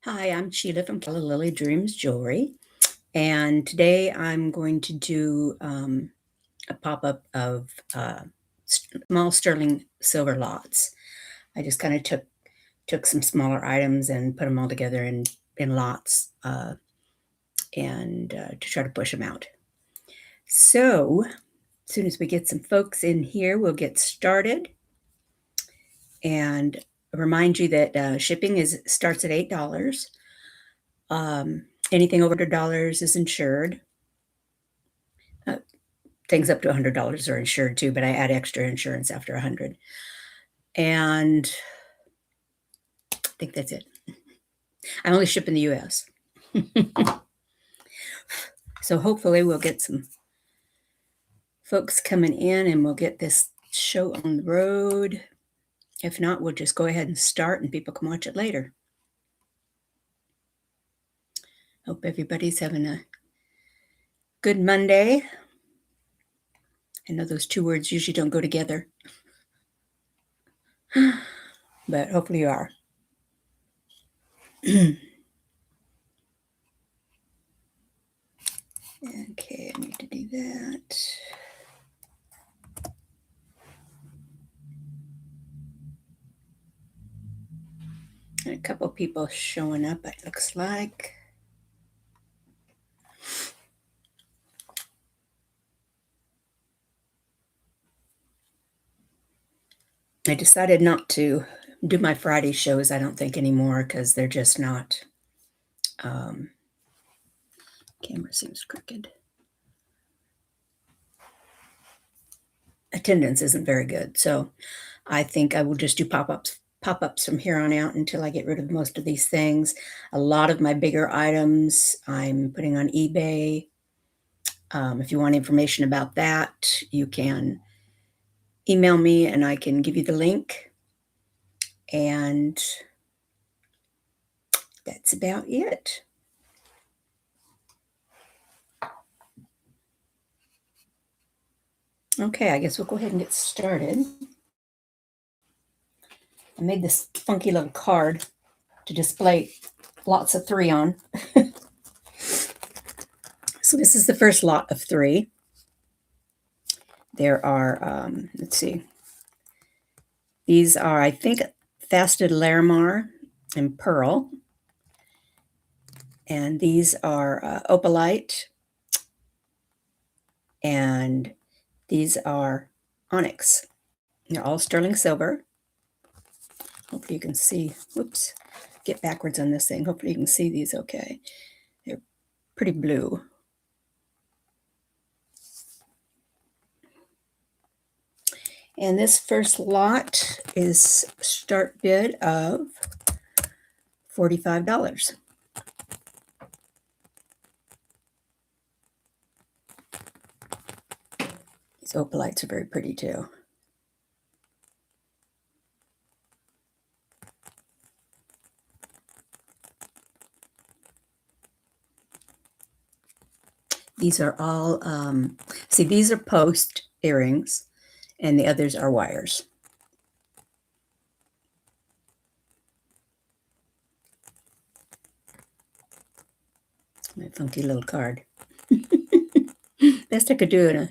Hi, I'm Sheila from Kella Lily Dreams Jewelry, and today I'm going to do a pop-up of small sterling silver lots. I just kind of took some smaller items and put them all together in lots and to try to push them out. So, as soon as we get some folks in here, we'll get started. And remind you that shipping starts at $8. Anything over $100 is insured. Things up to $100 are insured too, but I add extra insurance after 100. And I think that's it. I only ship in the US. So hopefully we'll get some folks coming in and we'll get this show on the road. If not, we'll just go ahead and start and people can watch it later. Hope everybody's having a good Monday. I know those two words usually don't go together, but hopefully you are. Okay, I need to do that. And a couple people showing up, it looks like. I decided not to do my Friday shows, I don't think, anymore, because they're just not. Camera seems crooked. Attendance isn't very good, so I think I will just do pop-ups from here on out until I get rid of most of these things. A lot of my bigger items I'm putting on eBay. If you want information about that, you can email me and I can give you the link. And that's about it. Okay, I guess we'll go ahead and get started. I made this funky little card to display lots of 3 on. So this is the first lot of 3. There are, let's see, these are, I think, faceted Larimar and Pearl. And these are Opalite. And these are Onyx. They're all sterling silver. Hopefully you can see, whoops, get backwards on this thing. Hopefully you can see these okay. They're pretty blue. And this first lot is start bid of $45. These opalites are very pretty too. These are all, see, these are post earrings and the others are wires. My funky little card. Best I could do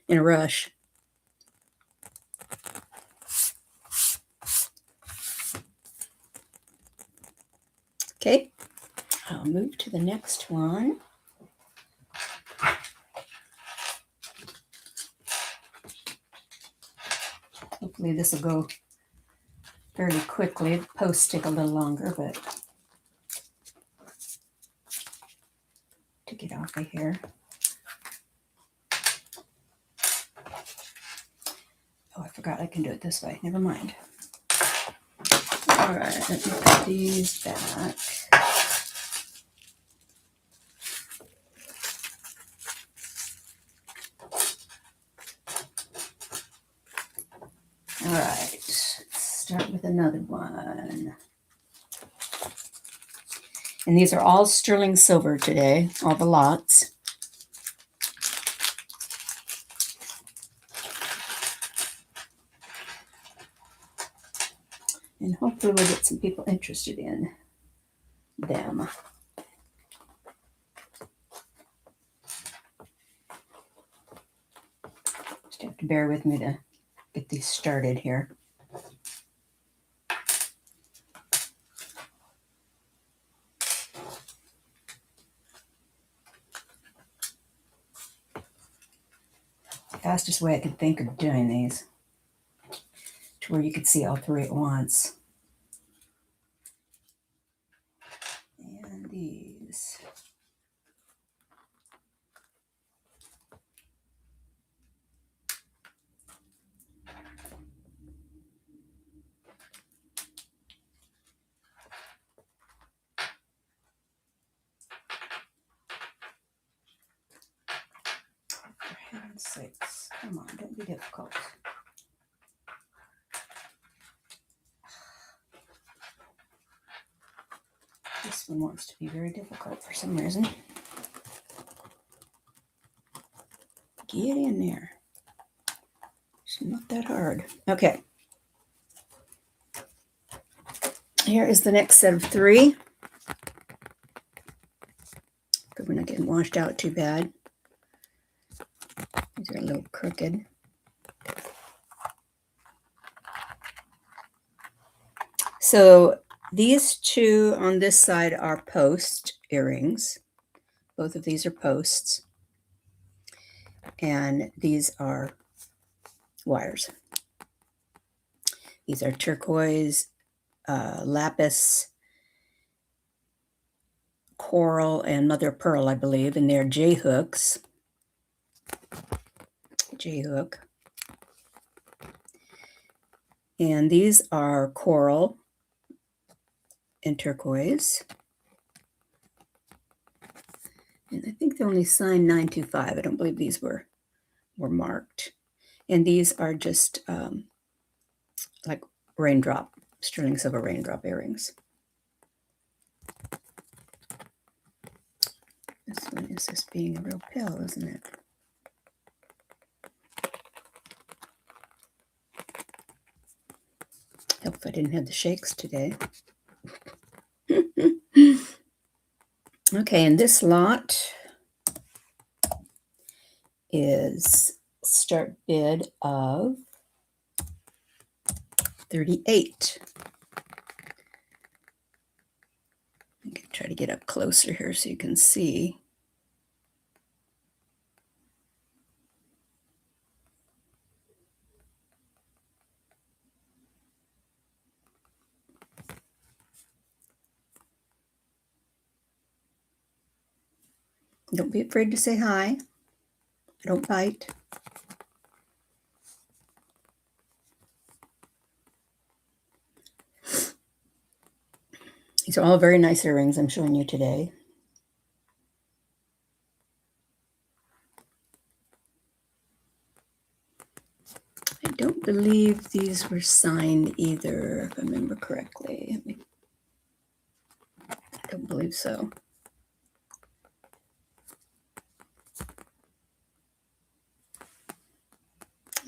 in a rush. Okay, I'll move to the next one. Hopefully this will go fairly quickly. The posts take a little longer, but to get off of here. Oh, I forgot I can do it this way. Never mind. All right, let me put these back. All right, let's start with another one. And these are all sterling silver today, all the lots. And hopefully we'll get some people interested in them. Just have to bear with me to get these started here. Fastest way I could think of doing these to where you could see all three at once. And these. For heaven's sakes, come on, don't be difficult. This one wants to be very difficult for some reason. Get in there. It's not that hard. Okay. Here is the next set of three. But we're not getting washed out too bad. These are a little crooked. So these two on this side are post earrings. Both of these are posts. And these are wires. These are turquoise, lapis, coral, and mother of pearl, I believe, and they're J-hooks. J-hook. And these are coral and turquoise. And I think they only signed 925. I don't believe these were marked. And these are just like raindrop, sterling silver raindrop earrings. This one is just being a real pill, isn't it? Hope I didn't have the shakes today. Okay, and this lot is start bid of $38. I can try to get up closer here so you can see. Don't be afraid to say hi. I don't bite. These are all very nice earrings I'm showing you today. I don't believe these were signed either, if I remember correctly. I don't believe so.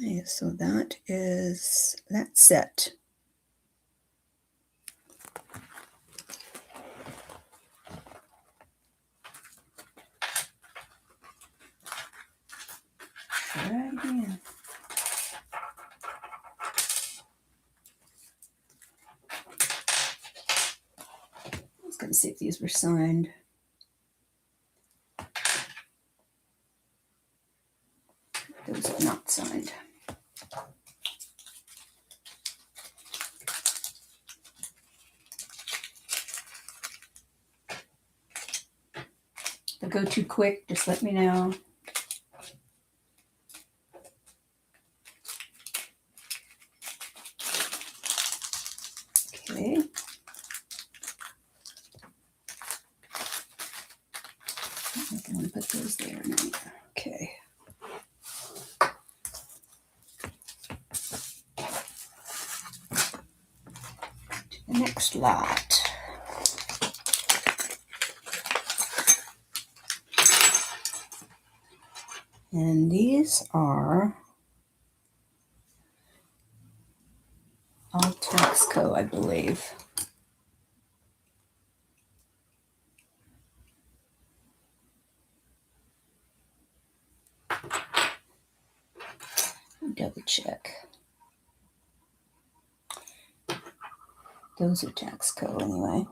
Okay, so that is that set. Right here. I was going to see if these were signed. Those are not signed. If I go too quick, just let me know. Okay. I think I want to put those there now. Okay. The next lot. And these are all Texco, I believe. double check. Those are Taxco anyway.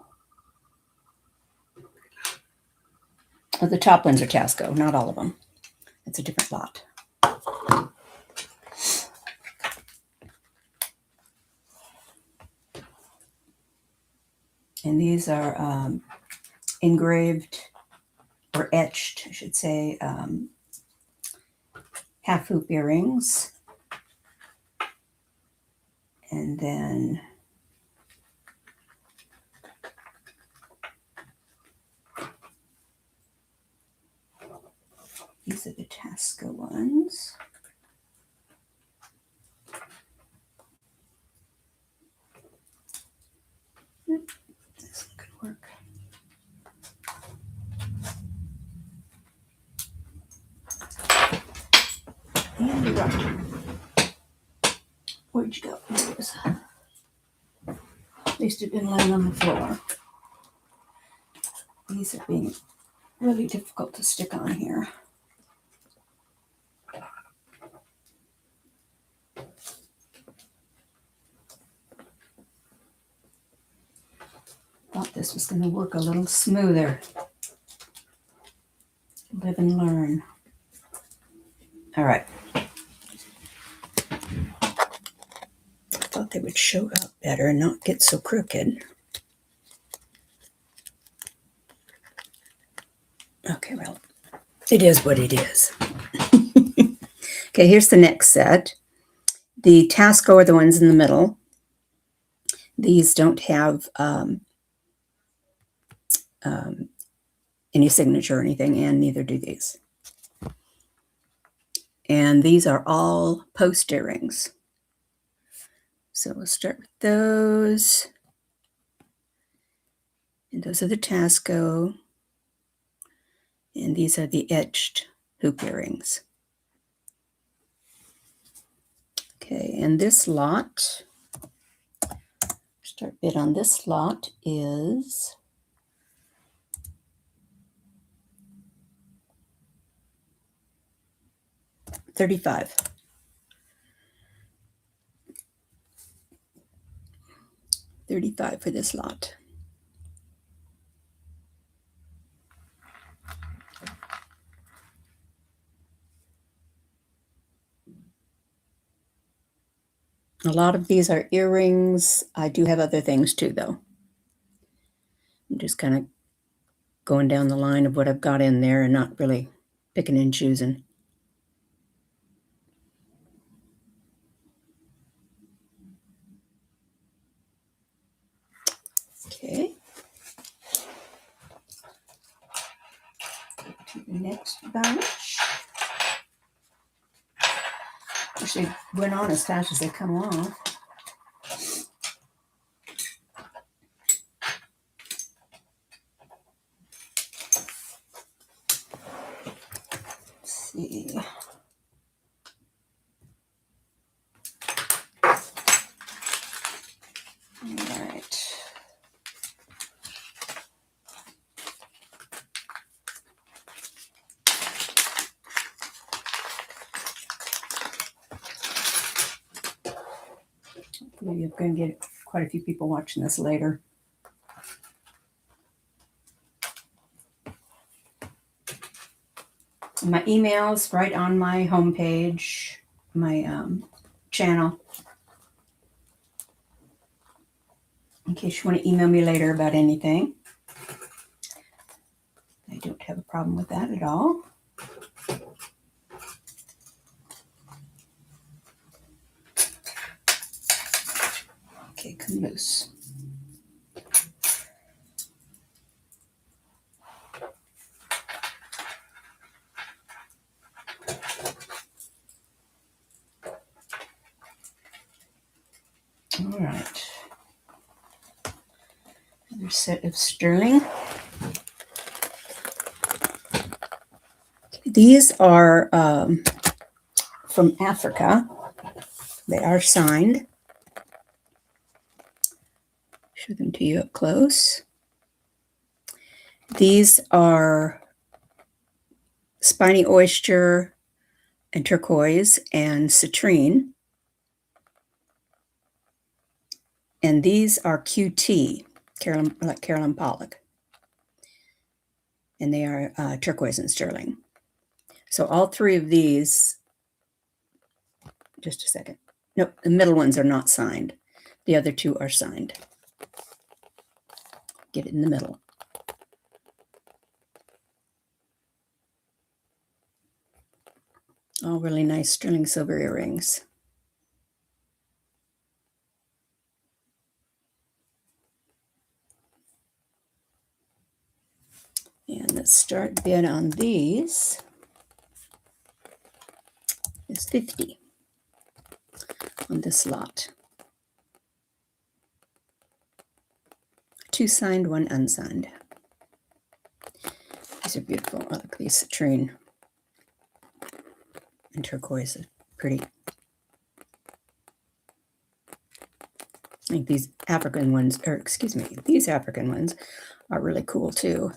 Oh, the top ones are Tasco, not all of them. It's a different lot. And these are engraved or etched, I should say, half hoop earrings. And then these are the Tasco ones. This could work. And you're right. Where'd you go? There it is. At least it didn't land on the floor. These are being really difficult to stick on here. Thought this was going to work a little smoother. Live and learn. All right. I thought they would show up better and not get so crooked. Okay, well, it is what it is. Okay, here's the next set. The Tasco are the ones in the middle. These don't have any signature or anything, and neither do these. And these are all post earrings. So we'll start with those. And those are the Tasco. And these are the etched hoop earrings. Okay, and this lot, start bid on this lot is $35. $35 for this lot. A lot of these are earrings. I do have other things too, though. I'm just kind of going down the line of what I've got in there and not really picking and choosing. Okay. To the next batch. Wish they went on as fast as they come off. Let's see. All right. Maybe I'm going to get quite a few people watching this later. My email's right on my homepage, my channel. In case you want to email me later about anything. I don't have a problem with that at all. Okay, come loose. All right. Another set of sterling. These are from Africa. They are signed. Show them to you up close. These are spiny oyster and turquoise and citrine. And these are QT, Carolyn Pollock. And they are turquoise and sterling. So all three of these, just a second. Nope, the middle ones are not signed. The other two are signed. Get it in the middle. All really nice sterling silver earrings. And the start bid on these is $50 on this lot. 2 signed, 1 unsigned. These are beautiful. I like these citrine and turquoise. Pretty. I think these African ones, or excuse me, these African ones are really cool too.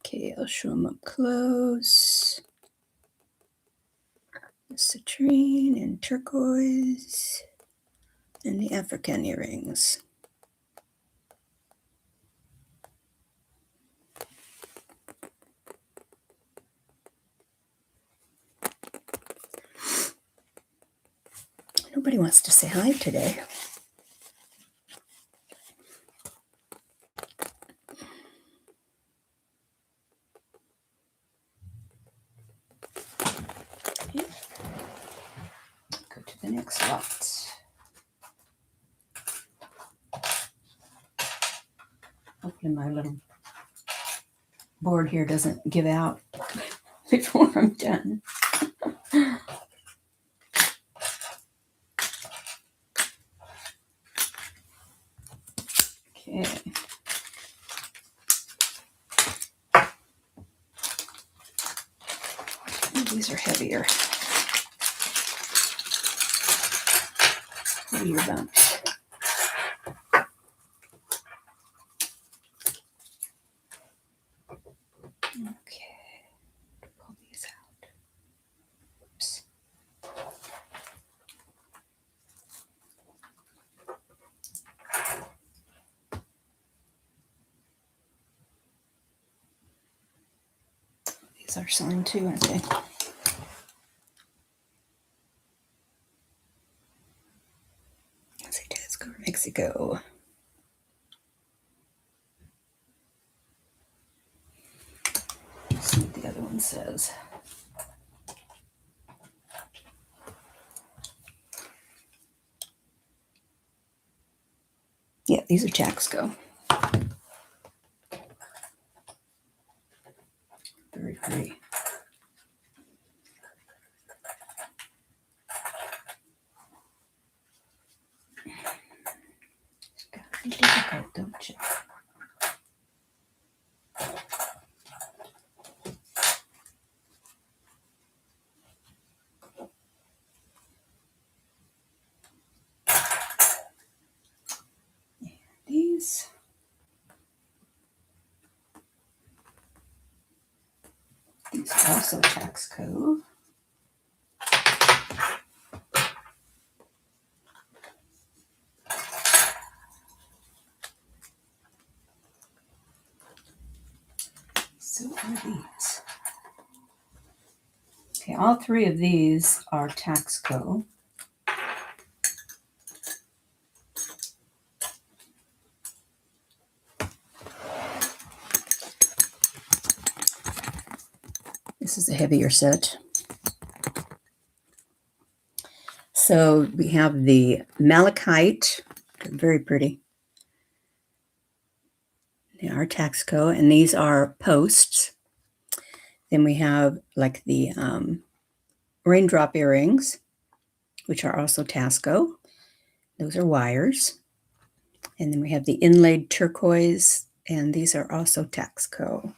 Okay, I'll show them up close. The citrine and turquoise and the African earrings. Nobody wants to say hi today. Okay. Go to the next lot. Hopefully my little board here doesn't give out before I'm done. Okay. These are heavier. Heavier bumps. Okay. Pull these out. Oops. These are signed too, aren't they? Tesco, Mexico. Let's see what the other one says. Yeah, these are Taxco. Very pretty. It's gotta be difficult, don't you? These are also Taxco. So are these. Okay, all three of these are Taxco. This is a heavier set. So we have the malachite, very pretty. They are Taxco, and these are posts. Then we have like the raindrop earrings, which are also Taxco. Those are wires. And then we have the inlaid turquoise, and these are also Taxco.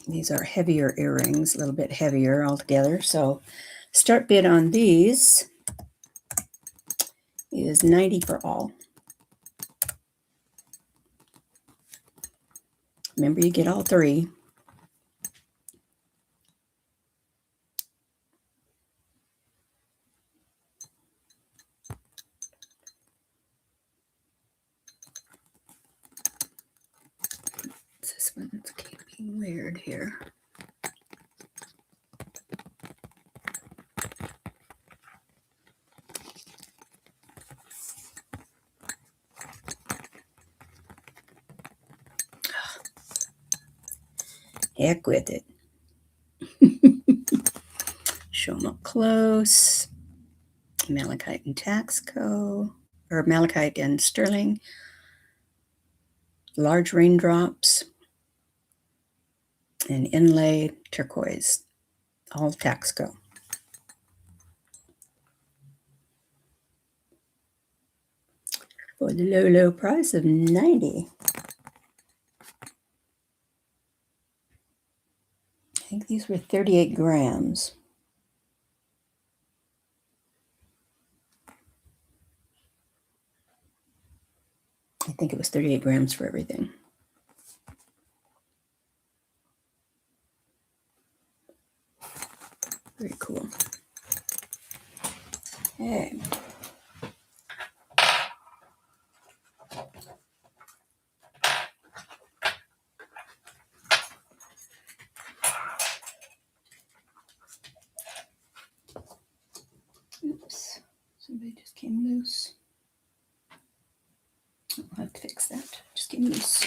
These are heavier earrings, a little bit heavier altogether. So start bid on these is $90 for all. Remember, you get all three. This one's keeping weird here. Heck with it. Show them up close. Malachite and Taxco, or malachite and sterling. Large raindrops and inlay turquoise. All Taxco. For the low, low price of $90. I think these were 38 grams. I think it was 38 grams for everything. Very cool. Okay. Oops, somebody just came loose. I'll have to fix that. Just came loose.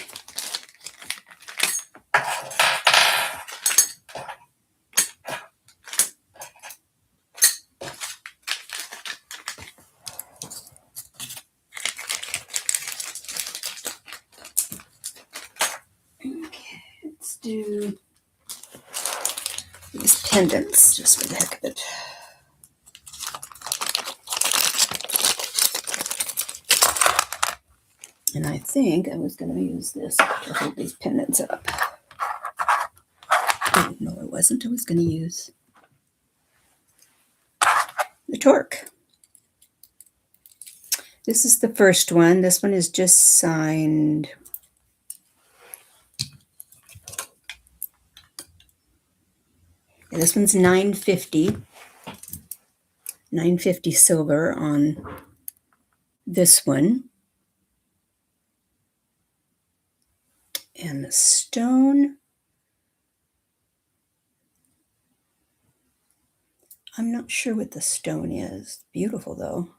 Okay, let's do these pendants just for the heck of it. And I think I was going to use this to hold these pendants up. Oh, no, I wasn't. I was going to use the Torque. This is the first one. This one is just signed. And this one's $9.50. $9.50 silver on this one. And the stone, I'm not sure what the stone is. Beautiful though.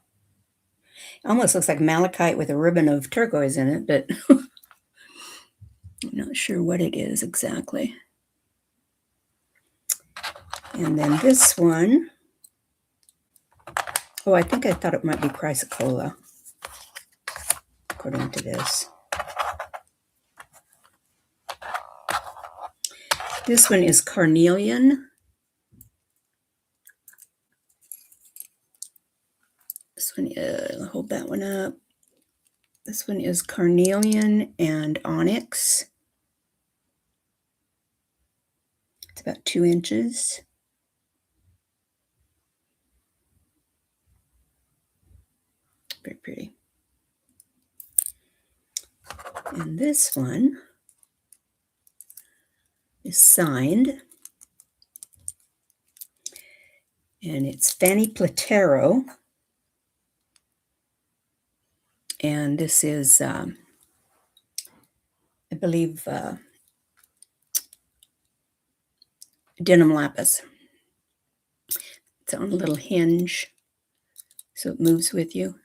It almost looks like malachite with a ribbon of turquoise in it, but I'm not sure what it is exactly. And then this one, oh, I think I thought it might be chrysocolla, according to this. This one is carnelian. This one, hold that one up. This one is carnelian and onyx. It's about 2 inches. Very pretty. And this one is signed. And it's Fanny Platero. And this is, I believe, denim lapis. It's on a little hinge, so it moves with you.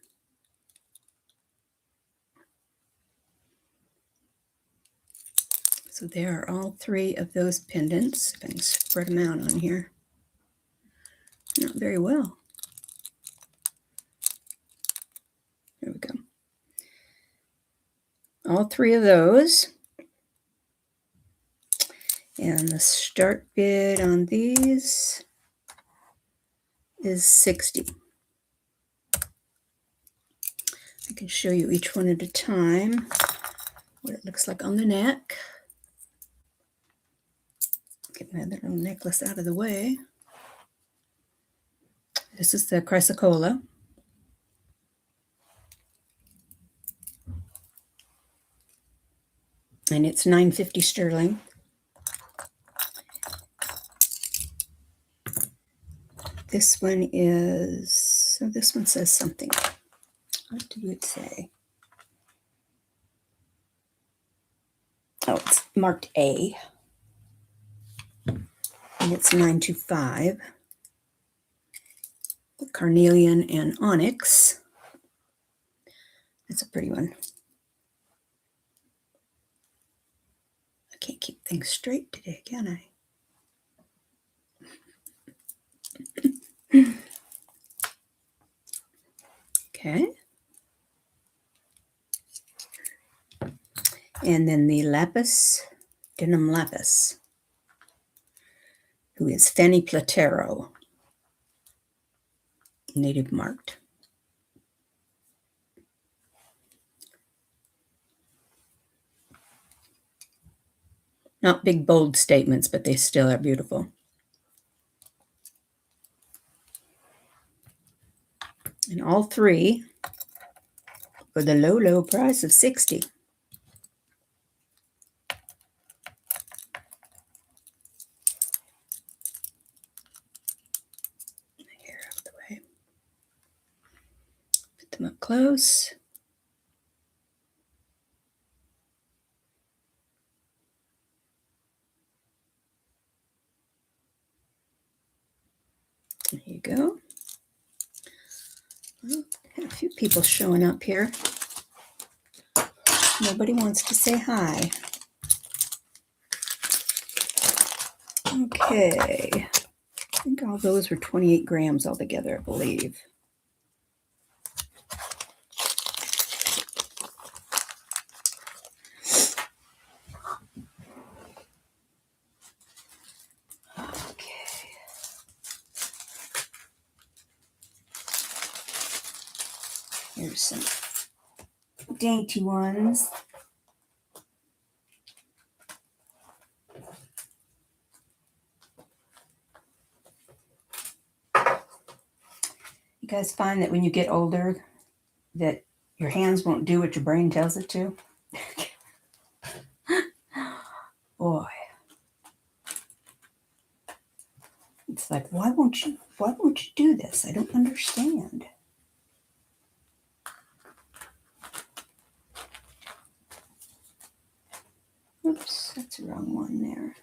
So there are all 3 of those pendants. If I can spread them out on here. Not very well. There we go. All 3 of those. And the start bid on these is $60. I can show you each one at a time, what it looks like on the neck. Get my other little necklace out of the way. This is the chrysocolla. And it's $9.50 sterling. This one is, so this one says something. What did it say? Oh, it's marked A. And it's $9.25. The carnelian and onyx. That's a pretty one. I can't keep things straight today, can I? Okay. And then the lapis, denim lapis, who is Fanny Platero, native marked. Not big, bold statements, but they still are beautiful. And all three for the low, low price of $60. Hair out of the way. Put them up close. There you go. Well, a few people showing up here. Nobody wants to say hi. Okay. I think all those were 28 grams altogether, I believe. Okay. Here's some dainty ones. You guys find that when you get older that your hands won't do what your brain tells it to? Boy. It's like, why won't you do this? I don't understand. Oops, that's the wrong one there.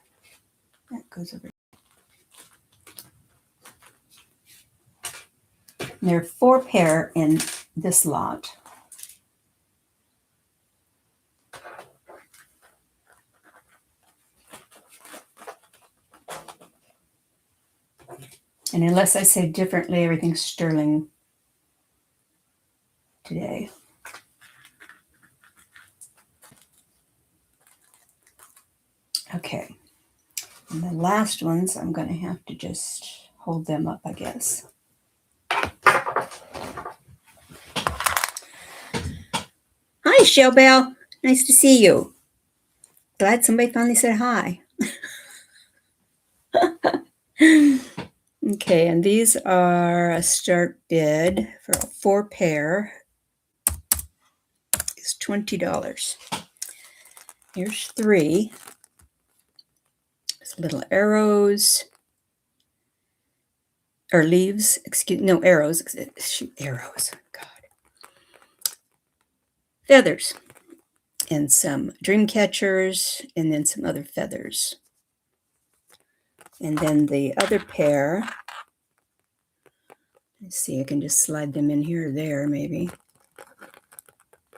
That goes over. And there are 4 pair in this lot. And unless I say differently, everything's sterling today. Okay. And the last ones, I'm going to have to just hold them up, I guess. Hi, Shell Bell. Nice to see you. Glad somebody finally said hi. Okay, and these are a start bid for a 4 pair. It's $20. Here's 3. There's little arrows. Or leaves, arrows. Shoot, arrows. God. Feathers. And some dream catchers, and then some other feathers. And then the other pair, let's see, I can just slide them in here or there, maybe,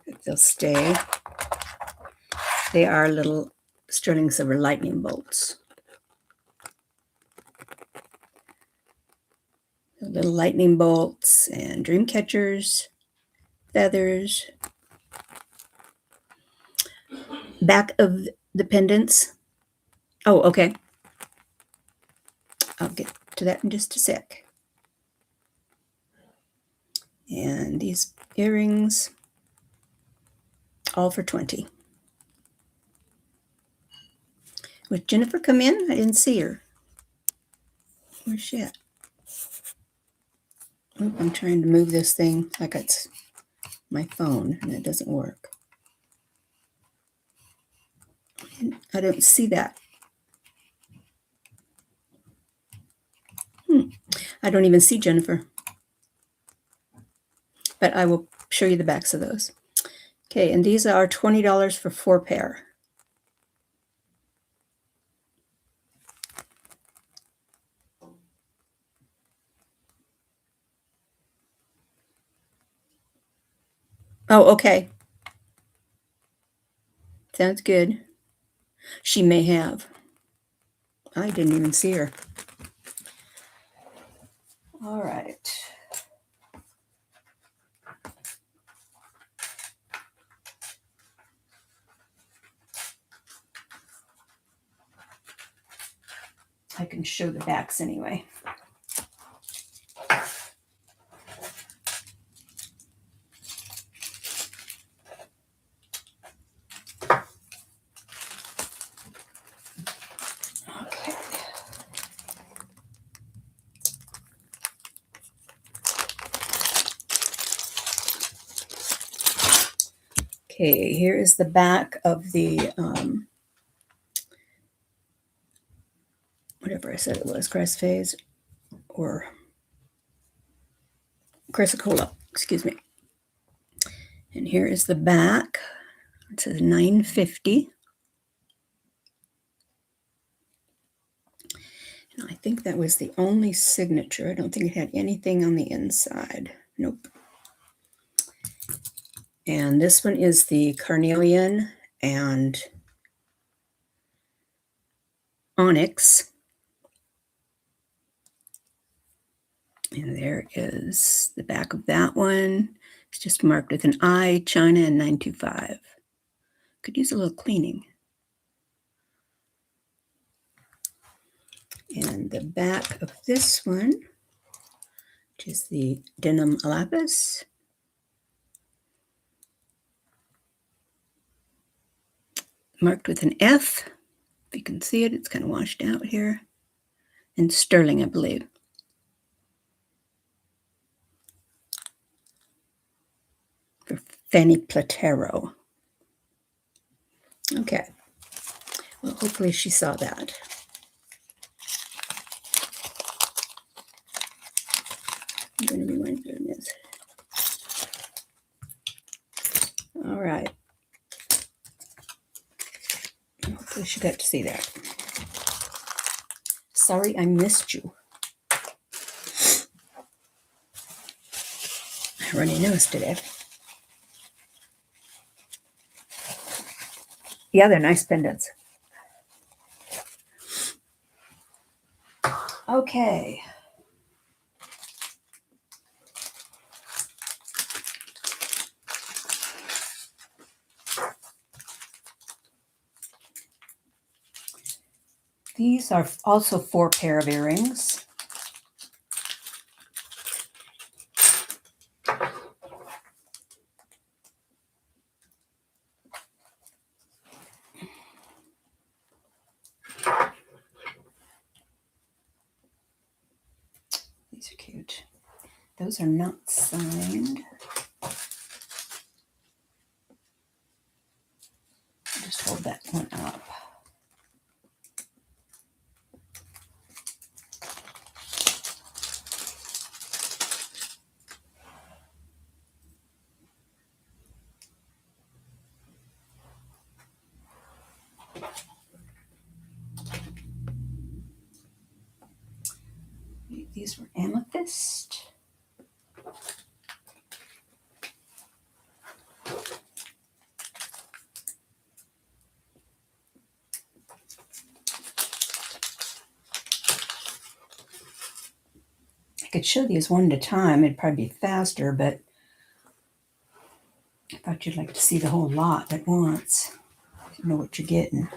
if they'll stay. They are little sterling silver lightning bolts. Little lightning bolts and dream catchers, feathers. Back of the pendants. Oh, okay. I'll get to that in just a sec. And these earrings, all for $20. Would Jennifer come in? I didn't see her. Where's she at? Oh, I'm trying to move this thing like it's my phone, and it doesn't work. I don't see that. I don't even see Jennifer. But I will show you the backs of those. Okay, and these are $20 for 4 pair. Oh, okay. Sounds good. She may have. I didn't even see her. All right. I can show the backs anyway. Okay. Okay, here is the back of the whatever I said it was, Crest Phase or Chrysocolla, excuse me. And here is the back. It says $9.50. And I think that was the only signature. I don't think it had anything on the inside. Nope. And this one is the Carnelian and Onyx. And there is the back of that one. It's just marked with an I, China, and 925. Could use a little cleaning. And the back of this one, which is the Denim Lapis. Marked with an F. If you can see it, it's kind of washed out here. And sterling, I believe. For Fanny Platero. Okay. Well, hopefully she saw that. I'm going to rewind for this. All right. Hopefully she got to see that. Sorry I missed you. Runny nose today. Yeah, they're nice pendants. Okay. These are also 4 pair of earrings. These are cute. Those are not signed. Just hold that one up. These were amethyst. I could show these one at a time. It'd probably be faster, but I thought you'd like to see the whole lot at once. You know what you're getting.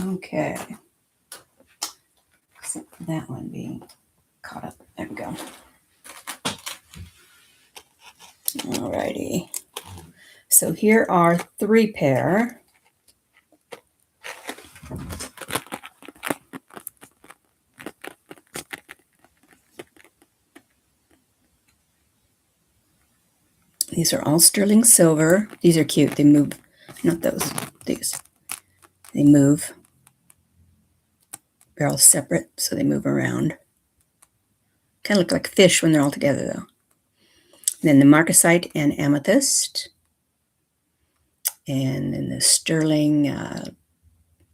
Okay. Except for that one being caught up. There we go. Alrighty. So here are 3 pair. These are all sterling silver. These are cute. They move. Not those. These. They move. They're all separate, so they move around. Kind of look like fish when they're all together, though. And then the marcasite and amethyst. And then the sterling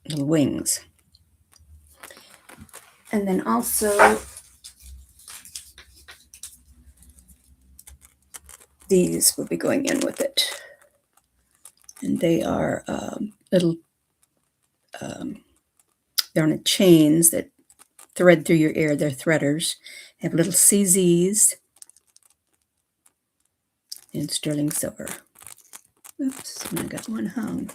little wings. And then also these will be going in with it. And they are little, they're on chains that thread through your ear. They're threaders. They have little CZs in sterling silver. Oops, and I got one hung.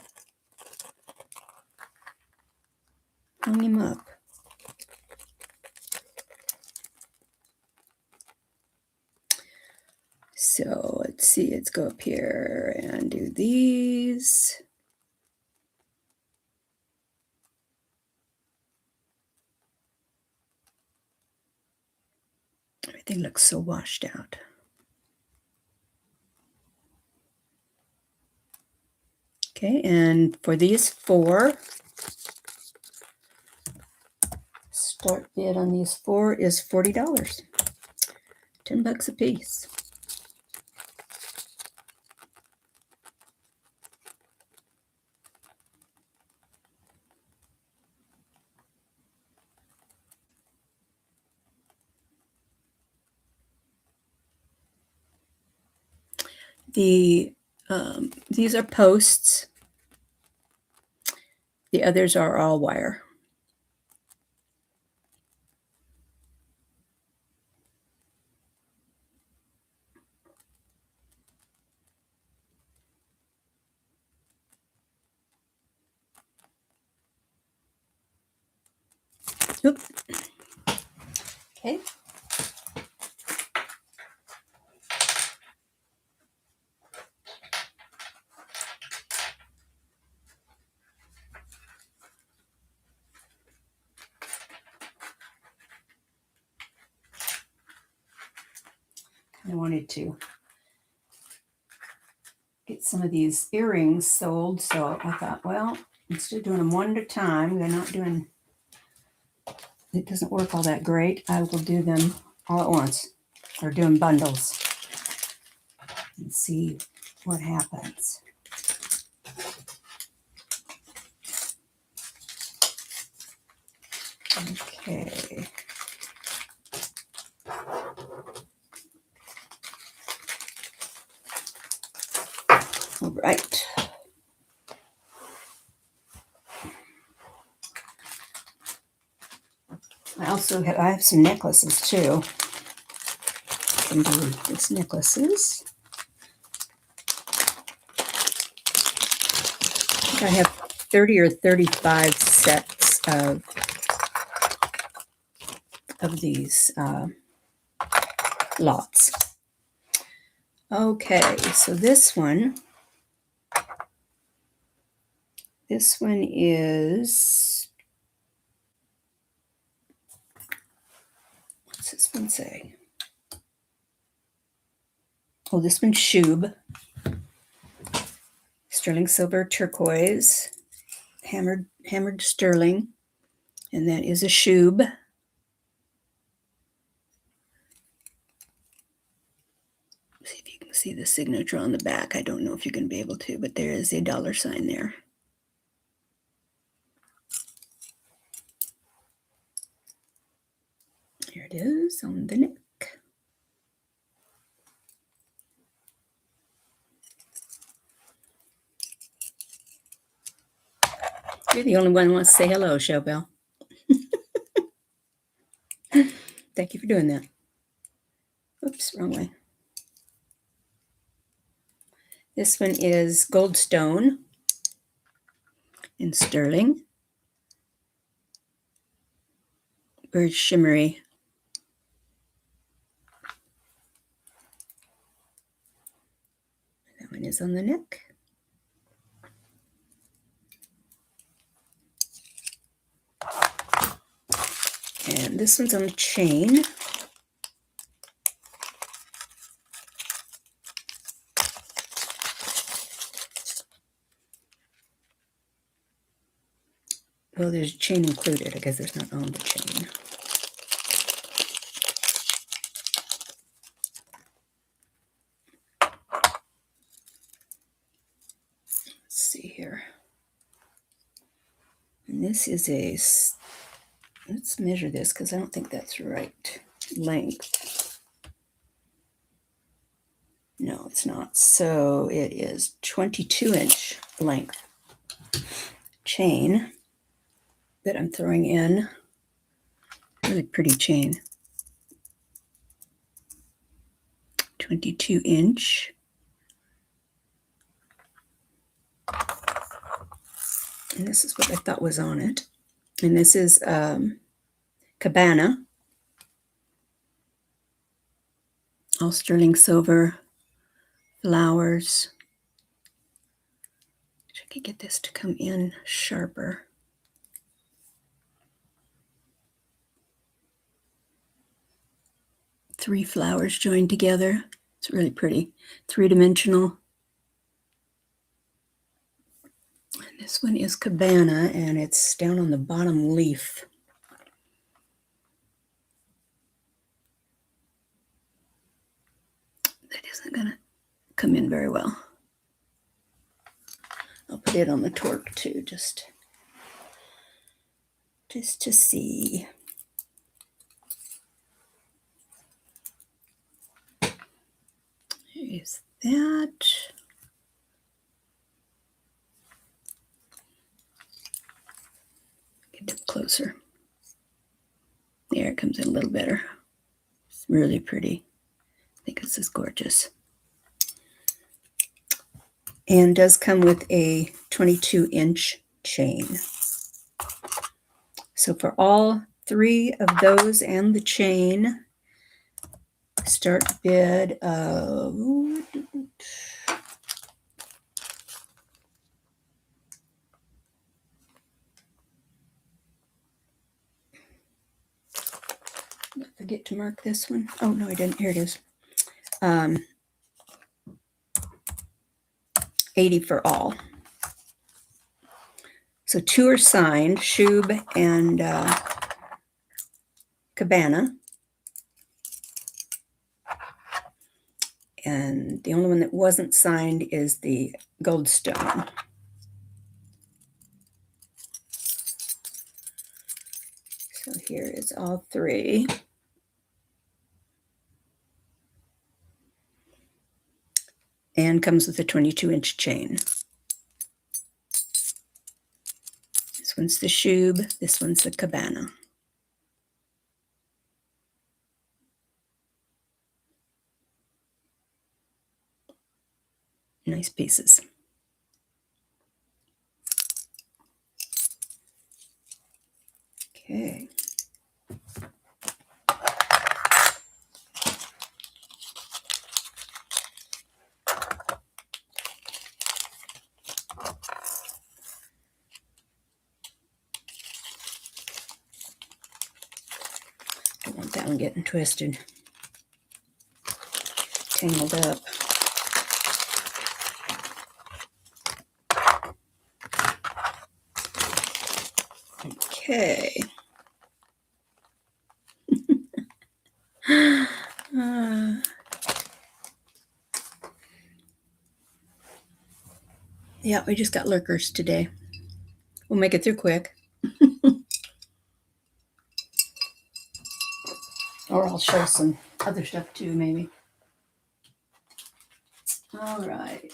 Hung him up. So let's see, let's go up here and do these. Everything looks so washed out. Okay, and for these 4, start bid on these 4 is $40. $10 a piece. These are posts. The others are all wire. Oop. Okay. I wanted to get some of these earrings sold, so I thought, well, instead of doing them one at a time, they're not doing, it doesn't work all that great. I will do them all at once, or doing bundles, and see what happens. Okay. All right. I have some necklaces too. I can do these necklaces. I think I have 30 or 35 sets of these lots. Okay, so this one is, what's this one say? Oh, this one's Shub. Sterling silver turquoise, hammered sterling, and that is a Shub. See if you can see the signature on the back. I don't know if you're going to be able to, but there is a $sign there. Here it is on the neck. You're the only one who wants to say hello, Showbell. Thank you for doing that. Oops, wrong way. This one is Goldstone in sterling. Very shimmery. Mine is on the neck. And this one's on the chain. Well, there's a chain included. I guess there's not on the chain. Let's see here. And this is a, let's measure this because I don't think that's right length. No, it's not. So it is 22-inch length chain that I'm throwing in. Really pretty chain. 22-inch. And this is what I thought was on it. And this is Cabana. All sterling silver flowers. Wish I could get this to come in sharper. Three flowers joined together. It's really pretty. Three-dimensional. And this one is Cabana, and it's down on the bottom leaf. That isn't going to come in very well. I'll put it on the torque too, just to see. Here's that. Get it closer. There, it comes in a little better. It's really pretty. I think this is gorgeous. And does come with a 22-inch chain. So for all three of those and the chain, start bid of forget to mark this one. Oh no, I didn't. Here it is. 80 for all. So two are signed, Shub and Cabana. And the only one that wasn't signed is the Goldstone. So here is all three. And comes with a 22-inch chain. This one's the Shub, this one's the Cabana. Nice pieces. Okay. I don't want that one getting twisted, tangled up. Okay. Yeah, we just got lurkers today. We'll make it through quick. Or I'll show some other stuff too, maybe. All right.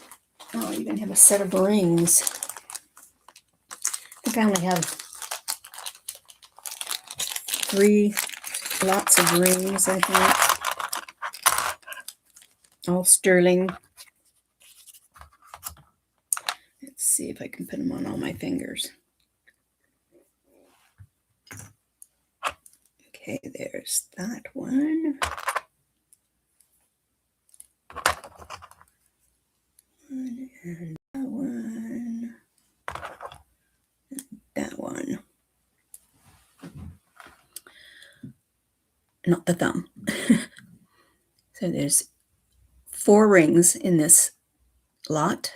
Oh, you even have a set of rings. I think I only have 3 lots of rings, I think. All sterling. Let's see if I can put them on all my fingers. Okay, there's that one. not the thumb. So there's 4 rings in this lot.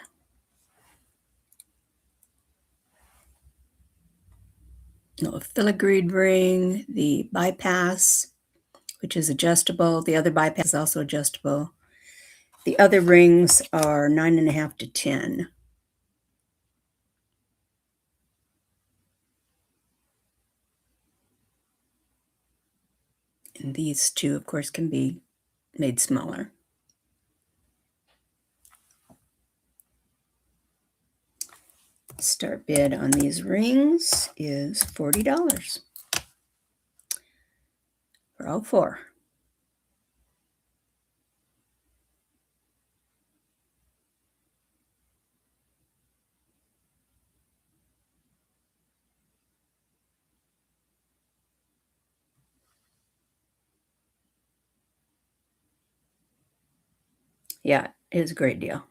A filigreed ring, the bypass, which is adjustable. The other bypass is also adjustable. The other rings are 9.5 to 10. And these two, of course, can be made smaller. Start bid on these rings is $40 for all 4. Yeah, it is a great deal.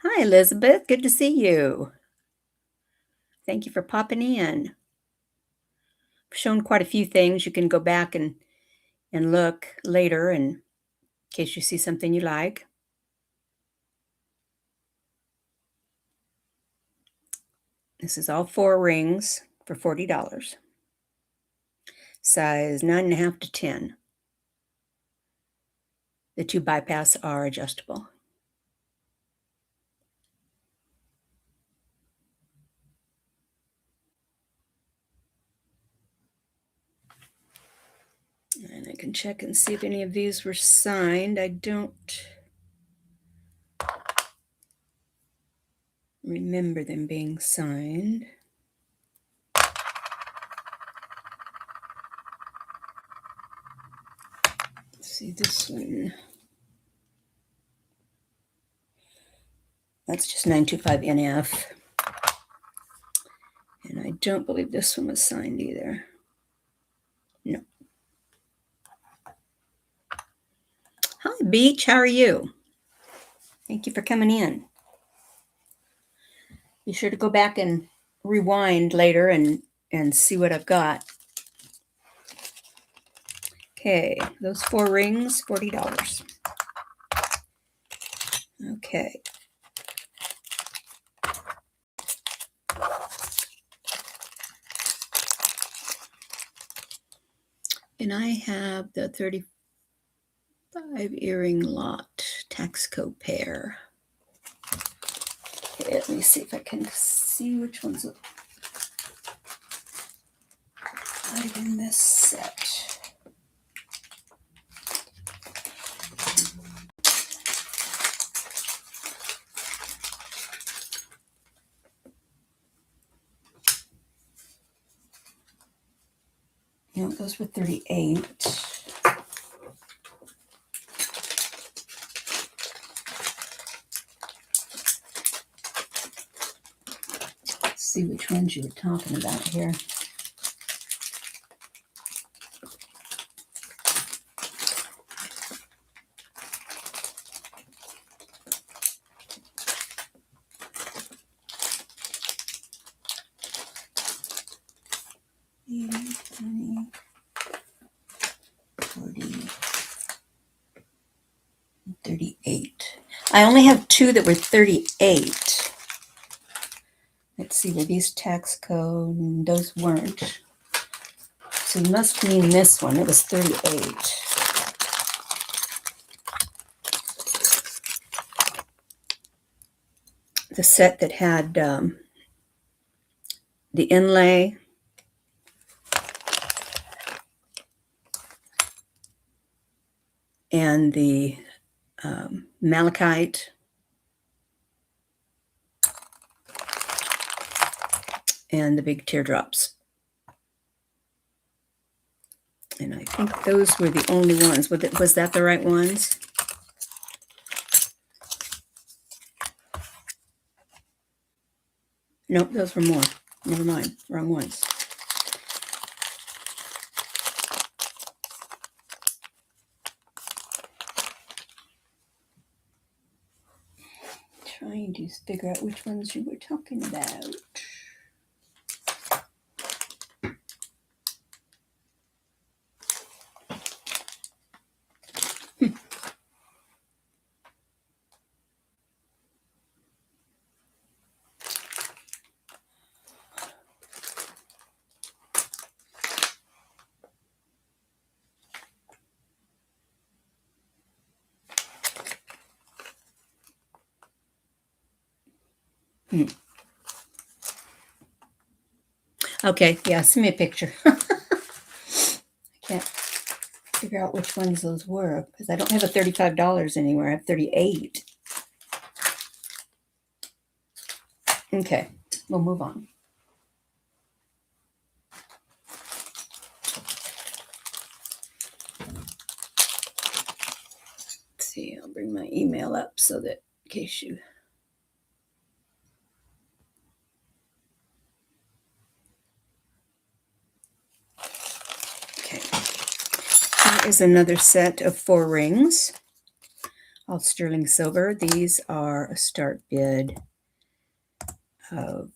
Hi, Elizabeth. Good to see you. Thank you for popping in. I've shown quite a few things. You can go back and look later in case you see something you like. This is all 4 rings for $40. Size 9.5 to 10. The 2 bypass are adjustable. And I can check and see if any of these were signed. I don't remember them being signed. Let's see this one. That's just 925 NF. And I don't believe this one was signed either. No. Hi, Beach. How are you? Thank you for coming in. Be sure to go back and rewind later and see what I've got. Okay, those 4 rings, $40. Okay. And I have the 35 earring lot Taxco pair. Okay, let me see if I can see which ones are in this set. You know, those were 38. Let's see which ones you were talking about here. Yeah, 20, 40, 38. I only have 2 that were 38. Let's see, were these Taxco? Those weren't. So you must mean this one. It was 38. The set that had the inlay and the malachite and the big teardrops. And I think those were the only ones. Was that the right ones? Nope, those were more. Never mind, wrong ones. Trying to figure out which ones you were talking about. Okay, yeah, send me a picture. I can't figure out which ones those were because I don't have a $35 anywhere. I have 38. Okay, we'll move on. Let's see, I'll bring my email up so that in case you. Okay, here is another set of 4 rings, all sterling silver. These are a start bid of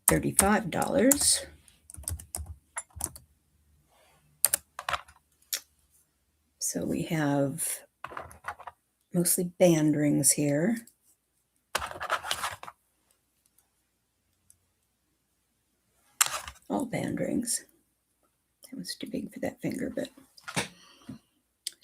$35. So we have mostly band rings here. All band rings. That was too big for that finger, but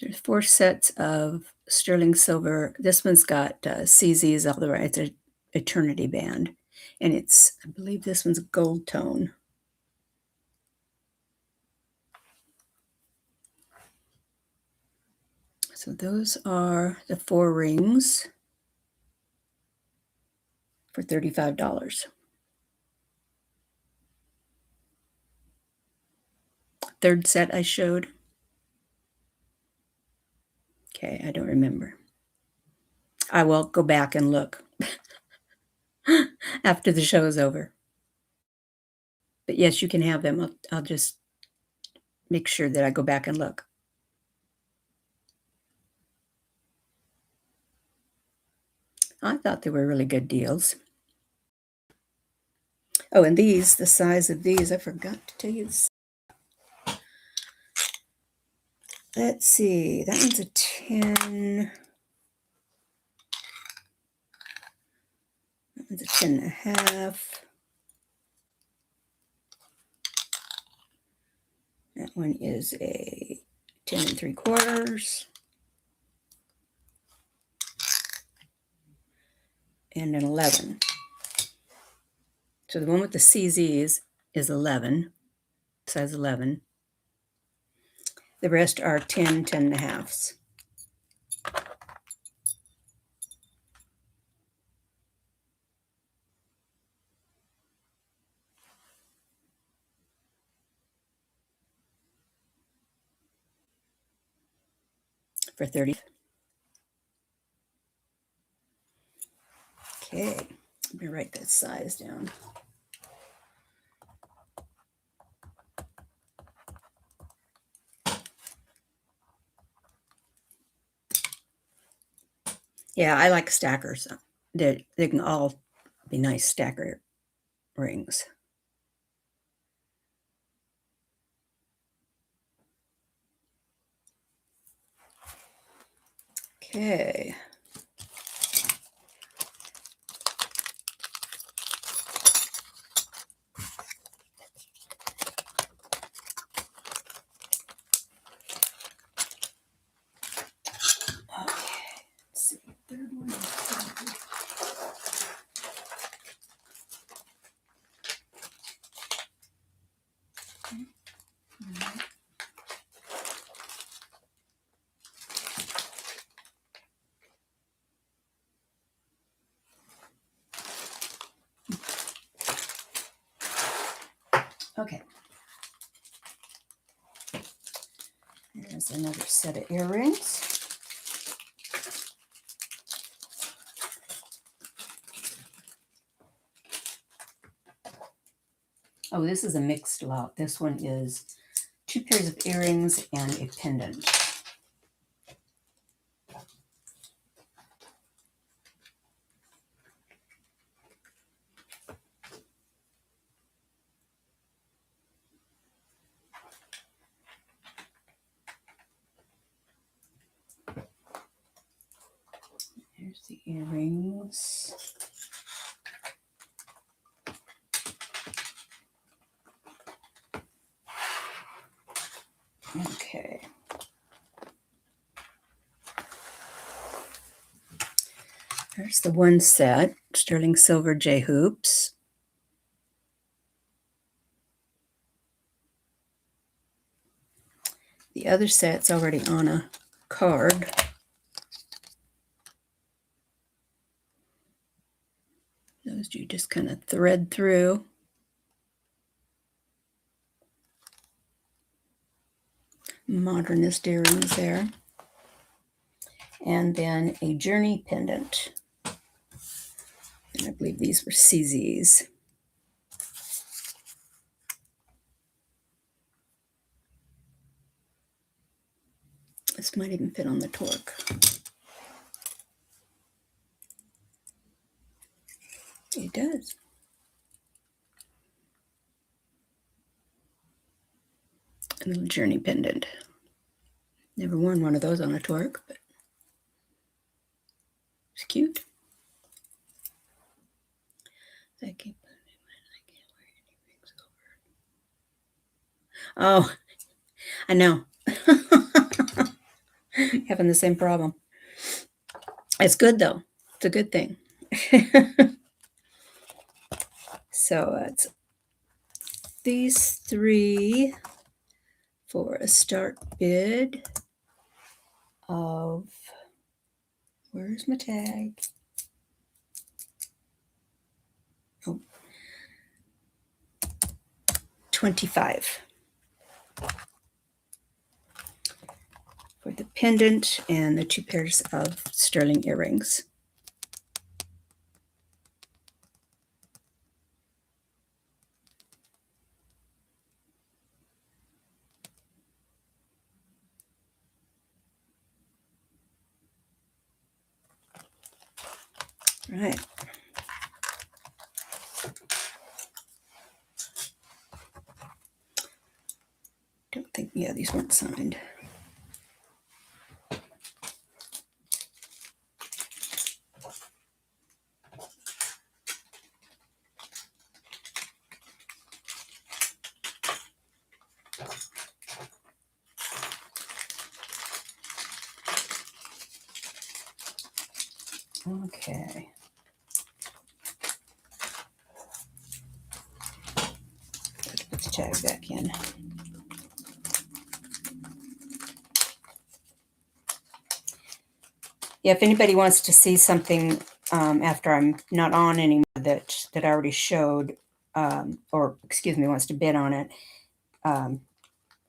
there's 4 sets of sterling silver. This one's got CZs all the way. It's an eternity band. And it's, I believe this one's gold tone. So those are the 4 rings for $35. Third set I showed. Okay, I don't remember. I will go back and look after the show is over. But yes, you can have them. I'll just make sure that I go back and look. I thought they were really good deals. Oh, and these, the size of these, I forgot to tell you this. Let's see, that one's a 10. That one's a 10 and a half. That one is a 10 and 3/4. And an 11. So the one with the CZs is 11, size 11. The rest are 10, 10 and a halves. For 30. Okay, let me write that size down. Yeah, I like stackers. They can all be nice stacker rings. Okay. Let's see. Third one. Okay. There's another set of earrings. Oh, this is a mixed lot. This one is 2 pairs of earrings and a pendant. Here's the earrings. Okay. There's the one set, sterling silver J hoops. The other set's already on a card. Those you just kind of thread through. Modernist earrings there. And then a Journey pendant. And I believe these were CZs. This might even fit on the Torque. It does. A little Journey pendant. Never worn one of those on a Torque, but it's cute. I can't wear any rings over. Oh, I know. Having the same problem. It's good though. It's a good thing. So it's these three for a start bid of, where's my tag? Oh, 25 for the pendant and the 2 pairs of sterling earrings. Right. Don't think, yeah, these weren't signed. Okay. Let's put the tag back in. Yeah, if anybody wants to see something after I'm not on anymore that I already showed, or excuse me, wants to bid on it,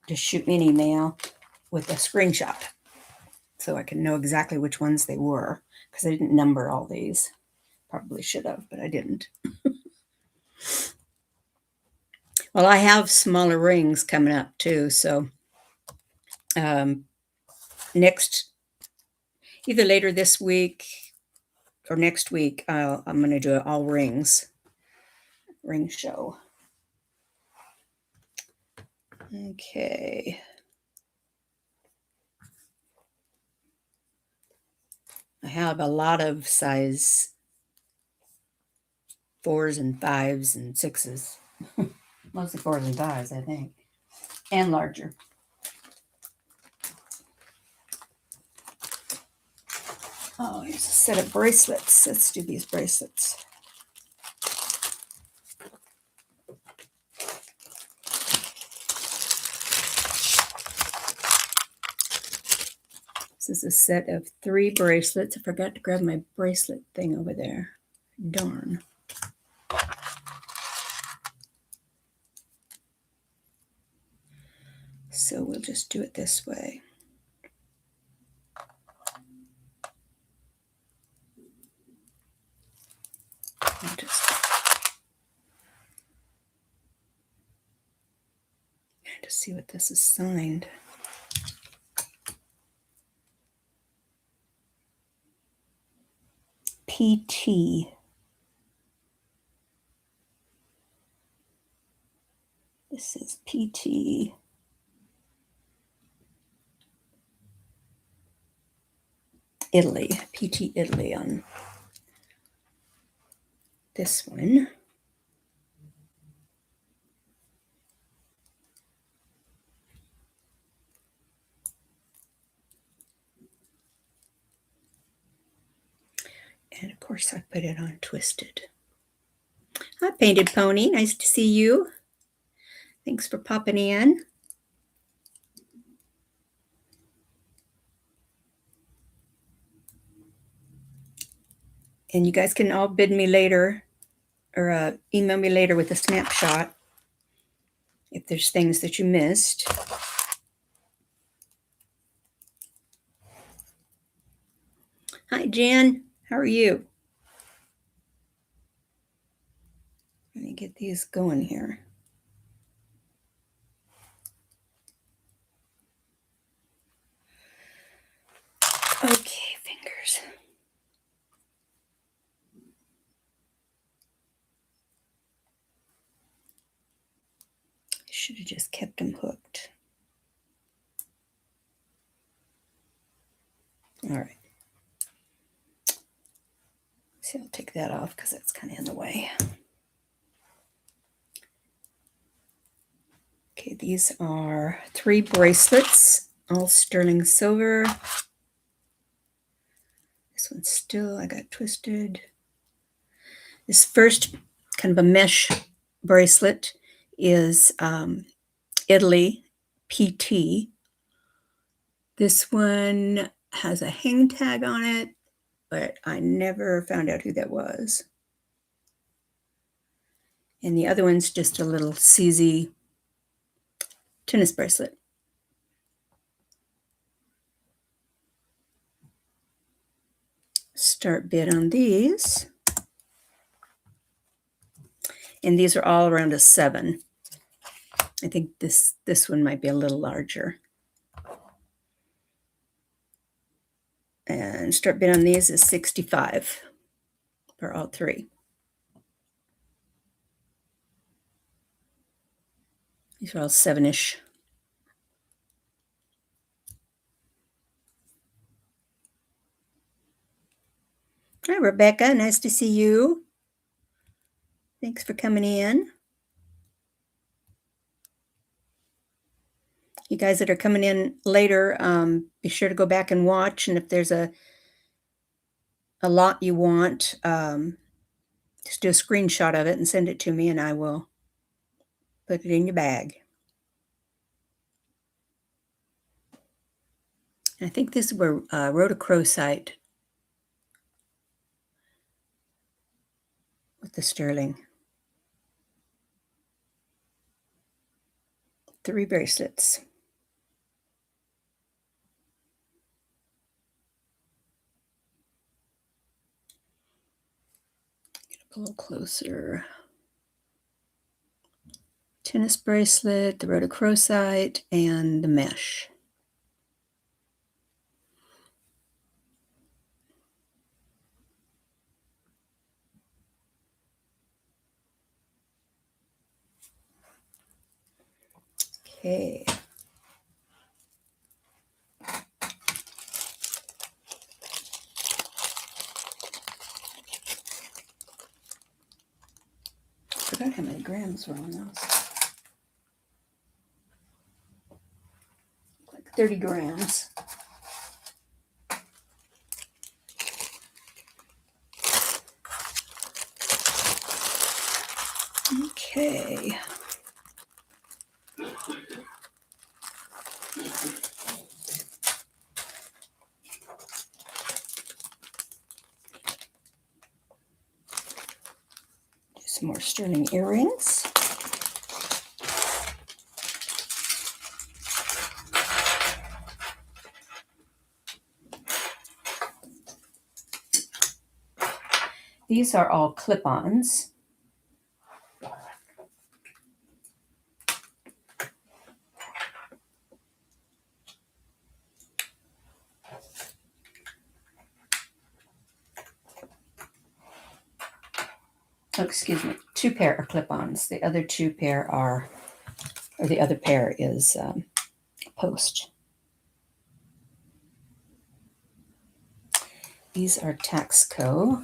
just shoot me an email with a screenshot so I can know exactly which ones they were, because I didn't number all these. Probably should have, but I didn't. Well, I have smaller rings coming up too, so next, either later this week or next week, I'm going to do an all rings ring show. Okay. I have a lot of size 4s and 5s and 6s. Mostly 4s and 5s, I think. And larger. Oh, here's a set of bracelets. Let's do these bracelets. This is a set of 3 bracelets. I forgot to grab my bracelet thing over there. Darn. So we'll just do it this way. I'll just see what this is signed. PT. This is PT. Italy. PT Italy on this one. And of course I put it on twisted. Hi, Painted Pony. Nice to see you. Thanks for popping in. And you guys can all bid me later or email me later with a snapshot if there's things that you missed. Hi, Jan. How are you? Let me get these going here. Okay, fingers. I should have just kept them hooked. All right. See, I'll take that off because that's kind of in the way. Okay, these are 3 bracelets, all sterling silver. This one's still, I got twisted. This first kind of a mesh bracelet is Italy PT. This one has a hang tag on it, but I never found out who that was. And the other one's just a little CZ tennis bracelet. Start bid on these. And these are all around a 7. I think this one might be a little larger. And start bid on these is 65 for all 3. These are all 7-ish. Hi, Rebecca. Nice to see you. Thanks for coming in. You guys that are coming in later, be sure to go back and watch. And if there's a lot you want, just do a screenshot of it and send it to me, and I will put it in your bag. And I think this is where rhodochrosite with the sterling. 3 bracelets. Get up a little closer. Tennis bracelet, the rhodochrosite, and the mesh. Okay. Forgot how many grams were on those. Like 30 grams. Okay. Do some more sterling earrings. These are all clip-ons. Oh, excuse me, 2 pair are clip-ons. The other 2 pair are, or the other pair is post. These are Taxco.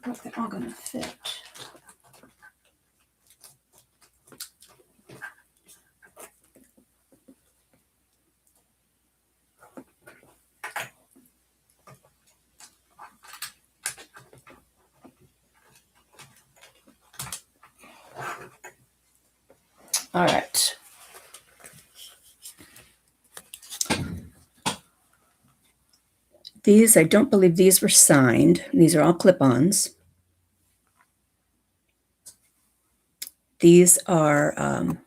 hope they're all going to fit. All right. These, I don't believe these were signed. These are all clip-ons. These are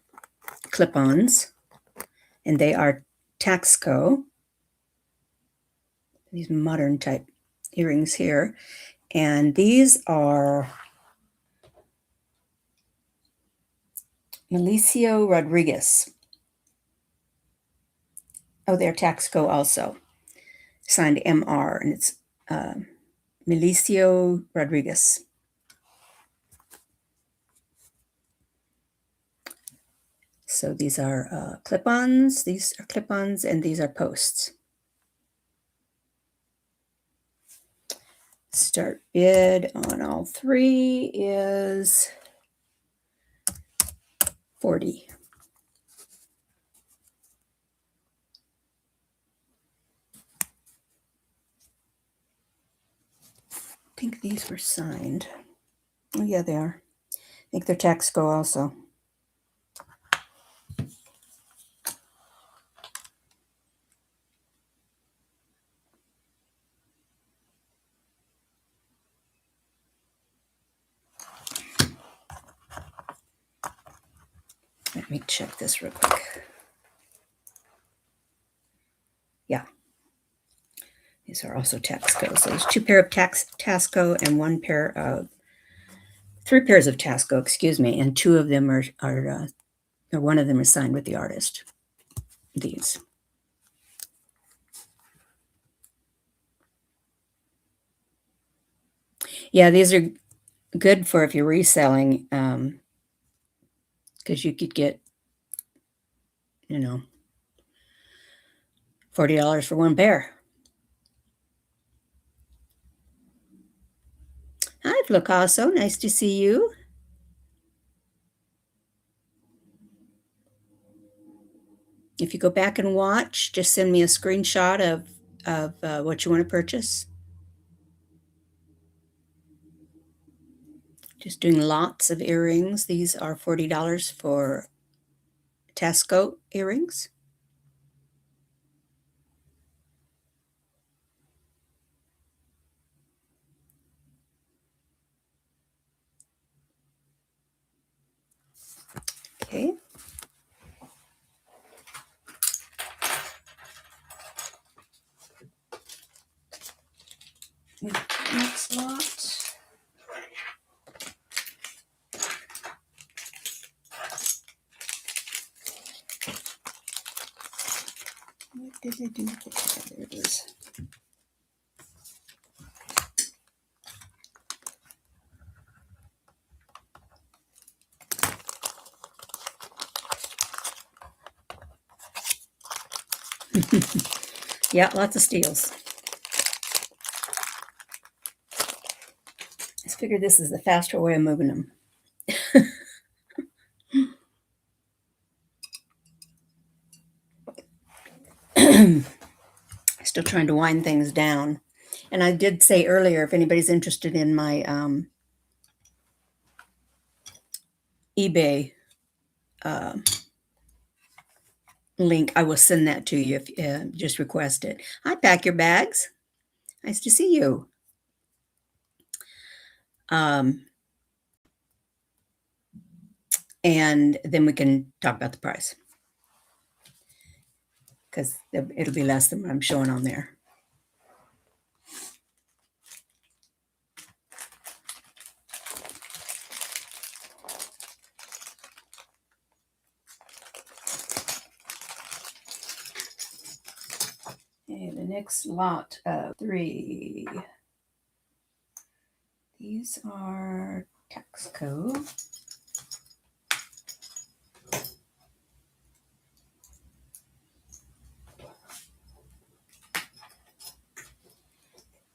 clip-ons, and they are Taxco. These modern type earrings here. And these are Milicio Rodriguez. Oh, they're Taxco also. Signed MR, and it's Milicio Rodriguez. So these are clip-ons, these are clip-ons, and these are posts. Start bid on all three is $40. I think these were signed. Oh yeah, they are. I think they're Taxco also. Let me check this real quick. Yeah. These are also Taxco. So there's two pair of Taxco and three pairs of Taxco, excuse me, and two of them are or one of them is signed with the artist. These. Yeah, these are good for if you're reselling, because you could get, $40 for one pair. Hi, Flocaso. Nice to see you. If you go back and watch, just send me a screenshot of what you want to purchase. Just doing lots of earrings. These are $40 for Taxco earrings. Okay. Next lot. What did I do? There it is. Yeah, lots of steals. I just figured this is the faster way of moving them. Still trying to wind things down. And I did say earlier, if anybody's interested in my eBay link, I will send that to you if just request it. Hi, Pack Your Bags. Nice to see you. And then we can talk about the price, because it'll be less than what I'm showing on there. Okay, the next lot of three. These are Taxco.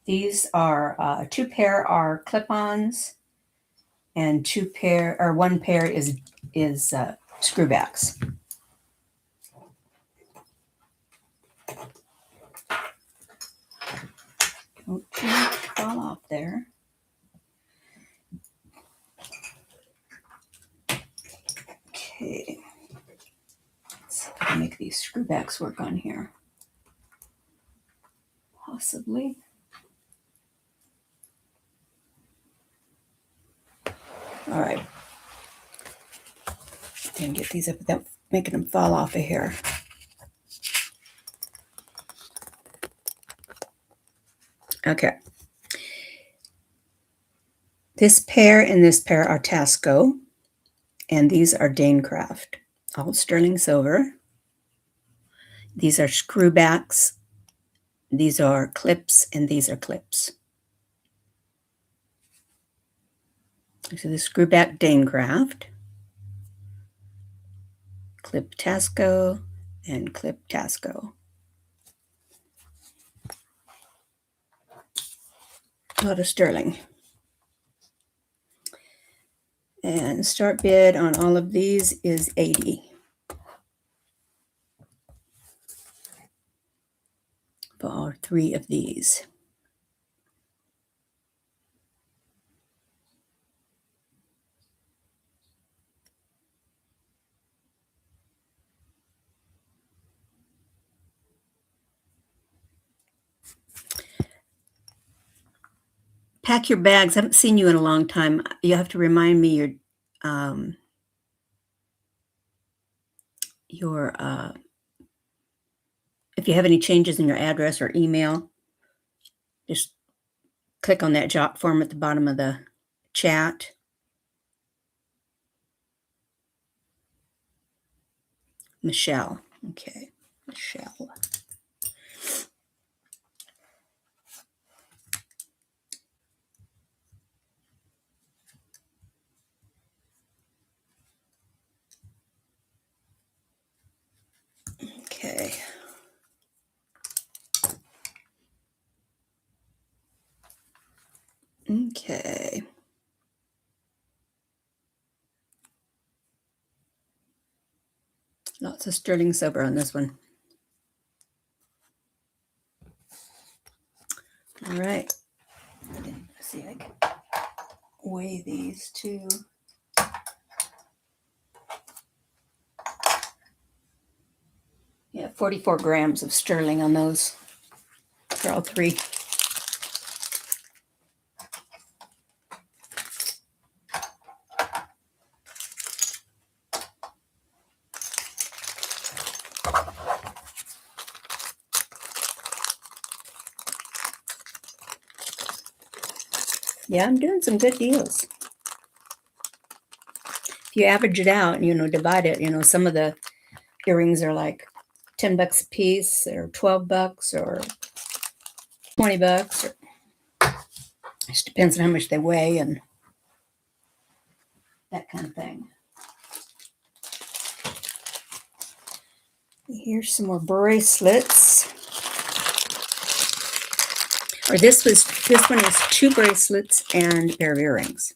These are 2 pair are clip-ons, and 1 pair is screwbacks. Don't fall off there. Okay. Let's see if I can make these screwbacks work on here. Possibly. All right. And get these up without making them fall off of here. Okay. This pair and this pair are Tasco, and these are Danecraft, all sterling silver. These are screwbacks. These are clips, and these are clips. So the screwback Danecraft, clip Tasco, and clip Tasco. A lot of sterling. And start bid on all of these is $80 for all 3 of these. Pack your bags. I haven't seen you in a long time. You have to remind me if you have any changes in your address or email, just click on that jot form at the bottom of the chat. Michelle. Okay, Michelle. Okay. Okay. Lots of sterling silver on this one. All right. Let's see, I can weigh these too. Yeah, 44 grams of sterling on those for all 3. Yeah, I'm doing some good deals. If you average it out and, divide it, some of the earrings are like $10 a piece or $12 or $20. It just depends on how much they weigh and that kind of thing. Here's some more bracelets. Or this one is 2 bracelets and a pair of earrings,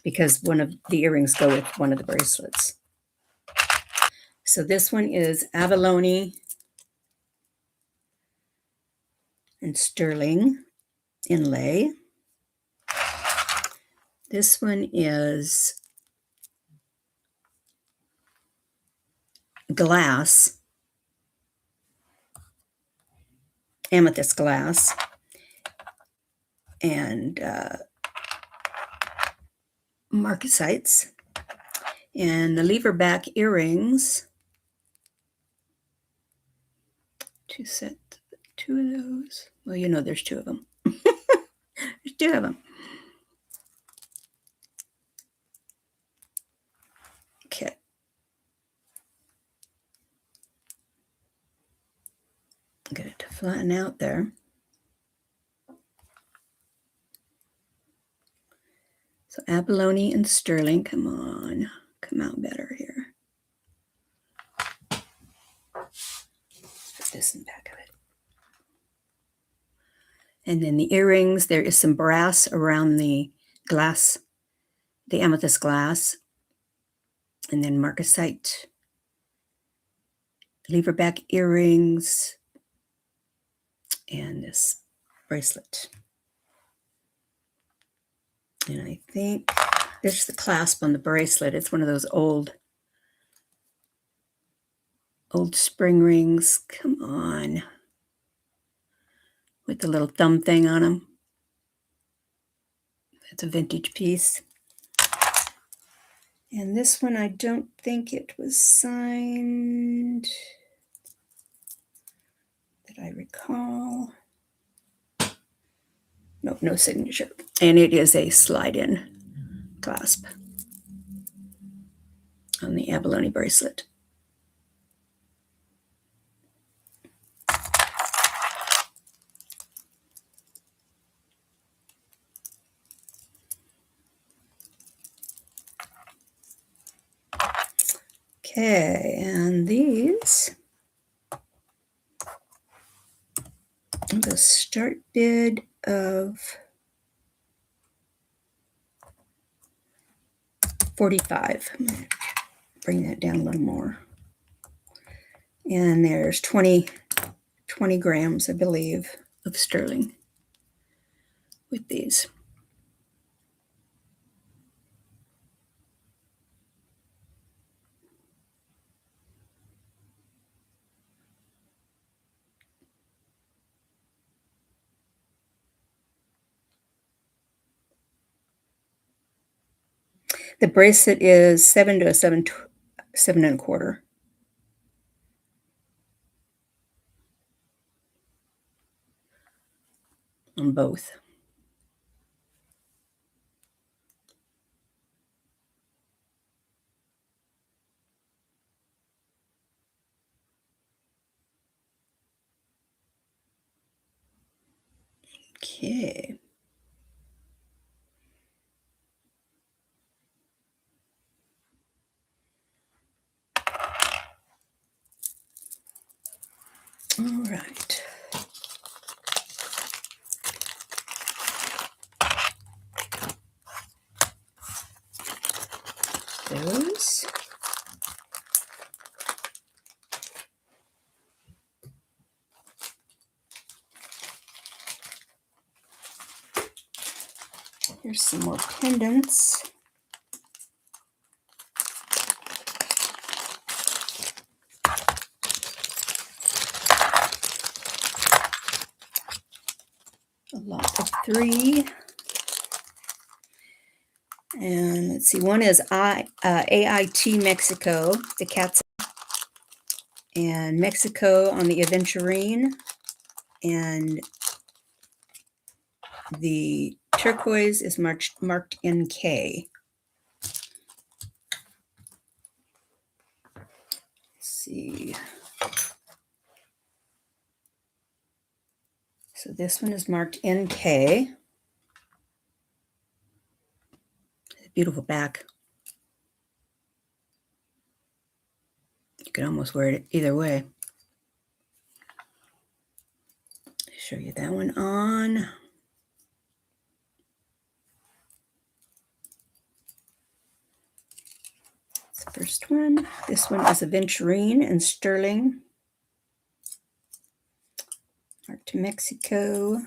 because one of the earrings go with one of the bracelets. So this one is abalone and sterling inlay. This one is glass, amethyst glass, and marcasites. And the lever back earrings, 2 of those. Well, there's 2 of them. There's 2 of them. Okay. Get it to flatten out there. So abalone and sterling, come on, come out better here. Put this in the back of it. And then the earrings, there is some brass around the glass, the amethyst glass. And then marcasite leverback earrings and this bracelet. And I think this is the clasp on the bracelet. It's one of those old spring rings. Come on. With the little thumb thing on them. It's a vintage piece. And this one, I don't think it was signed that I recall. Nope, no signature. And it is a slide-in clasp on the abalone bracelet. Okay, and these, the start bid of $45. I'm going to bring that down a little more. And there's 20 grams, I believe, of sterling with these. The bracelet is 7 to 7 1/4. On both. Okay. All right. Those. Here's some more pendants. A lot of 3. And let's see, one is AIT Mexico, the cat's, and Mexico on the Aventurine, and the turquoise is marked NK. Let's see. So this one is marked NK. Beautiful back. You could almost wear it either way. Show you that one on. That's the first one. This one is Aventurine and sterling. Marked to Mexico.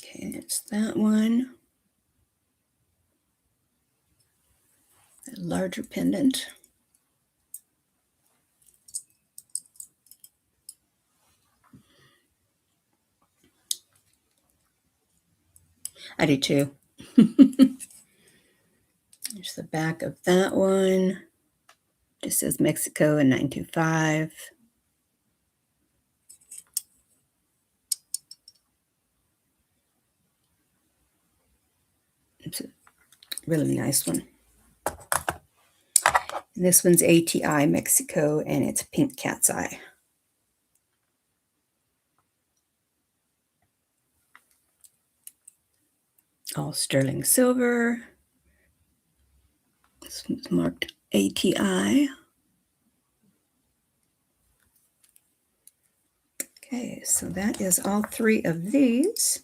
Okay, that's that one. A larger pendant. I do too. There's the back of that one. Just says Mexico and 925. It's a really nice one. And this one's ATI Mexico, and it's pink cat's eye. All sterling silver. This one's marked ATI. so that is all 3 of these.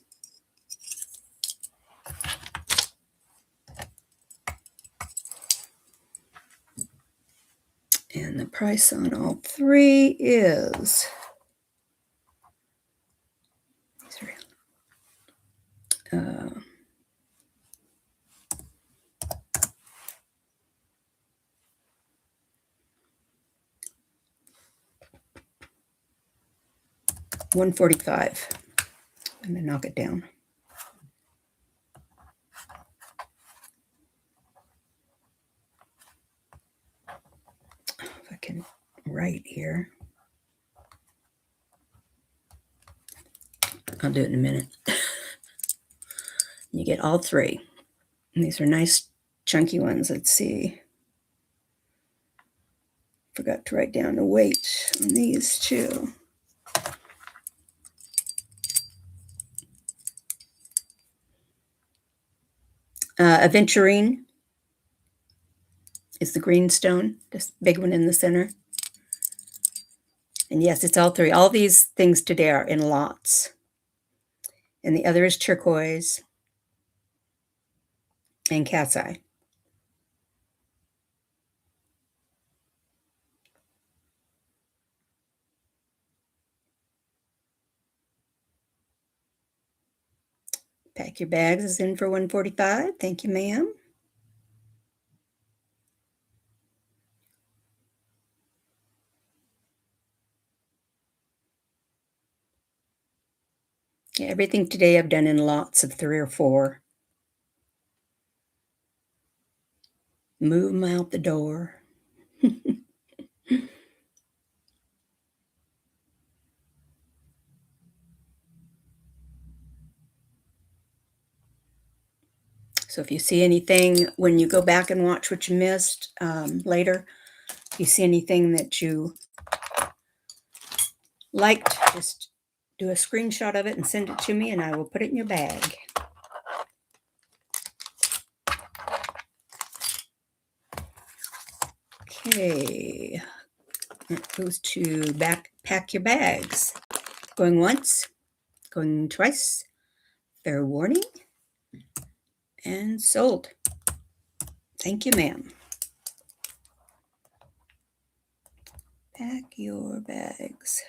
And the price on all 3 is $145. I'm going to knock it down. If I can write here. I'll do it in a minute. You get all 3. And these are nice chunky ones. Let's see. Forgot to write down the weight on these too. Aventurine is the green stone, this big one in the center. And yes, it's all 3. All these things today are in lots. And the other is turquoise and cat's eye. Pack Your Bags is in for $145. Thank you, ma'am. Yeah, everything today I've done in lots of 3 or 4. Move them out the door. So if you see anything, when you go back and watch what you missed later, if you see anything that you liked, just do a screenshot of it and send it to me, and I will put it in your bag. Okay, that goes to Pack Your Bags. Going once, going twice, fair warning, and sold. Thank you, ma'am. Pack Your Bags.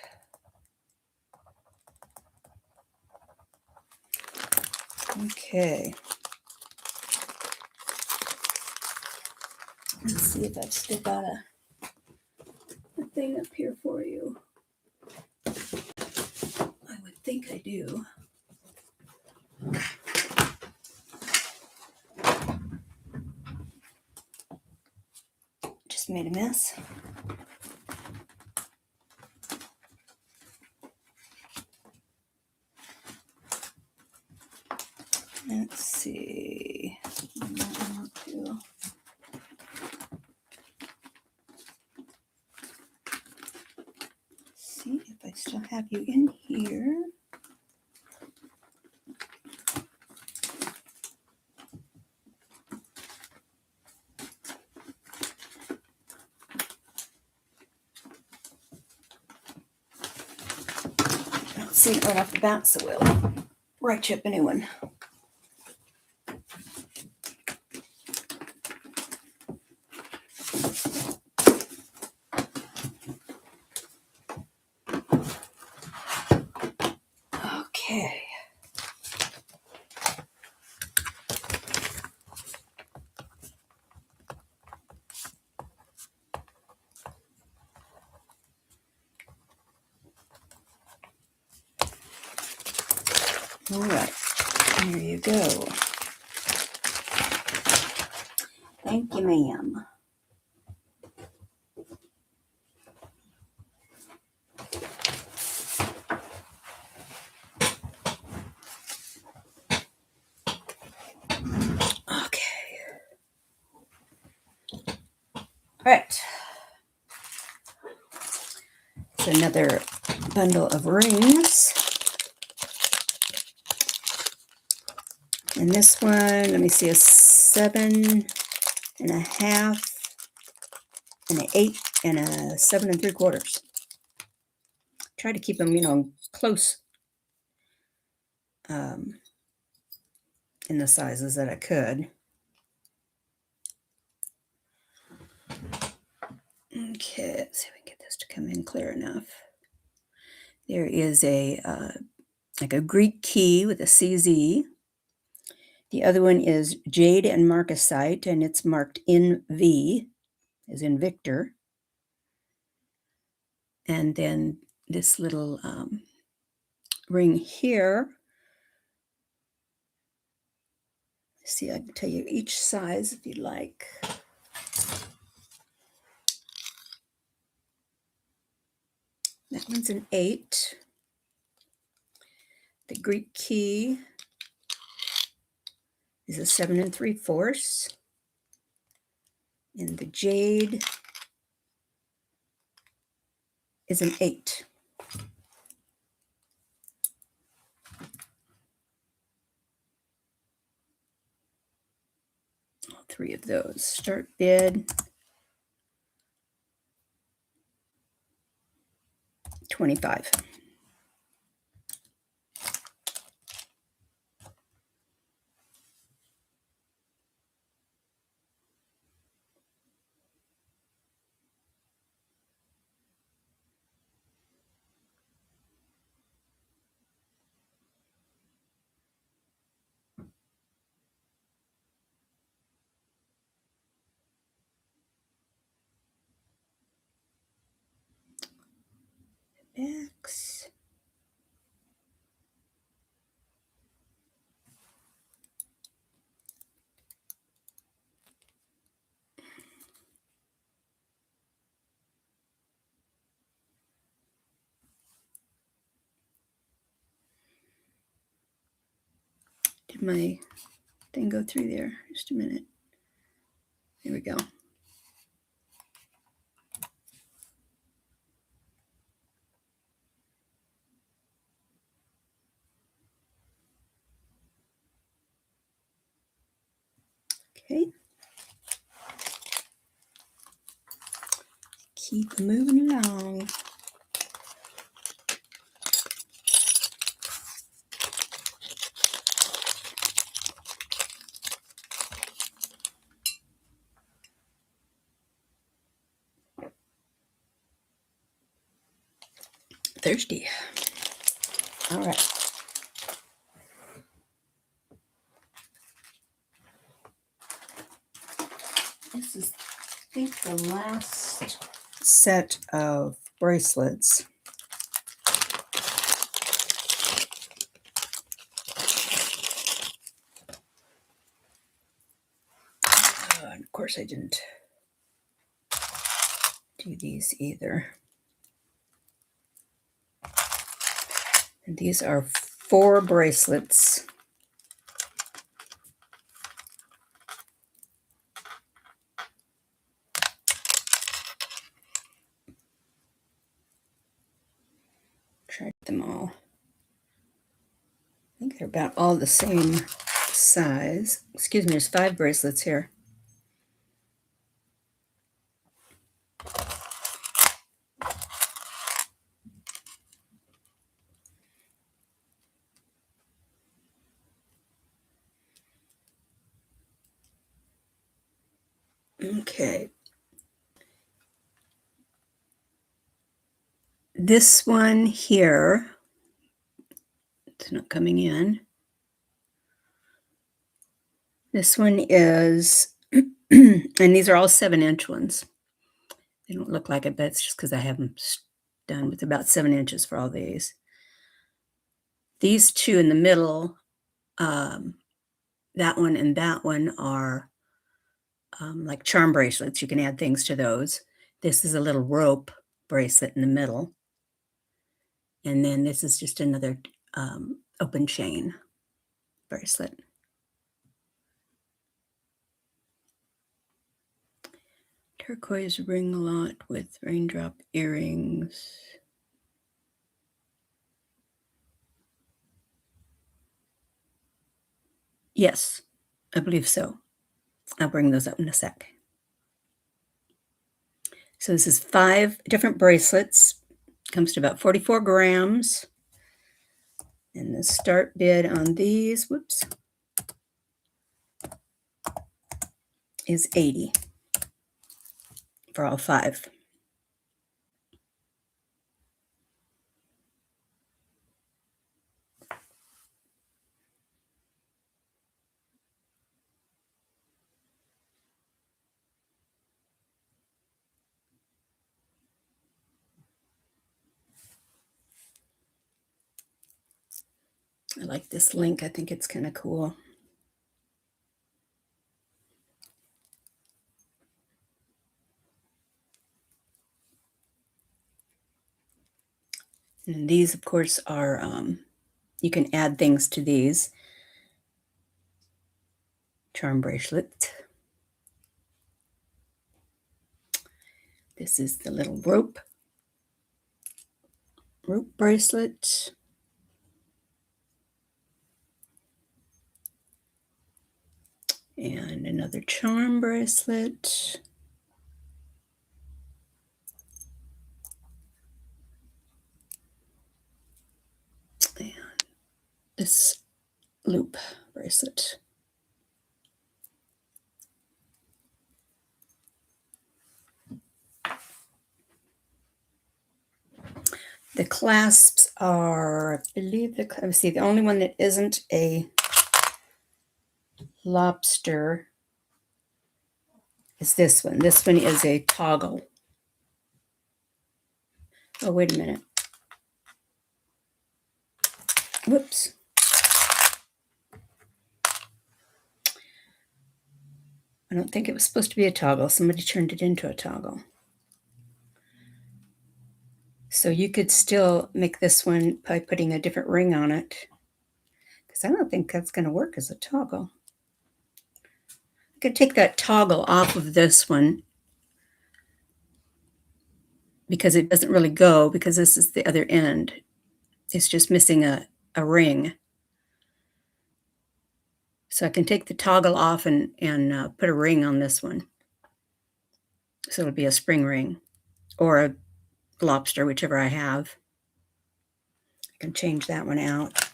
Okay. Let's see if I've still got a thing up here for you. I would think I do. Just made a mess. Let's see. See if I still have you in here. I don't see it right off the bat, so we'll write you up a new one. Okay. All right, here you go. Thank you, ma'am. Okay. All right. It's another bundle of rings. And this one, let me see, a 7.5, and an 8, and a 7 3/4. Try to keep them, close in the sizes that I could. Okay, let's see if we can get this to come in clear enough. There is a like a Greek key with a CZ. The other one is jade and marcasite, and it's marked in V, as in Victor. And then this little ring here. See, I can tell you each size if you'd like. That one's an 8. The Greek key is a 7 3/4. And the jade is an 8. All 3 of those. Start bid $25. Backs. Did my thing go through there? Just a minute. There we go. Okay. Keep moving along. Thirsty. All right. This is, I think, the last set of bracelets. And of course, I didn't do these either. And these are 4 bracelets. Tried them all. I think they're about all the same size. Excuse me, there's 5 bracelets here. Okay. This one here, it's not coming in. This one is, and these are all 7-inch ones. They don't look like it, but it's just because I have them done with about 7 inches for all these. These 2 in the middle, that one and that one are like charm bracelets. You can add things to those. This is a little rope bracelet in the middle. And then this is just another open chain bracelet. Turquoise ring lot with raindrop earrings. Yes, I believe so. I'll bring those up in a sec. So this is 5 different bracelets. Comes to about 44 grams. And the start bid on these, whoops, is $80 for all 5. I like this link. I think it's kind of cool. And these, of course, are, you can add things to these. Charm bracelet. This is the little rope bracelet. And another charm bracelet. And this loop bracelet. The clasps are, I believe, let's see, the only one that isn't a lobster is this one. This one is a toggle. Oh, wait a minute. Whoops. I don't think it was supposed to be a toggle. Somebody turned it into a toggle. So you could still make this one by putting a different ring on it, because I don't think that's going to work as a toggle. I could take that toggle off of this one because it doesn't really go, because this is the other end. It's just missing a ring. So I can take the toggle off and put a ring on this one. So it'll be a spring ring or a lobster, whichever I have. I can change that one out.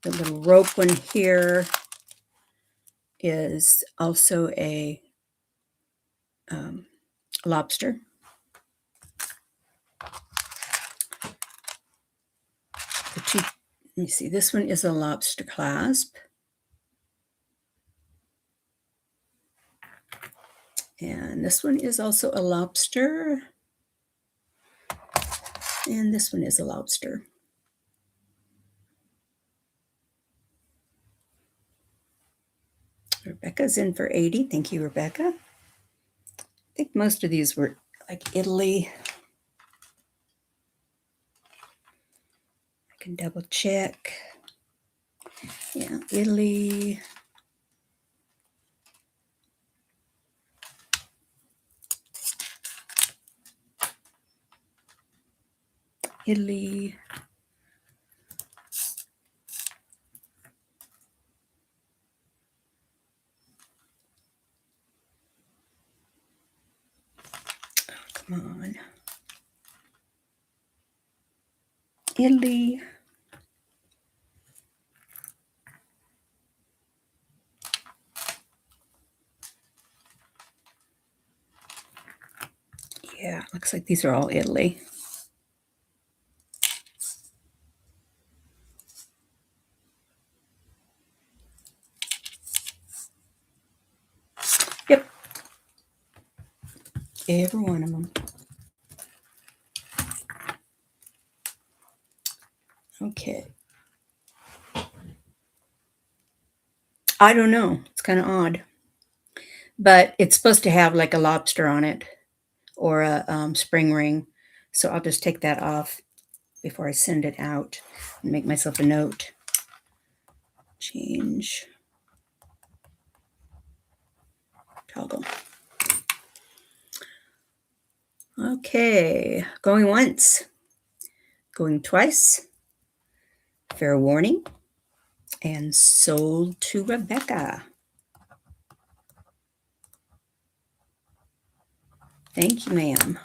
The little rope one here is also a lobster. Let me see, this one is a lobster clasp. And this one is also a lobster. And this one is a lobster. Rebecca's in for 80. Thank you, Rebecca. I think most of these were like Italy. I can double check. Yeah, Italy. Italy. Oh, come on. Italy. Yeah, looks like these are all Italy. Yep. Every one of them. Okay. I don't know. It's kind of odd. But it's supposed to have like a lobster on it or a spring ring. So I'll just take that off before I send it out and make myself a note. Change. Toggle. Okay. Going once. Going twice. Fair warning. And sold to Rebecca. Thank you, ma'am.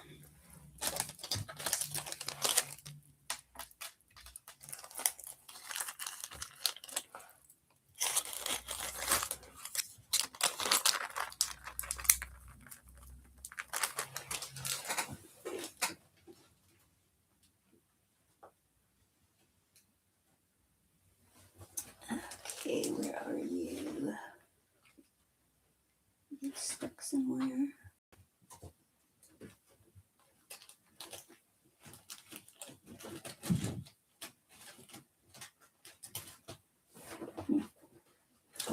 Where are you? You stuck somewhere.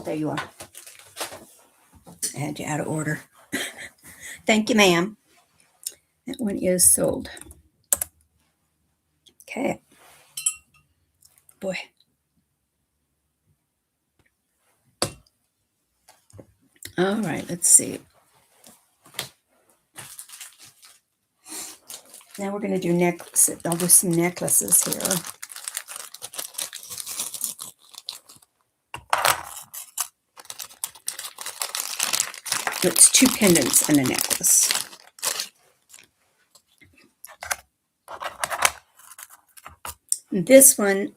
There you are. I had you out of order. Thank you, ma'am. That one is sold. Okay. Boy. All right, let's see. Now we're going to do necklaces. I'll do some necklaces here. It's 2 pendants and a necklace. This one,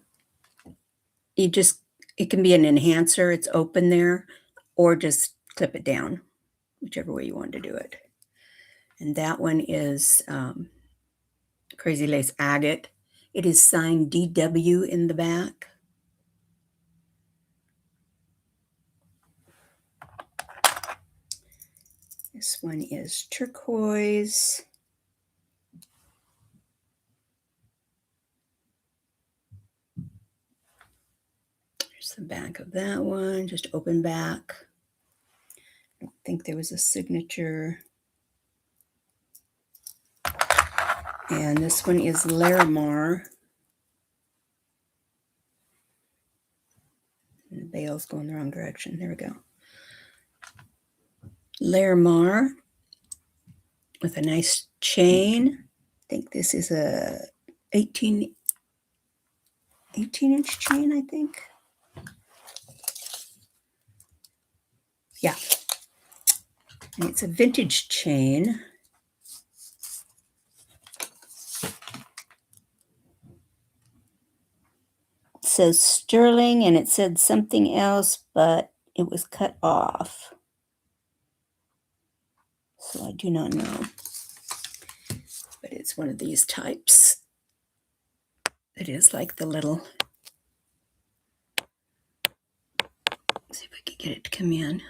it can be an enhancer. It's open there, or just clip it down, whichever way you want to do it. And that one is Crazy Lace Agate. It is signed DW in the back. This one is turquoise. There's the back of that one, just open back. I don't think there was a signature. And this one is Larimar. And the bail's going the wrong direction. There we go. Larimar with a nice chain. I think this is a 18-inch chain, I think. Yeah. And it's a vintage chain. It says sterling, and it said something else, but it was cut off. So I do not know. But it's one of these types. It is like the little, let's see if I can get it to come in.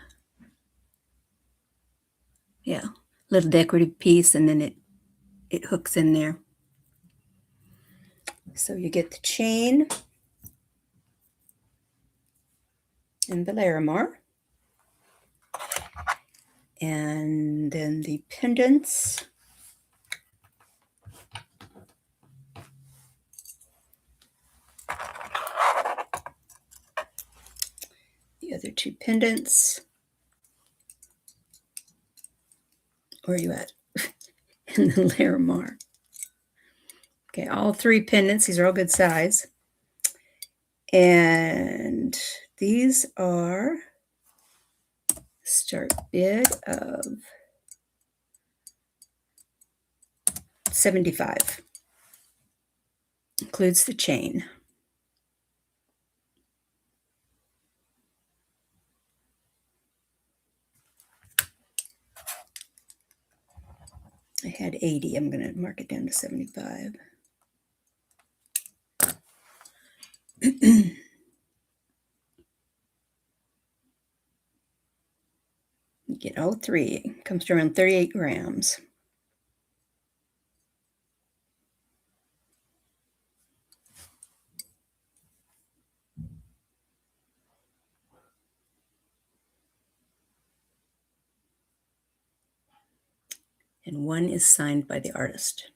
Yeah, little decorative piece, and then it hooks in there. So you get the chain and the Larimar. And then the pendants. The other 2 pendants. Where are you at? And the Larimar. Okay, all 3 pendants. These are all good size. And these are start bid of $75. Includes the chain. I had 80. I'm going to mark it down to 75. You get all 3. Comes to around 38 grams. And one is signed by the artist.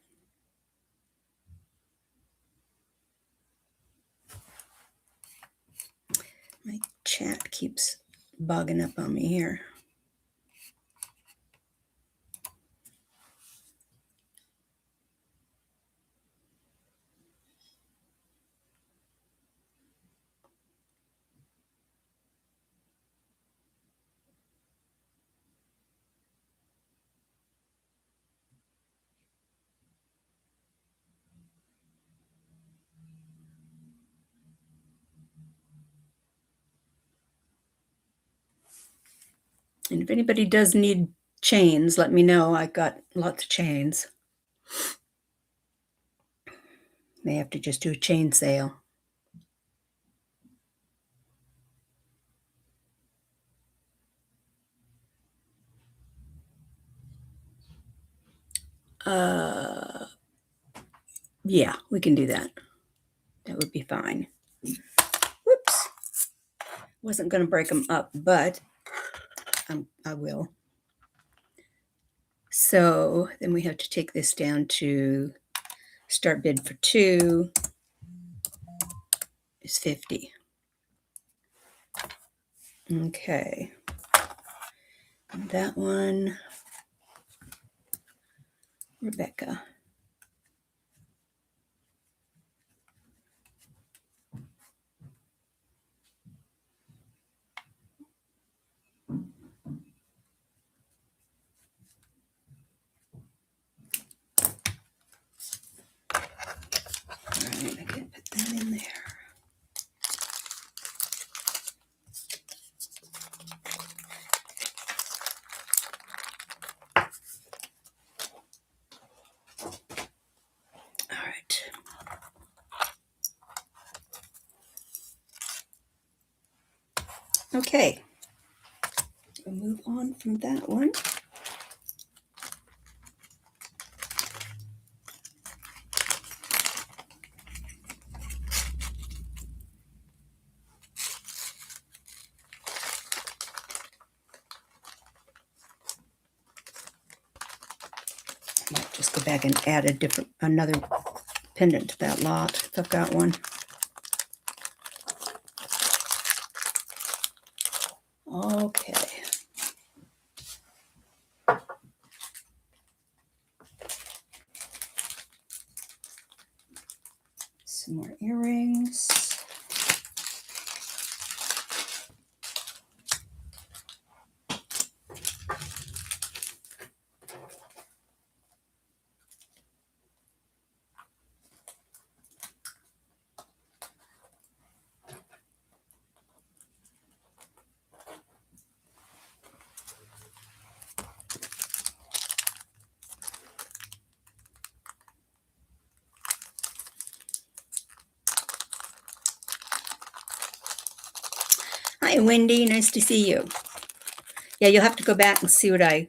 My chat keeps bogging up on me here. And if anybody does need chains, let me know. I got lots of chains. May have to just do a chain sale. Yeah, we can do that. That would be fine. Whoops. Wasn't going to break them up, but I will. So then we have to take this down to start bid for 2 is 50. Okay. And that one, Rebecca. All right, I can put that in there. All right. Okay. We'll move on from that one. Might just go back and add another pendant to that lot if I've got one. Okay. Some more earrings. Hi, Wendy. Nice to see you. Yeah, you'll have to go back and see what I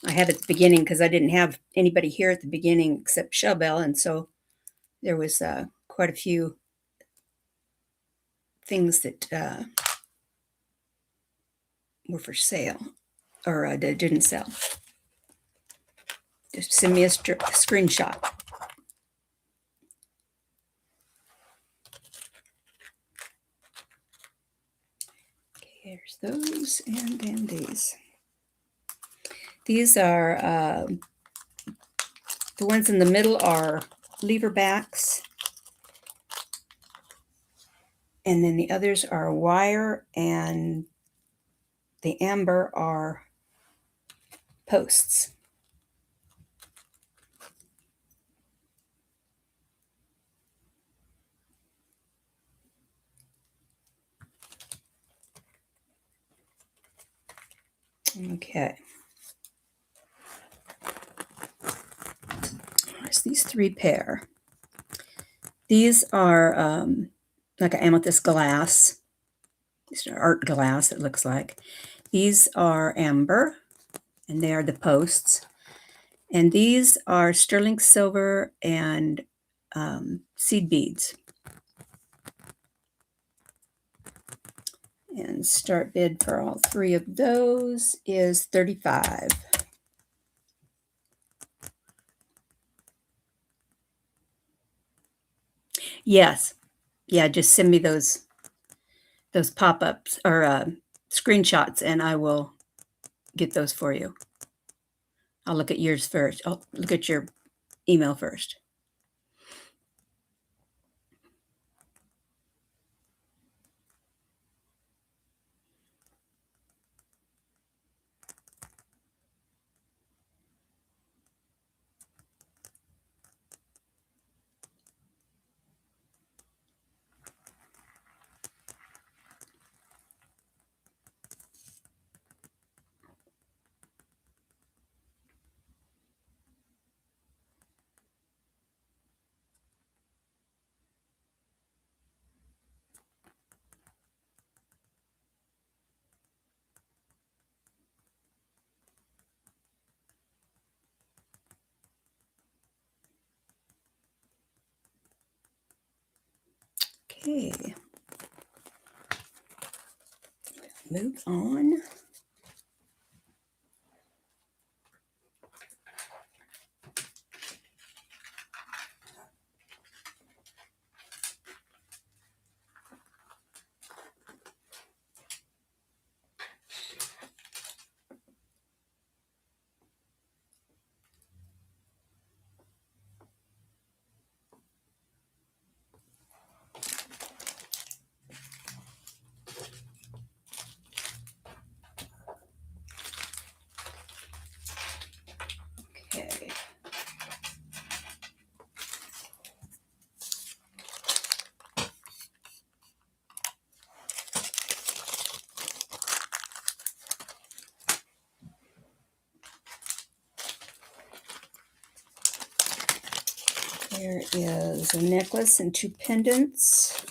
have at the beginning because I didn't have anybody here at the beginning except Shellbell, and so there was quite a few things that were for sale or that didn't sell. Just send me a screenshot. Okay, here's those, and then these. These are the ones in the middle are lever backs, and then the others are wire, and the amber are posts. Okay. There's these 3 pair. These are like an amethyst glass. It's an art glass, it looks like. These are amber, and they are the posts. And these are sterling silver and seed beads. And start bid for all 3 of those is $35. Yes. Yeah, just send me those pop-ups or screenshots, and I will get those for you. I'll look at yours first. I'll look at your email first. Okay. Move on. Okay. There is a necklace and 2 pendants.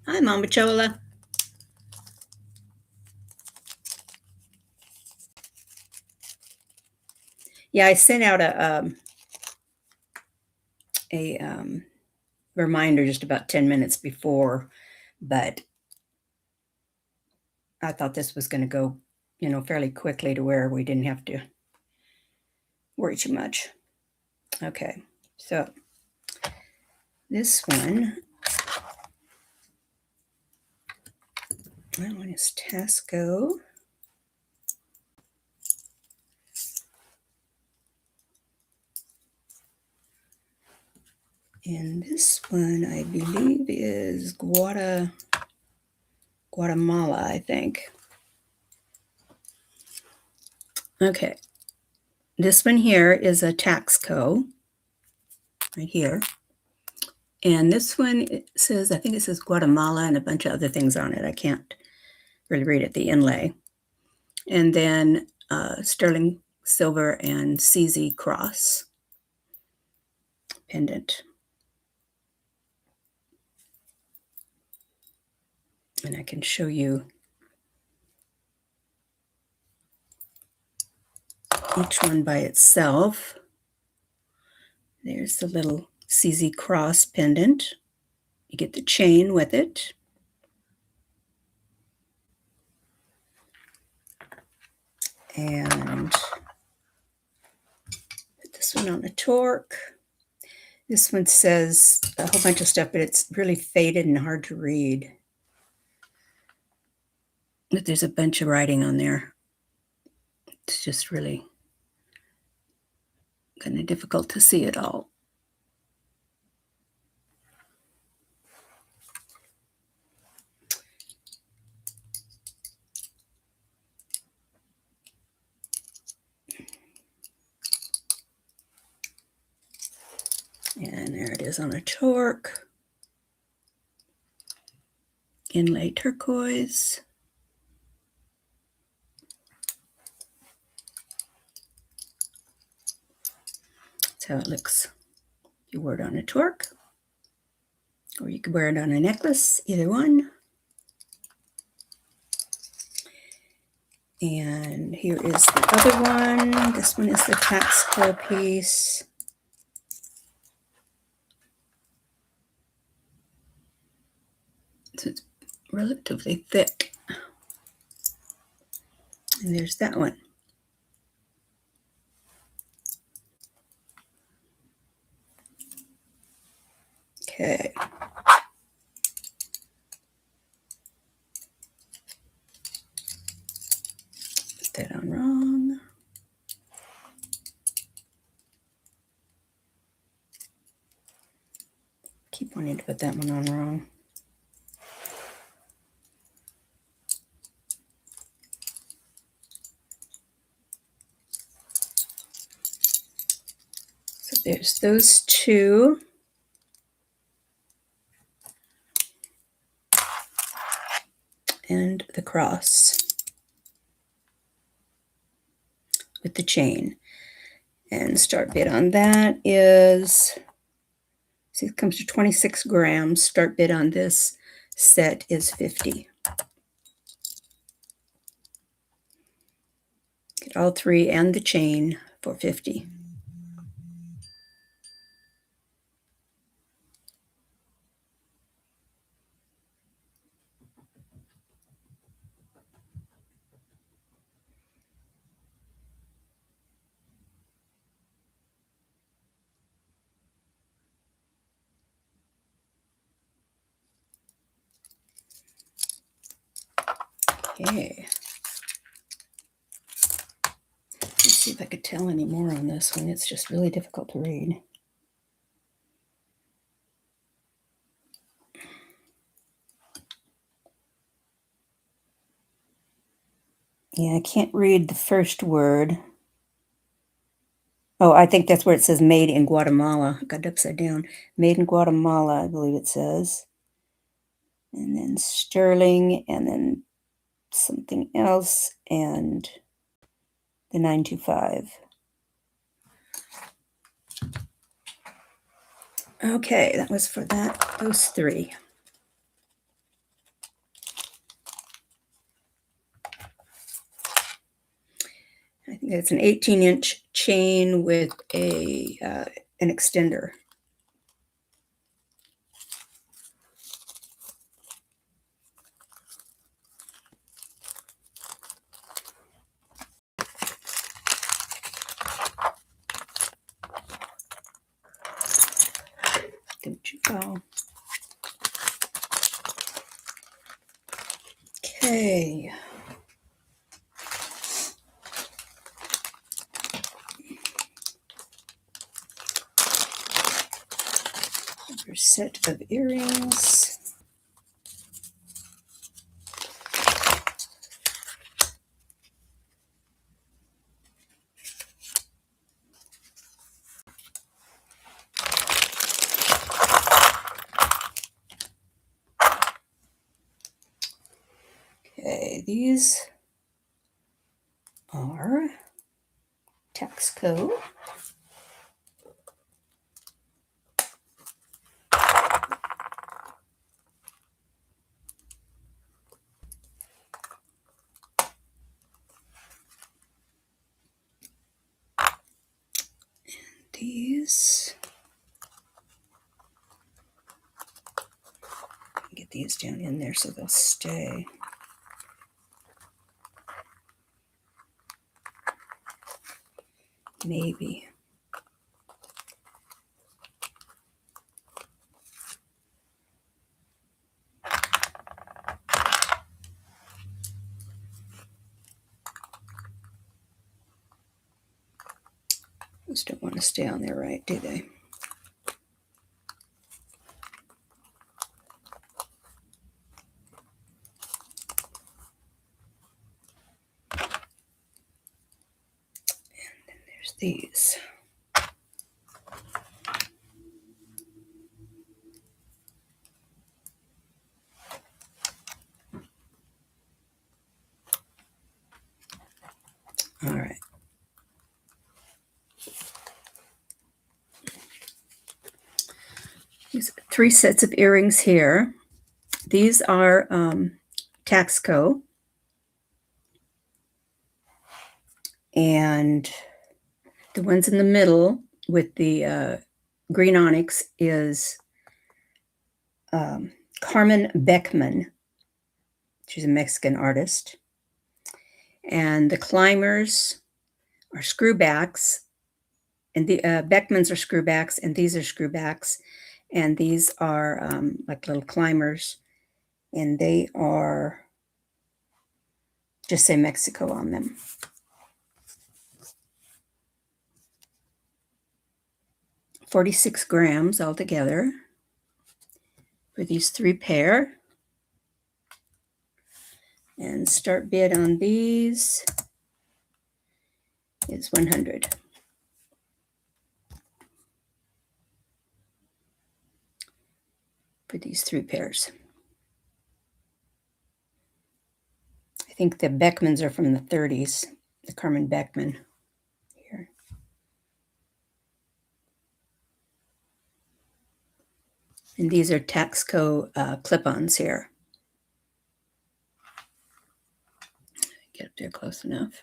Hi, Mama Chola. Yeah, I sent out a reminder just about 10 minutes before, but I thought this was going to go, fairly quickly to where we didn't have to worry too much. Okay, so this one, that one is Tasco. And this one, I believe, is Guatemala, I think. Okay. This one here is a Taxco, right here. And this one, I think it says Guatemala and a bunch of other things on it. I can't really read it, the inlay. And then sterling silver and CZ cross pendant. And I can show you each one by itself. There's the little CZ cross pendant. You get the chain with it. And put this one on a torque. This one says a whole bunch of stuff, but it's really faded and hard to read. But there's a bunch of writing on there. It's just really kind of difficult to see it all. And there it is on a torque. Inlay turquoise. That's how it looks. You wear it on a torque, or you could wear it on a necklace, either one. And here is the other one. This one is the Taxco piece. So it's relatively thick. And there's that one. Okay. Put that on wrong. Keep wanting to put that one on wrong. So there's those two. And the cross with the chain. And start bid on that is, see, it comes to 26 grams. Start bid on this set is 50. Get all three and the chain 450. Okay. Let's see if I could tell any more on this one. It's just really difficult to read. Yeah, I can't read the first word. Oh, I think that's where it says made in Guatemala. I got it upside down. Made in Guatemala, I believe it says. And then sterling, and then something else, and the 925. Okay, that was for those three. I think it's an 18-inch chain with an extender. Don't you go. Okay. Another set of earrings. Okay, these are Texaco. These, get these down in there so they'll stay. Maybe. Those don't want to stay on there, right, do they? And then there's these. All right. There's 3 sets of earrings here. These are Texaco. And the ones in the middle with the green onyx is Carmen Beckman. She's a Mexican artist. And the climbers are screwbacks. And the Beckmans are screwbacks, and these are screwbacks. And these are like little climbers. And they are, just say Mexico on them. $46 grams altogether for these 3 pair. And start bid on these is $100. For these 3 pairs. I think the Beckmans are from the 30s, the Carmen Beckman here. And these are Texaco clip-ons here. Get up there close enough.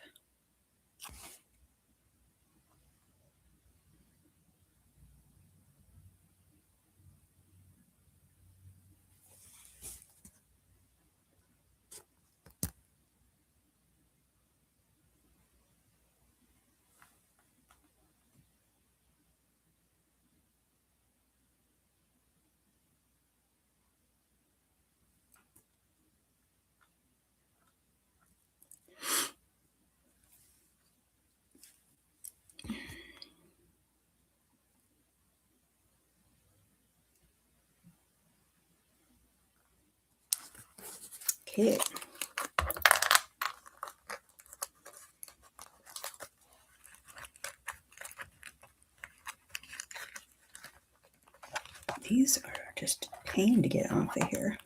Okay. These are just a pain to get off of here.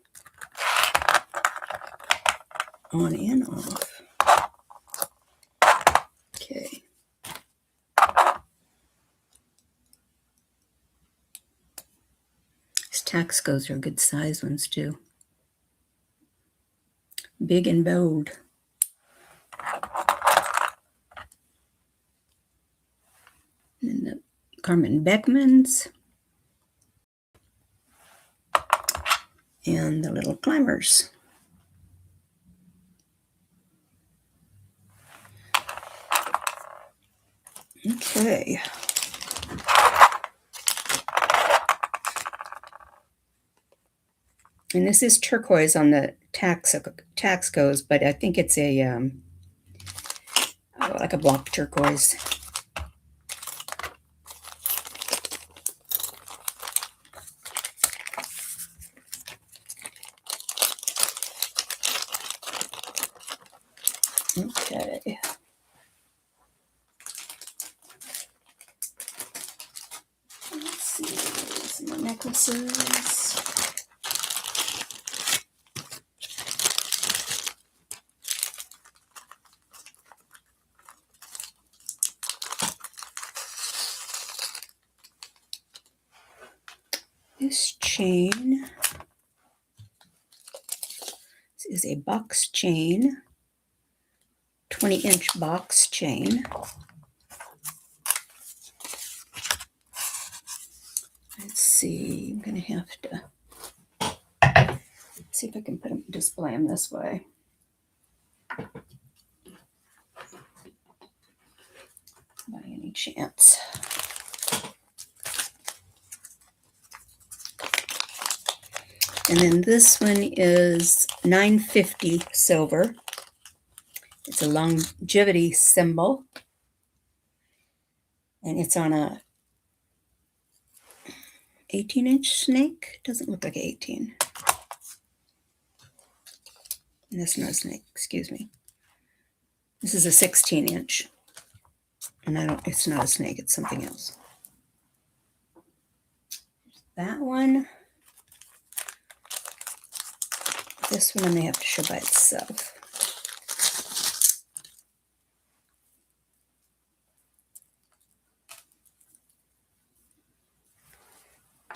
On and off. Okay. These Taxcos are good size ones too. Big and bold. And the Carmen Beckmans. And the little climbers. Okay. And this is turquoise on the Taxcos, but I think it's a like a block turquoise. Okay. Let's see, some more necklaces. This chain, this is a box chain, 20-inch box chain. Let's see, I'm going to have to see if I can display them this way. By any chance. And then this one is 950 silver. It's a longevity symbol. And it's on a 18-inch snake. Doesn't look like 18. And that's not a snake, excuse me. This is a 16-inch. And it's not a snake, it's something else. That one. This one I may have to show by itself.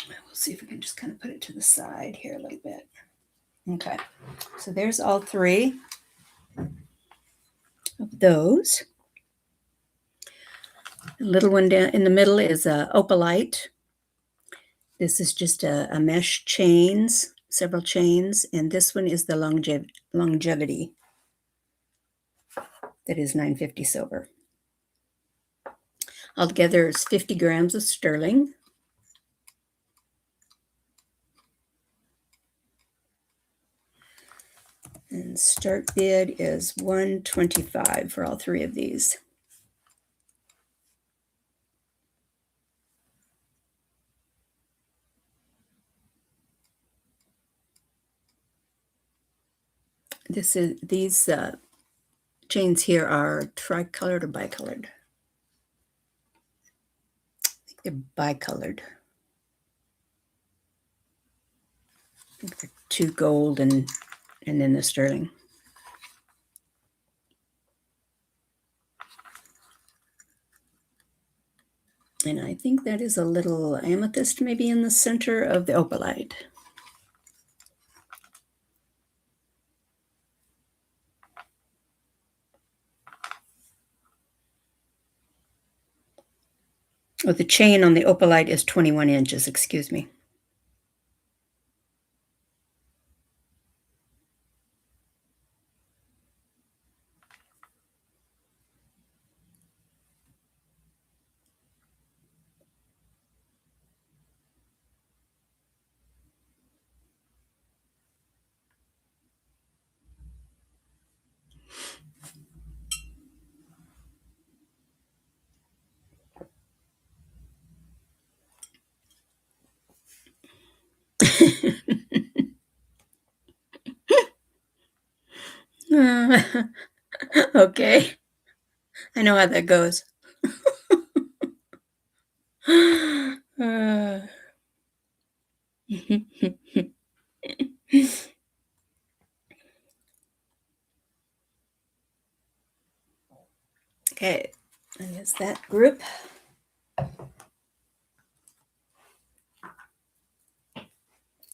We'll see if we can just kind of put it to the side here a little bit. Okay, so there's all three of those. The little one down in the middle is a opalite. This is just a mesh chains, several chains, and this one is the longevity. That is 950 silver. Altogether, it's 50 grams of sterling. And start bid is $125 for all three of these. These chains here are tricolored or bicolored. I think they're bicolored. I think they're two gold and then the sterling. And I think that is a little amethyst maybe in the center of the opalite. Oh, the chain on the opalite is 21 inches, excuse me. Okay. I know how that goes. Uh, okay, and is that group?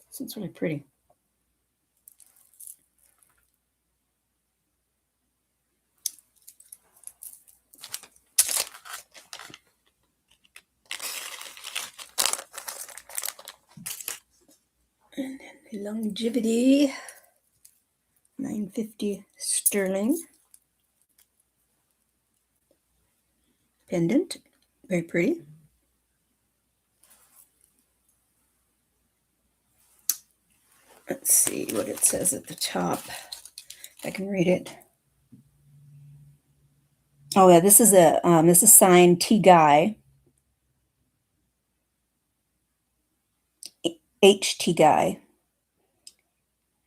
This is really pretty. And then the Longevity 950 sterling pendant, very pretty. Let's see what it says at the top. If I can read it. Oh yeah, this is signed T Guy, H T Guy,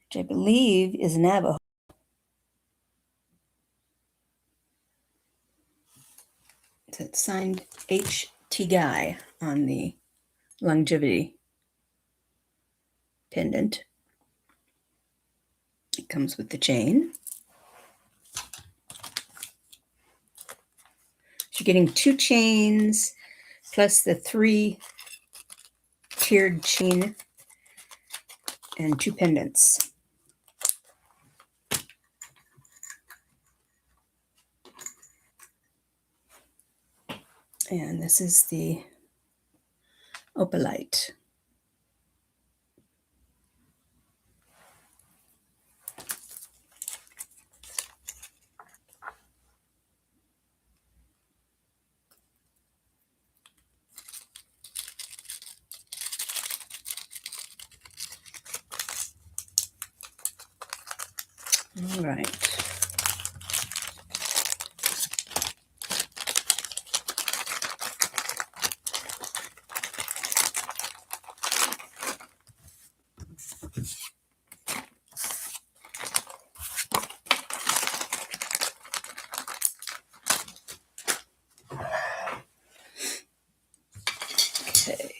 which I believe is Navajo. So it's signed H T Guy on the Longevity pendant. It comes with the chain. So you're getting 2 chains plus the 3 tiered chain and 2 pendants. And this is the opalite. All right. Okay.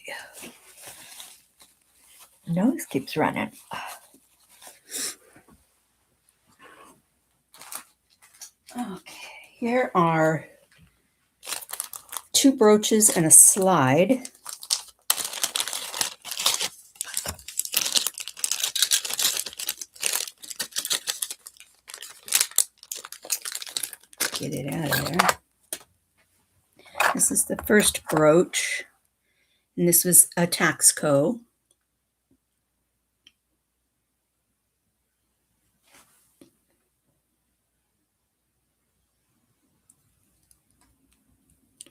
Nose keeps running. Okay. Here are 2 brooches and a slide. Get it out of there. This is the first brooch, and this was a Taxco.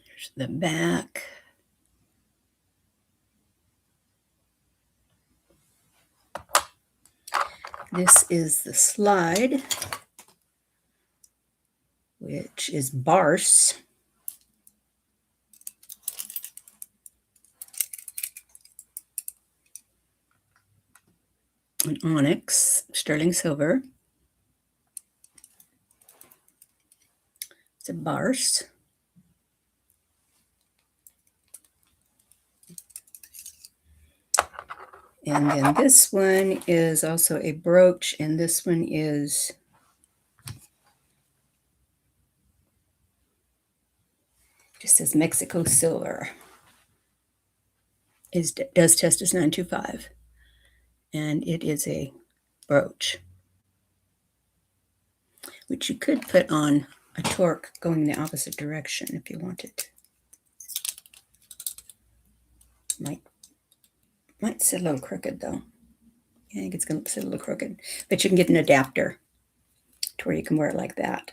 There's the back. This is the slide, which is Barse. An onyx, sterling silver. It's a Barse. And then this one is also a brooch, and this one is just says Mexico silver. Does test as 925, and it is a brooch, which you could put on a torque going the opposite direction if you wanted. Might sit a little crooked though. I think it's going to sit a little crooked, but you can get an adapter to where you can wear it like that.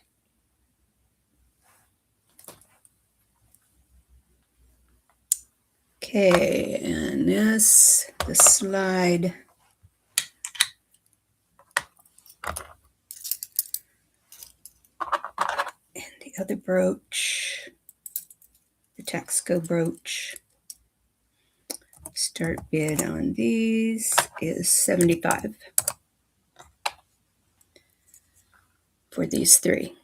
Okay, and this, the slide. And the other brooch, the Taxco brooch. Start bid on these is $75. for these three.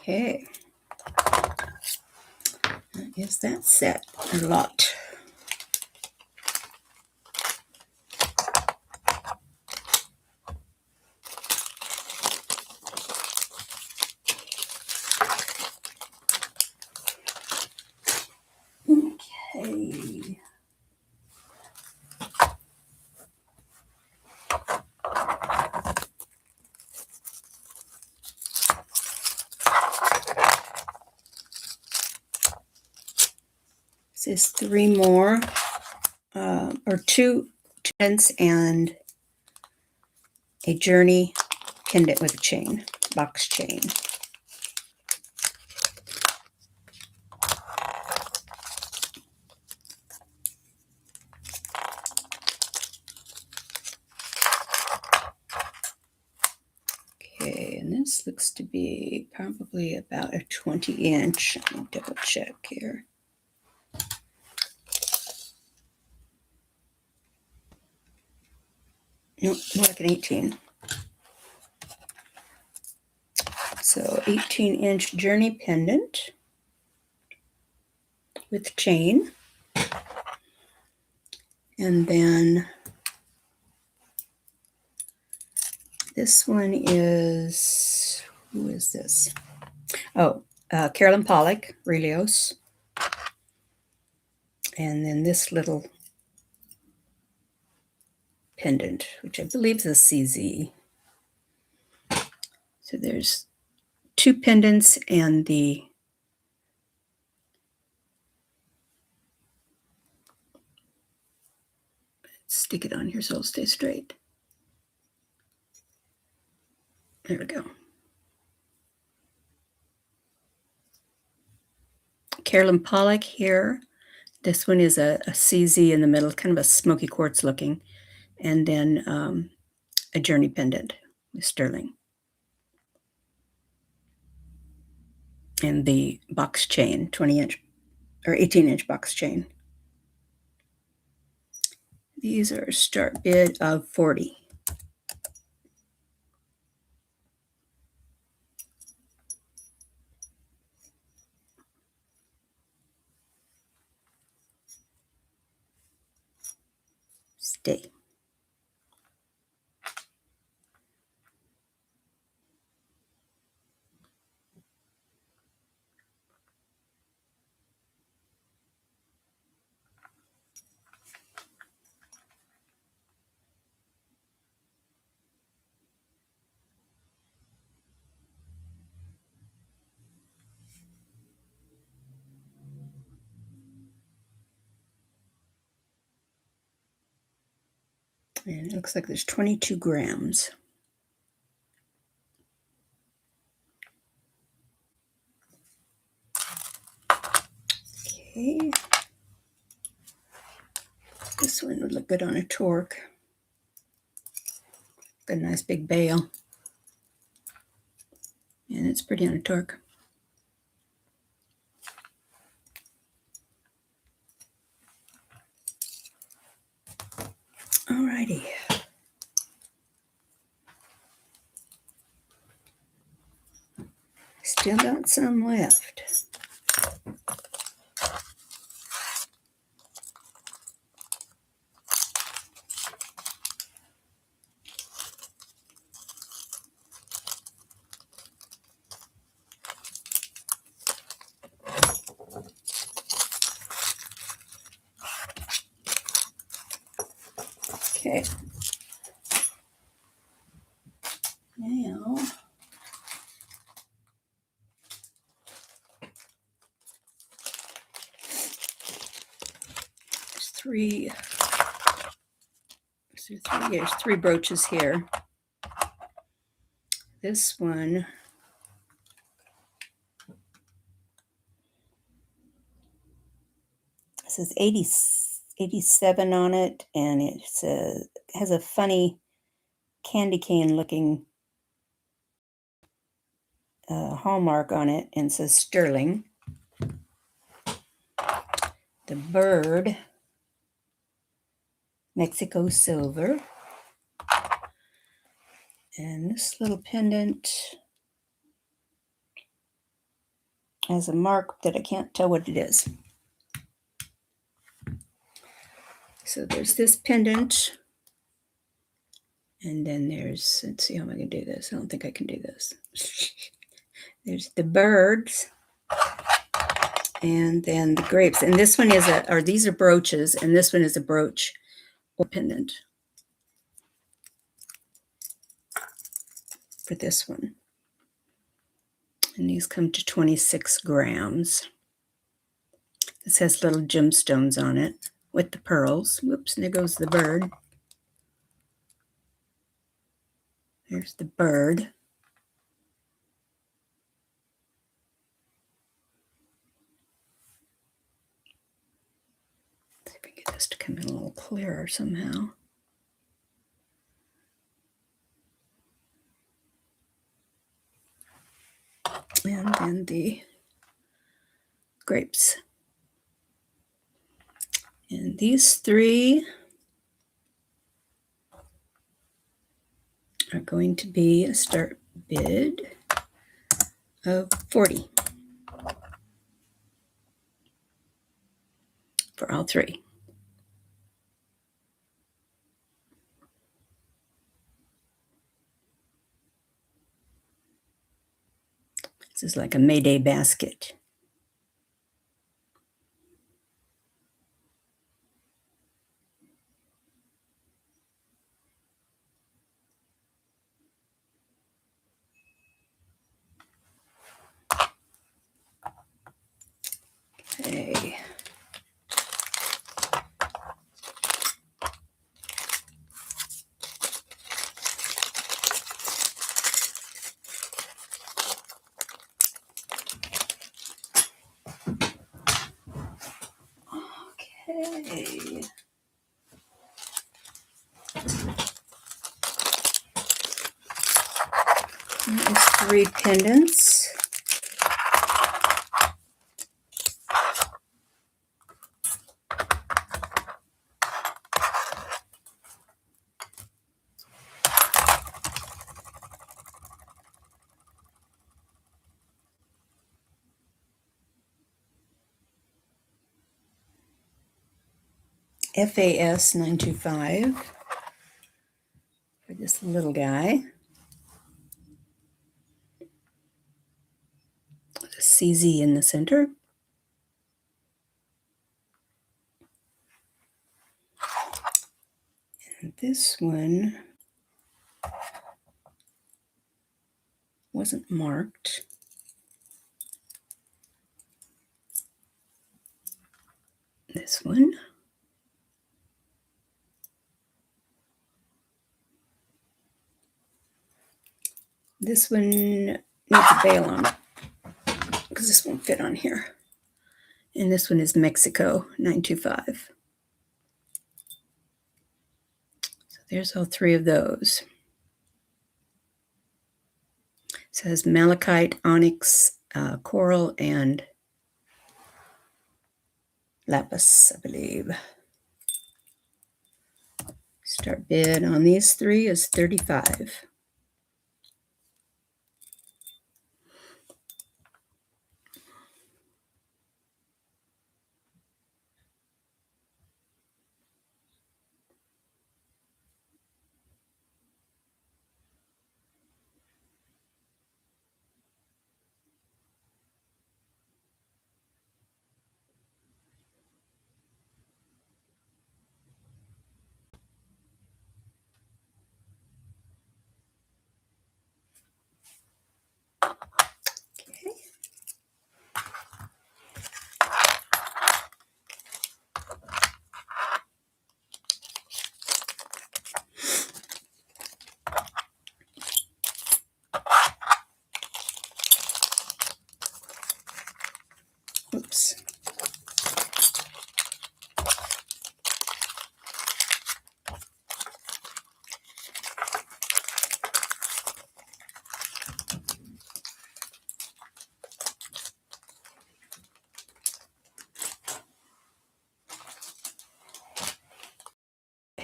Okay. I guess that's set a lot. Okay. This is three more, or two pins and a journey pendant with a chain, box chain. Okay, and this looks to be probably about a 20-inch. I'll double check here. Nope, more like an 18. So 18-inch journey pendant with chain. And then this one is, who is this? Oh, Carolyn Pollock, Relios. And then this little pendant, which I believe is a CZ. So there's two pendants and the stick it on here so it'll stay straight. There we go. Carolyn Pollock here. This one is a CZ in the middle, kind of a smoky quartz looking. And then a journey pendant with sterling. And the box chain, 20-inch or 18-inch box chain. These are a start bid of $40. Stay. And it looks like there's 22 grams. Okay. This one would look good on a torque. Got a nice big bail. And it's pretty on a torque. Alrighty. Still got some left. Okay. Now, there's three brooches here. This one says 87 on it, and it has a funny candy cane looking hallmark on it, and says sterling. The bird, Mexico silver. And this little pendant has a mark that I can't tell what it is. So there's this pendant. And then there's, let's see how am I going to do this. I don't think I can do this. There's the birds. And then the grapes. And this one is these are brooches. And this one is a brooch or pendant for this one. And these come to 26 grams. This has little gemstones on it with the pearls. Whoops, and there goes the bird. There's the bird. Let's see if we can get this to come in a little clearer somehow. And then the grapes. And these three are going to be a start bid of $40 for all three. This is like a Mayday basket. Okay. Okay. There's three pendants. FAS 925 for this little guy. With a CZ in the center. And this one wasn't marked. This one. This one needs a bail on it because this won't fit on here. And this one is Mexico 925. So there's all three of those. It says malachite, onyx, coral, and lapis, I believe. Start bid on these three is $35.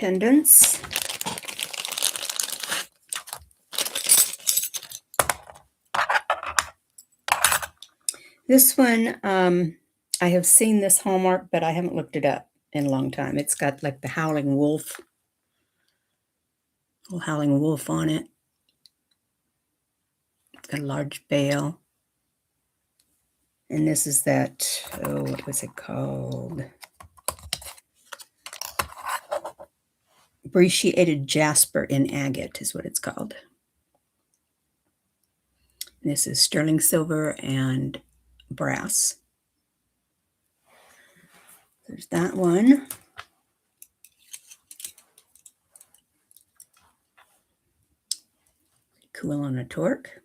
pendants. This one, I have seen this Hallmark, but I haven't looked it up in a long time. It's got like the Howling Wolf, little Howling Wolf on it. It's got a large bale. And this is that, oh, what was it called? Appreciated Jasper in Agate is what it's called. This is sterling silver and brass. There's that one. Cool on a torque.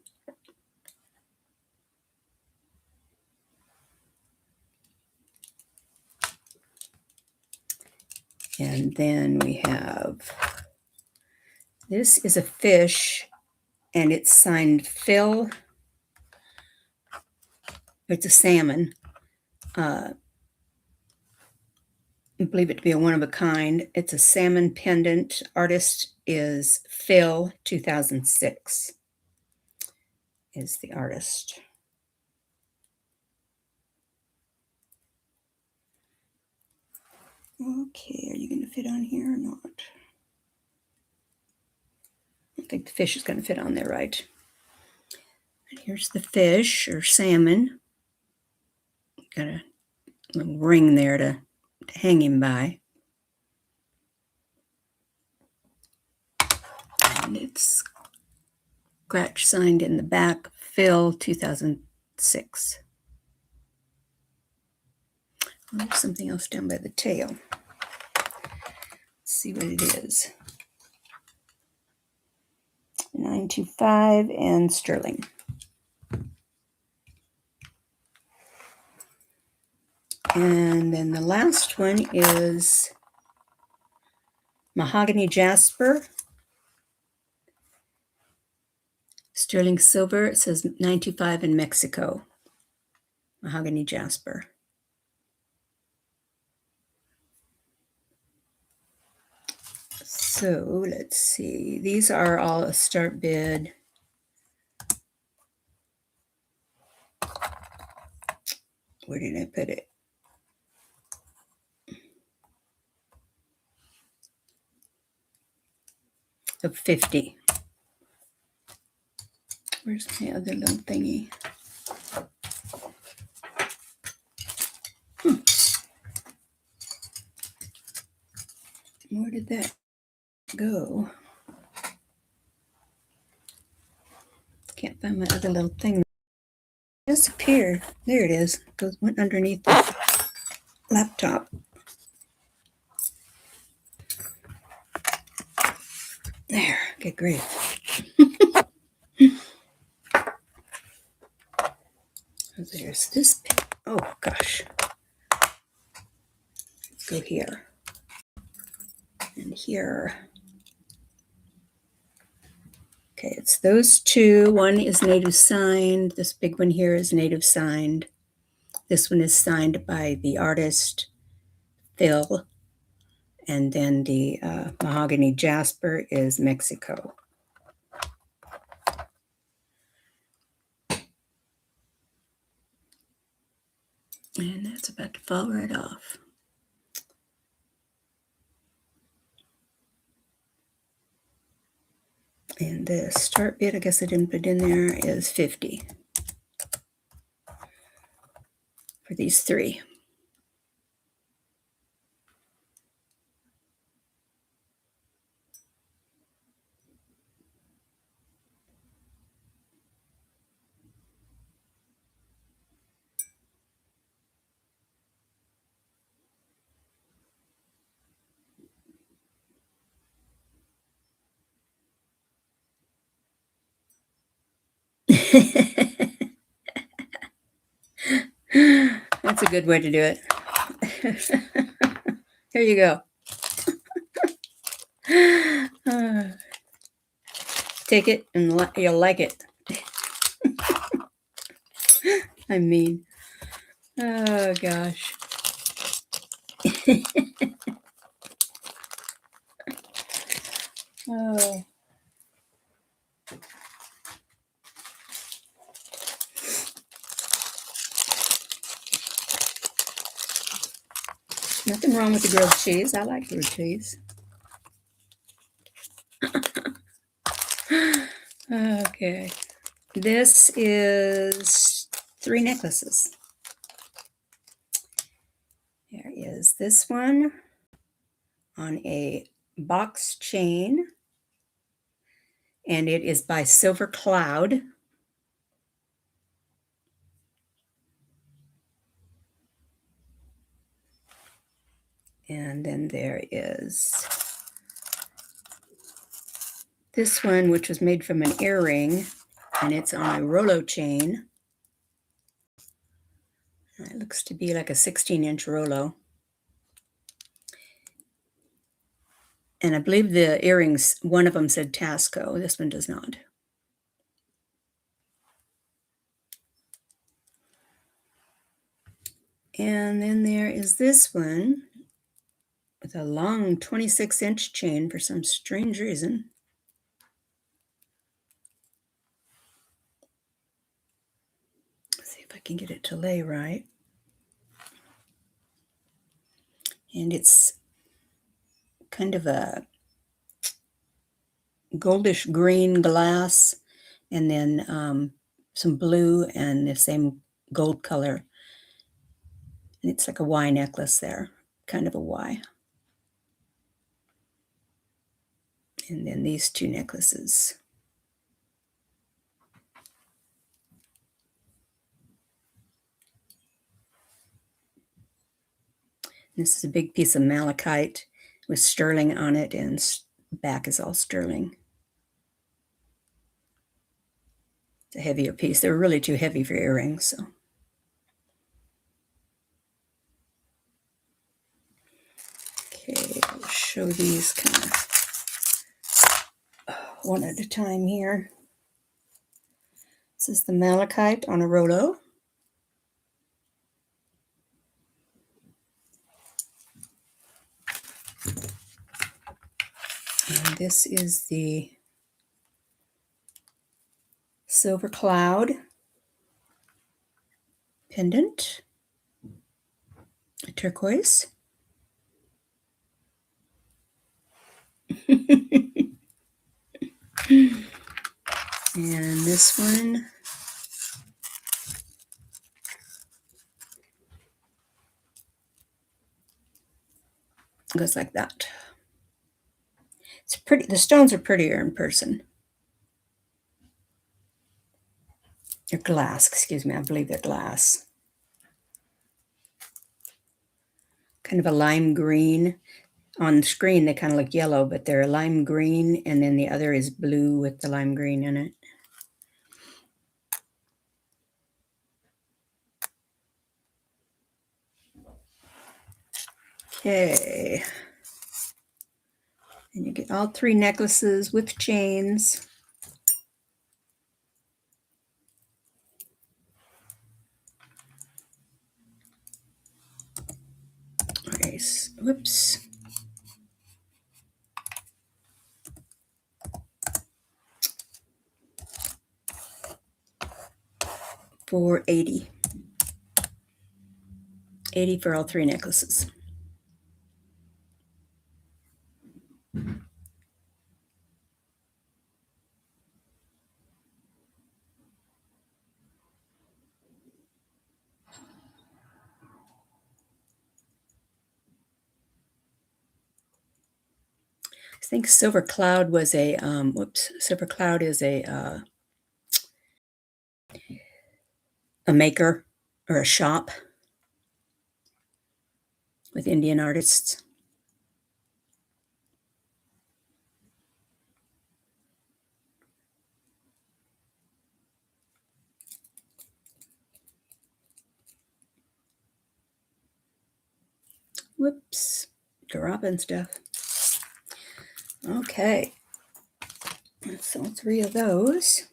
And then we have, this is a fish, and it's signed Phil. It's a salmon. I believe it to be a one of a kind. It's a salmon pendant. Artist is Phil 2006 is the artist. Okay, are you going to fit on here or not? I think the fish is going to fit on there, right? And here's the fish or salmon. Got a little ring there to hang him by. And it's scratch signed in the back, Phil 2006. Oh, there's something else down by the tail. Let's see what it is. 925 and sterling. And then the last one is Mahogany Jasper. Sterling silver, it says 925 in Mexico. Mahogany Jasper. So let's see. These are all a start bid. Where did I put it? Of 50. Where's my other little thingy? Where did that go? Can't find my other little thing. It disappeared. There it is. Went underneath the laptop. There. Okay, great. There's this. Oh gosh. Go here. And here. Okay, it's those two. One is native signed. This big one here is native signed. This one is signed by the artist, Phil. And then the Mahogany Jasper is Mexico. And that's about to fall right off. And the start bid, I guess I didn't put in there, is 50 for these three. That's a good way to do it. Here you go. Take it and you'll like it. I mean, oh gosh. Oh. Nothing wrong with the grilled cheese. I like grilled cheese. Okay. This is 3 necklaces. There is this one on a box chain, and it is by Silver Cloud. And then there is this one, which was made from an earring, and it's on a Rolo chain. It looks to be like a 16-inch Rolo. And I believe the earrings, one of them said Tasco. This one does not. And then there is this one with a long 26-inch chain for some strange reason. Let's see if I can get it to lay right. And it's kind of a goldish green glass, and then some blue and the same gold color. And it's like a Y necklace there, kind of a Y. And then these 2 necklaces. This is a big piece of malachite with sterling on it, and back is all sterling. It's a heavier piece. They were really too heavy for earrings, so. Okay, I'll show these kind of one at a time here. This is the malachite on a Rolo. And this is the Silver Cloud pendant, a turquoise. And this one goes like that. It's pretty. The stones are prettier in person. They're glass, excuse me. I believe they're glass. Kind of a lime green. On the screen, they kind of look yellow, but they're a lime green, and then the other is blue with the lime green in it. Okay. And you get all 3 necklaces with chains. Okay, whoops. For 80. 80 for all 3 necklaces. I think Silver Cloud was a, Silver Cloud is a maker or a shop with Indian artists. Whoops, dropping stuff. Okay, so 3 of those.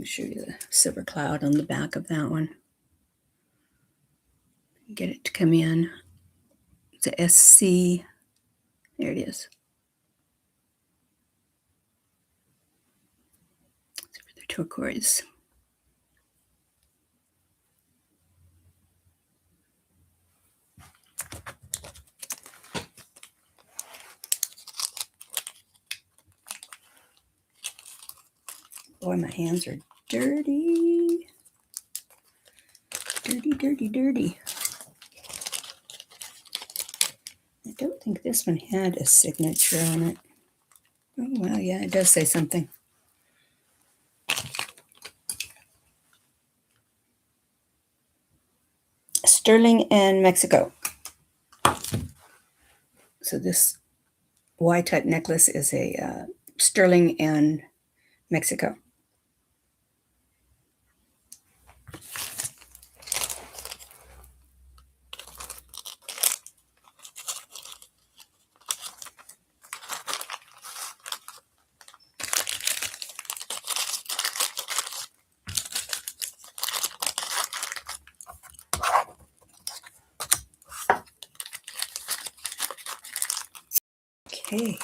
show you the silver cloud on the back of that one. Get it to come in. It's a SC. There it is. It's for the turquoise. Boy, my hands are dirty. Dirty, dirty, dirty. I don't think this one had a signature on it. Oh, well, yeah, it does say something. Sterling and Mexico. So this Y-type necklace is a sterling and Mexico. Okay.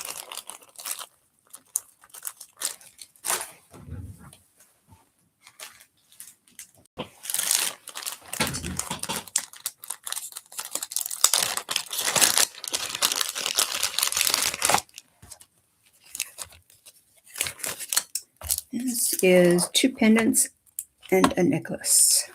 This is 2 pendants and a necklace.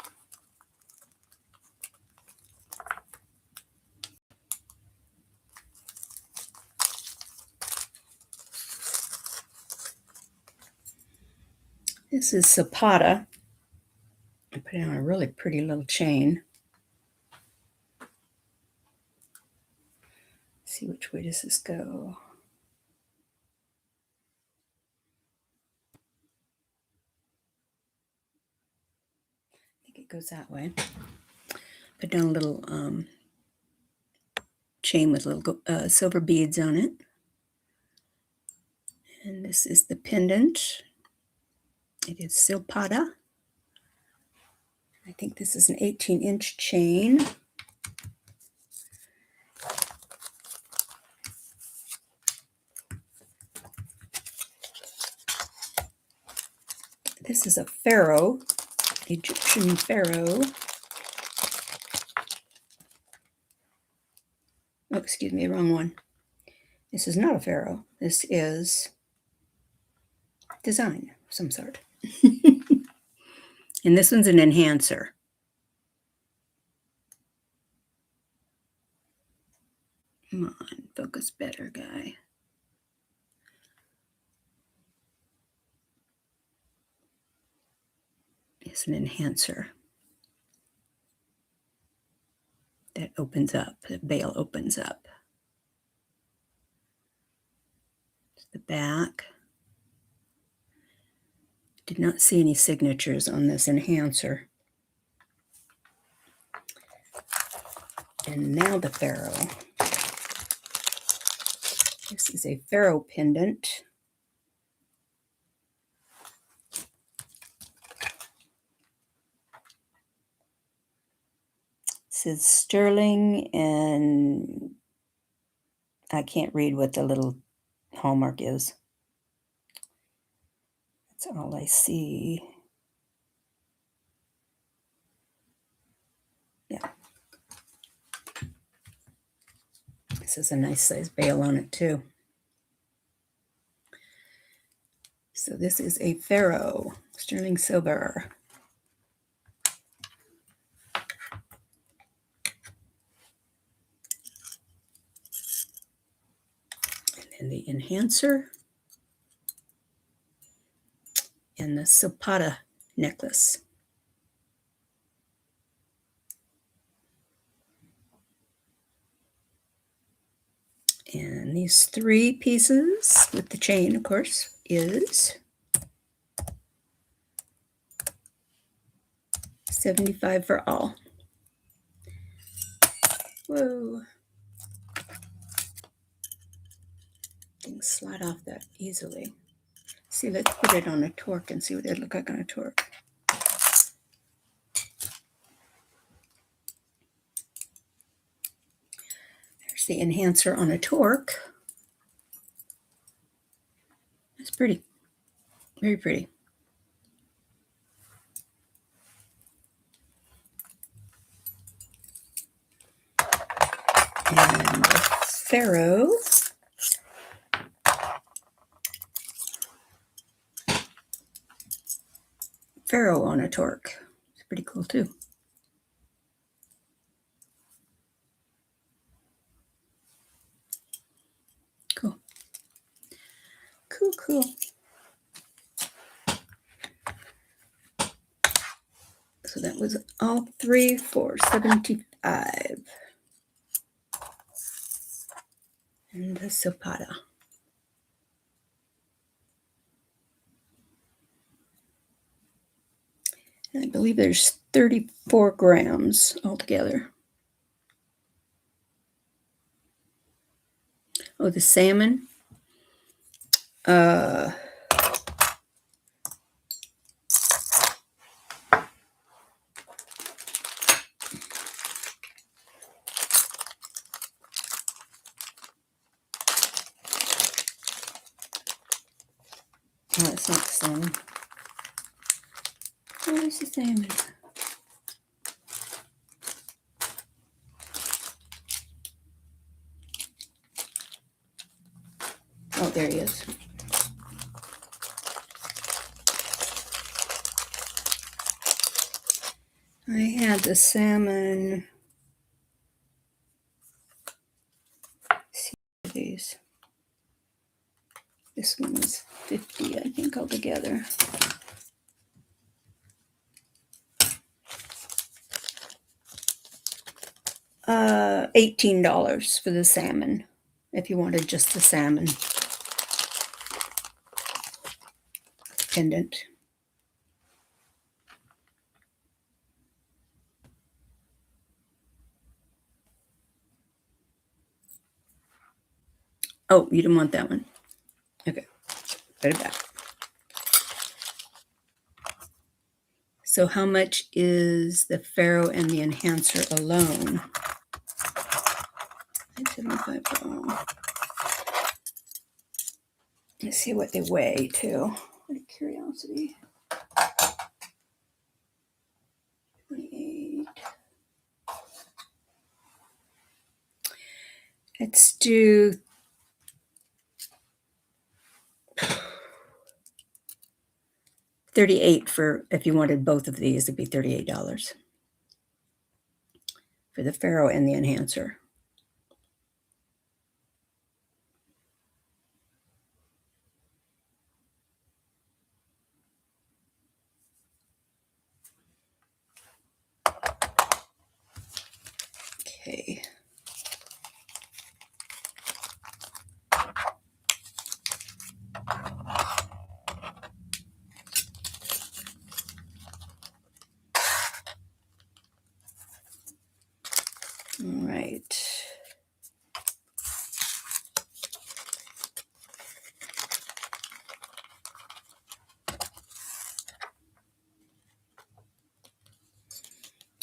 This is Zapata. I put it on a really pretty little chain. Let's see, which way does this go? I think it goes that way. Put down a little chain with little silver beads on it. And this is the pendant. It is Zapata. I think this is an 18-inch chain. This is a pharaoh, Egyptian pharaoh. Oh, excuse me, wrong one. This is not a pharaoh. This is design of some sort. And this one's an enhancer. Come on, focus better, guy. It's an enhancer that opens up. The veil opens up. It's the back. Did not see any signatures on this enhancer. And now the pharaoh. This is a pharaoh pendant. It says sterling, and I can't read what the little hallmark is. That's all I see. Yeah. This is a nice size bail on it too. So this is a pharaoh, sterling silver. And then the enhancer and the Zapata necklace. And these 3 pieces with the chain, of course, is $75 for all. Whoa. Things slide off that easily. See, let's put it on a torque and see what it look like on a torque. There's the enhancer on a torque. It's pretty, very pretty. And the Faro on a torque. It's pretty cool too. Cool. Cool, cool. So that was all three for $75. And the Zapata. And I believe there's 34 grams altogether. Oh, the salmon. Oh, it's not the salmon. Where's the salmon? Oh, there he is. I had the salmon. Let's see these. This one was 50, I think, altogether. $18 for the salmon, if you wanted just the salmon pendant. Oh, you didn't want that one. Okay, put it back. So how much is the Faro and the enhancer alone? Let's see what they weigh too. Out of curiosity. 28. Let's do $38 for, if you wanted both of these, it'd be $38 for the Faro and the enhancer. Okay. All right.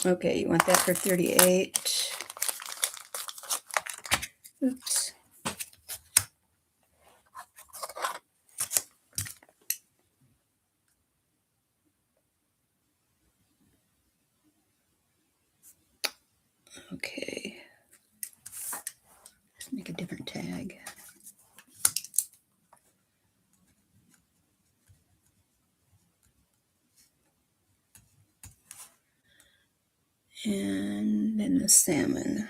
Okay, you want that for 38. Oops. Okay. Let's make a different tag. And then the salmon.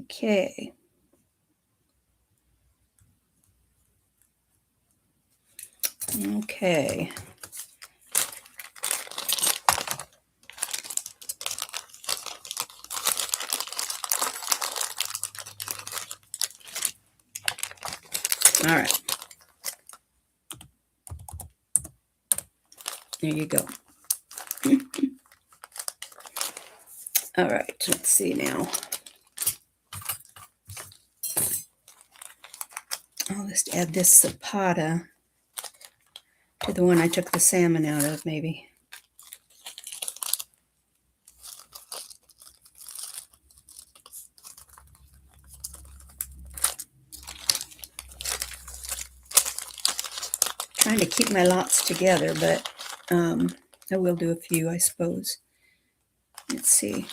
Okay. Okay. All right. There you go. All right, let's see now. I'll just add this Zapata to the one I took the salmon out of, maybe. Trying to keep my lots together, but I will do a few, I suppose. Let's see.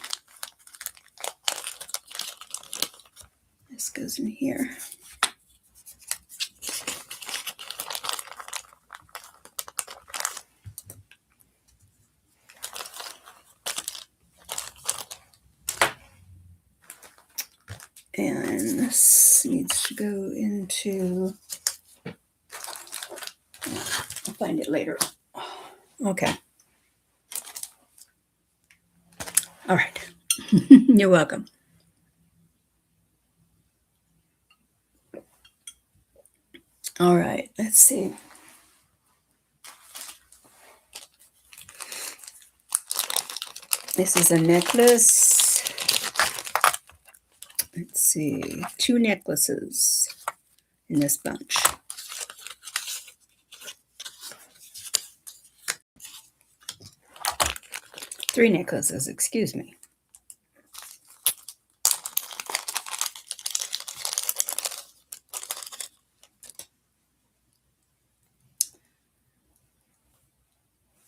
This goes in here. And this needs to go into, I'll find it later. Okay. All right. You're welcome. All right, let's see. This is a necklace. Let's see, 2 necklaces in this bunch. Three necklaces, excuse me.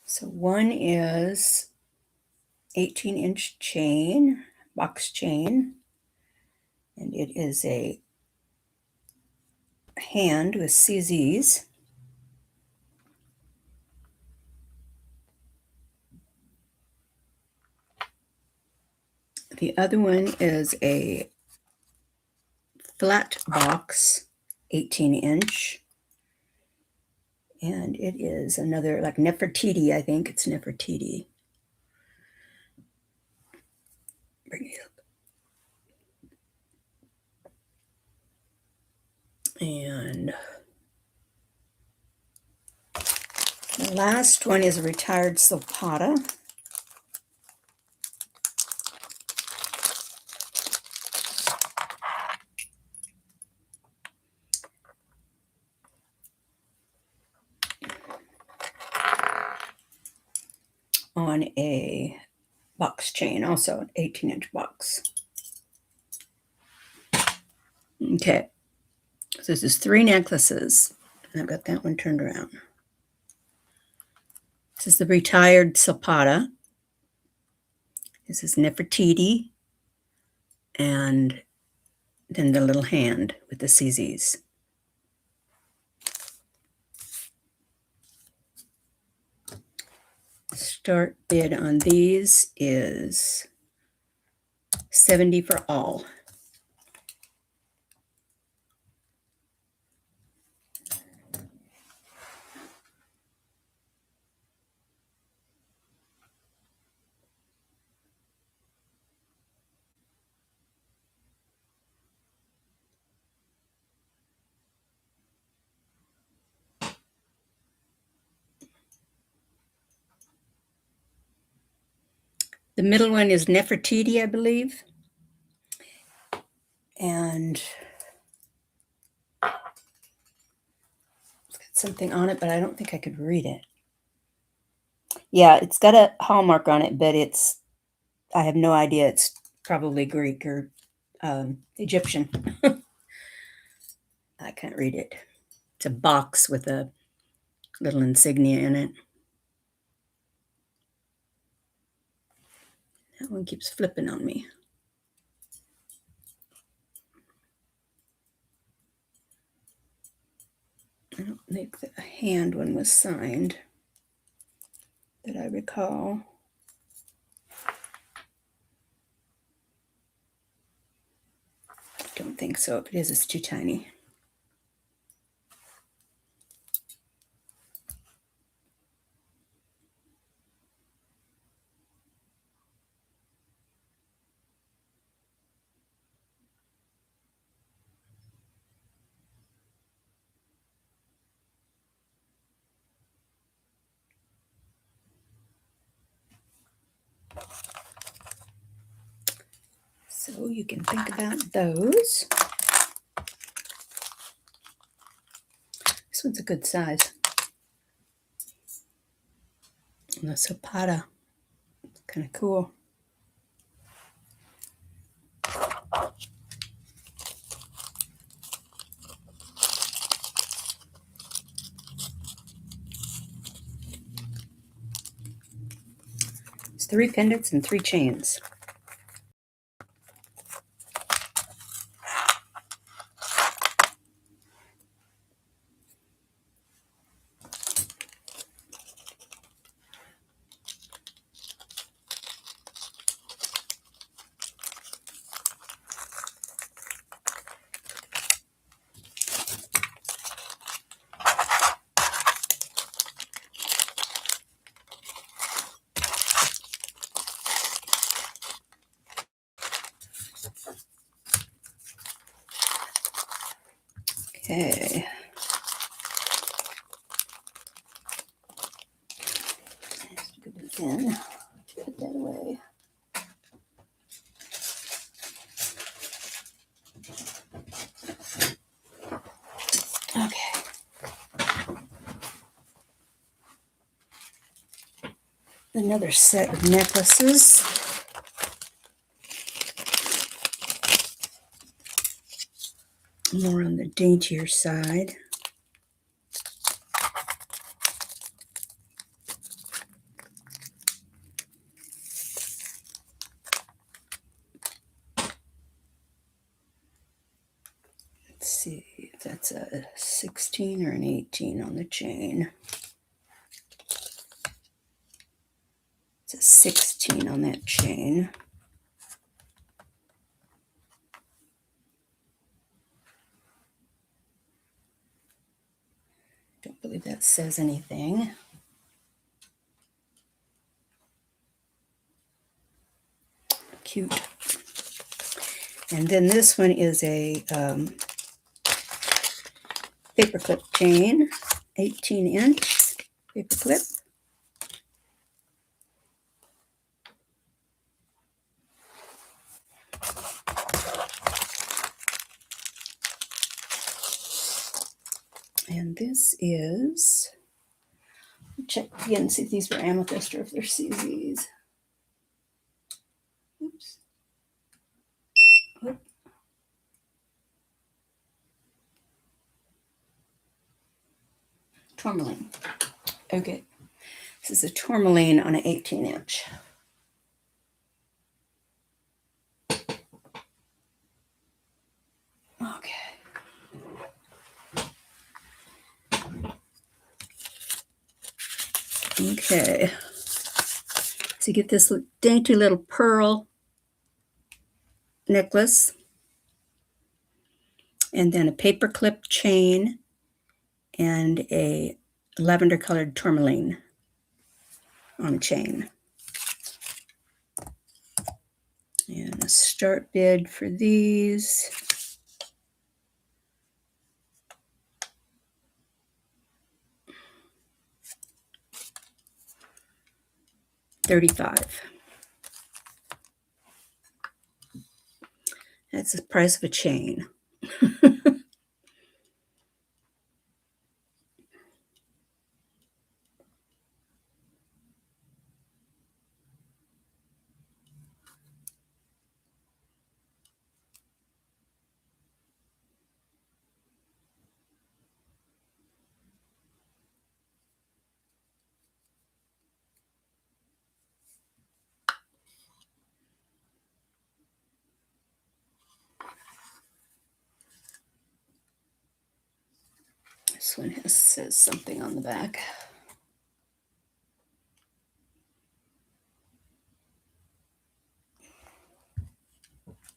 So one is 18-inch chain, box chain, and it is a hand with CZs. The other one is a flat box, 18-inch, and it is another like Nefertiti, I think it's Nefertiti. Bring it up. And the last one is a retired Zapata. On a box chain, also an 18-inch box. Okay, so this is 3 necklaces, and I've got that one turned around. This is the retired Zapata. This is Nefertiti, and then the little hand with the CZs. Start bid on these is $70 for all. The middle one is Nefertiti, I believe. And it's got something on it, but I don't think I could read it. Yeah, it's got a hallmark on it, but I have no idea. It's probably Greek or Egyptian. I can't read it. It's a box with a little insignia in it. That one keeps flipping on me. I don't think the hand one was signed that I recall. I don't think so. If it is, it's too tiny. So you can think about those. This one's a good size. And the Zapata, kind of cool. It's 3 pendants and 3 chains. Okay. In. Put that away. Okay. Another set of necklaces. More on the daintier side. Let's see if that's a 16 or an 18 on the chain. It's a 16 on that chain. Don't believe that says anything. Cute. And then this one is a paperclip chain, 18-inch paperclip. And this is, check again, see if these were amethyst or if they're CZs. Oops. Oop. Tourmaline. Okay. This is a tourmaline on an 18-inch. Okay. Okay. So you get this dainty little pearl necklace, and then a paperclip chain, and a lavender colored tourmaline on a chain. And a start bid for these. $35. That's the price of a chain. This one says something on the back.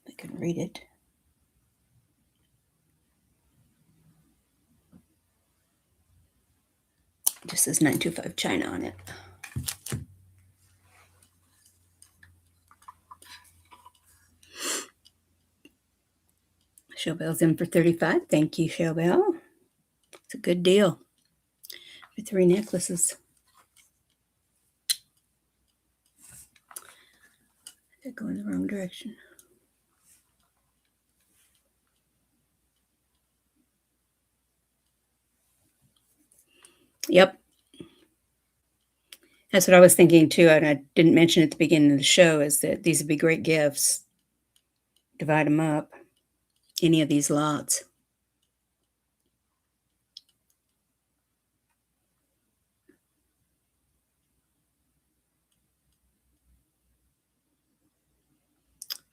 I can read it. It just says 925 China on it. Showbell's in for $35. Thank you, Showbell. It's a good deal for 3 necklaces. They're going the wrong direction. Yep. That's what I was thinking too, and I didn't mention at the beginning of the show, is that these would be great gifts. Divide them up, any of these lots.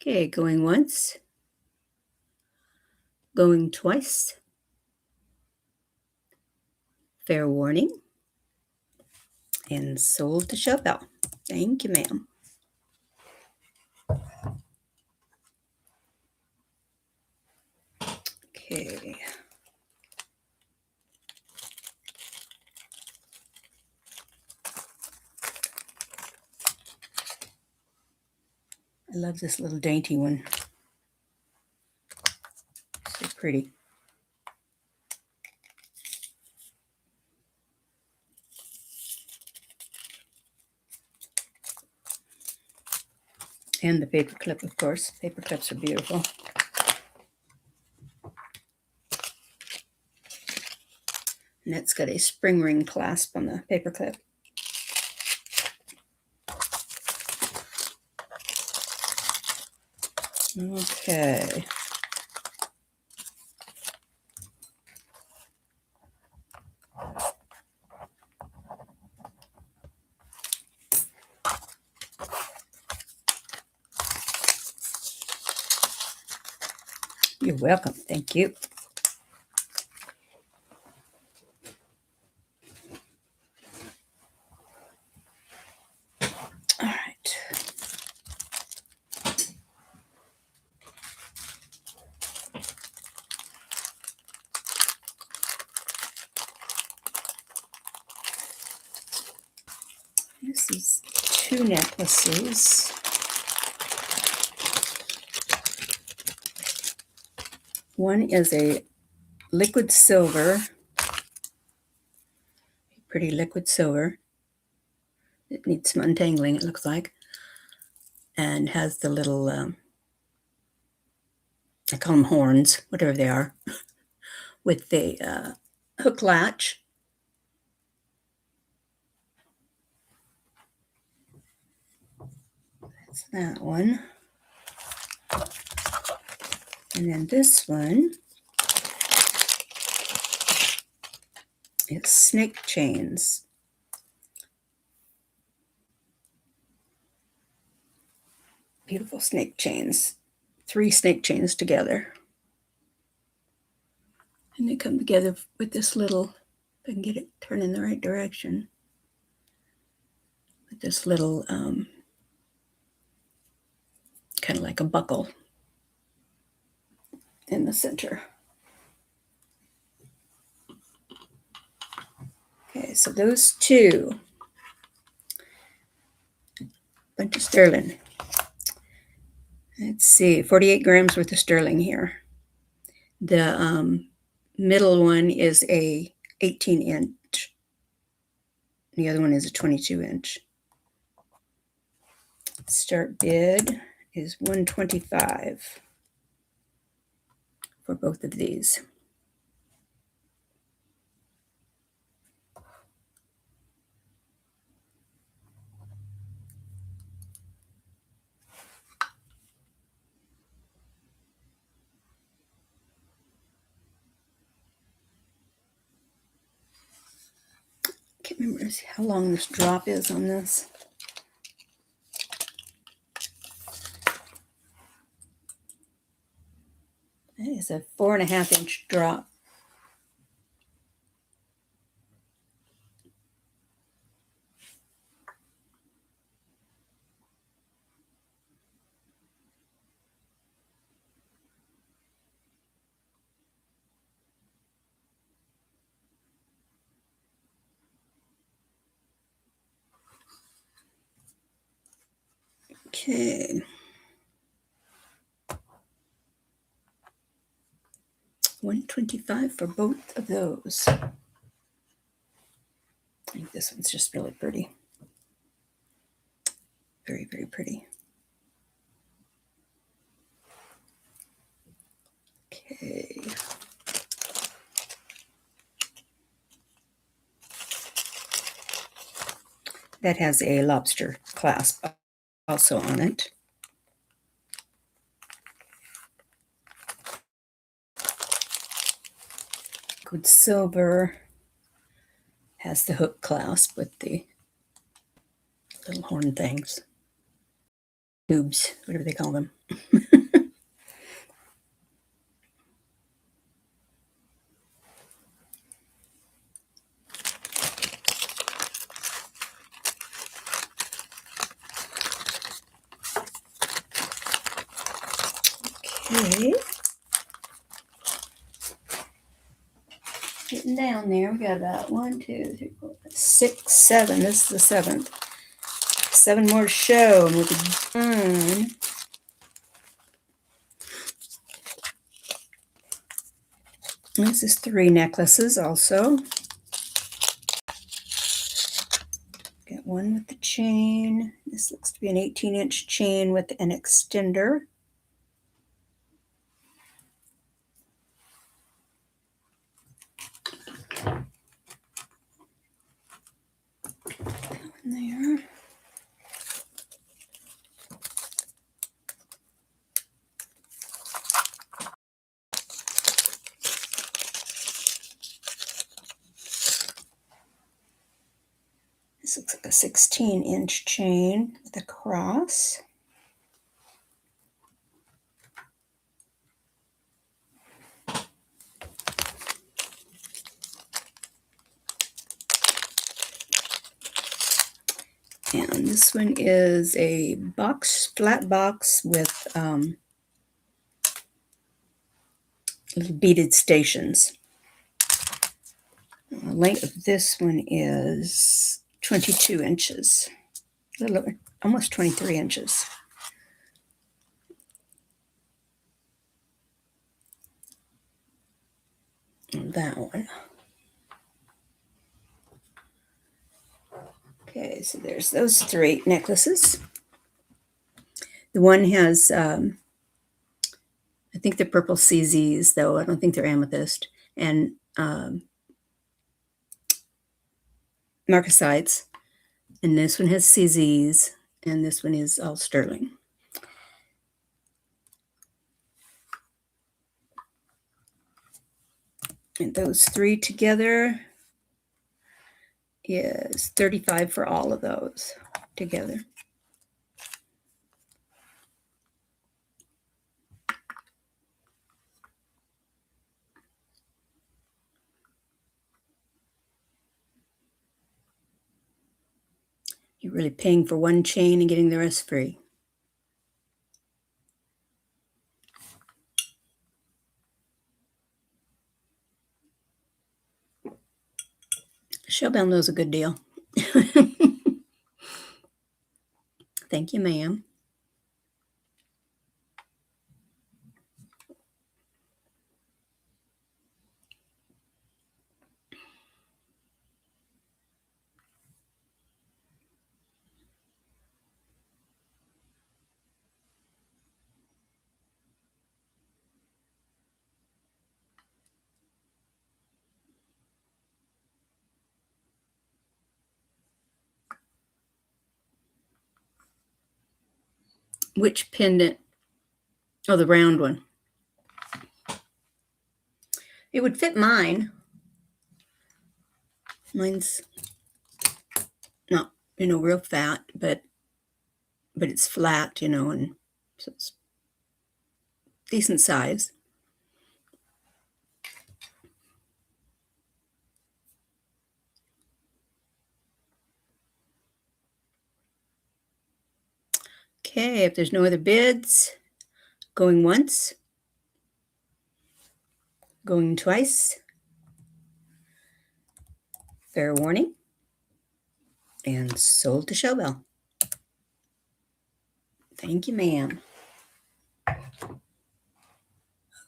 Okay, going once, going twice. Fair warning. And sold to Chopel. Thank you, ma'am. Okay. I love this little dainty one. So pretty. And the paper clip, of course. Paper clips are beautiful. And it's got a spring ring clasp on the paper clip. Okay. You're welcome. Thank you. All right. Here's these two necklaces. One is a liquid silver, pretty liquid silver. It needs some untangling, it looks like, and has the little, I call them horns, whatever they are, with the hook latch. That's that one. And then this one is snake chains. Beautiful snake chains. 3 snake chains together. And they come together with this little, if I can get it turned in the right direction, with this little, kind of like a buckle in the center. Okay, so those two. Bunch of sterling. Let's see, 48 grams worth of sterling here. The middle one is a 18 inch. The other one is a 22 inch. Start bid is $125 for both of these. Can't remember how long this drop is on this. That is a 4.5 inch drop. Okay. $125 for both of those. I think this one's just really pretty. Very, very pretty. Okay. that has a lobster clasp also on it. Good silver has the hook clasp with the little horn things. Tubes, whatever they call them. Okay. Getting down there. We got about 1, 2, 3, 4, 5, 6, 7. This is the 7th. 7 more to show, and we'll be done. This is 3 necklaces also. Got one with the chain. This looks to be an 18-inch chain with an extender. There. This looks like a 16-inch chain with a cross. And this one is a flat box with little beaded stations. The length of this one is 22 inches, a little over, almost 23 inches. And that one. Okay, so there's those 3 necklaces. The one has, I think they're purple CZs, though I don't think they're amethyst, and marcasites. And this one has CZs, and this one is all sterling. And those 3 together is $35 for all of those together. You're really paying for one chain and getting the rest free. Showbell knows a good deal. Thank you, ma'am. Which pendant? Oh, the round one. It would fit mine. Mine's not, real fat, but it's flat, and so it's decent size. Okay, if there's no other bids, going once, going twice, fair warning, and sold to Showbell. Thank you, ma'am.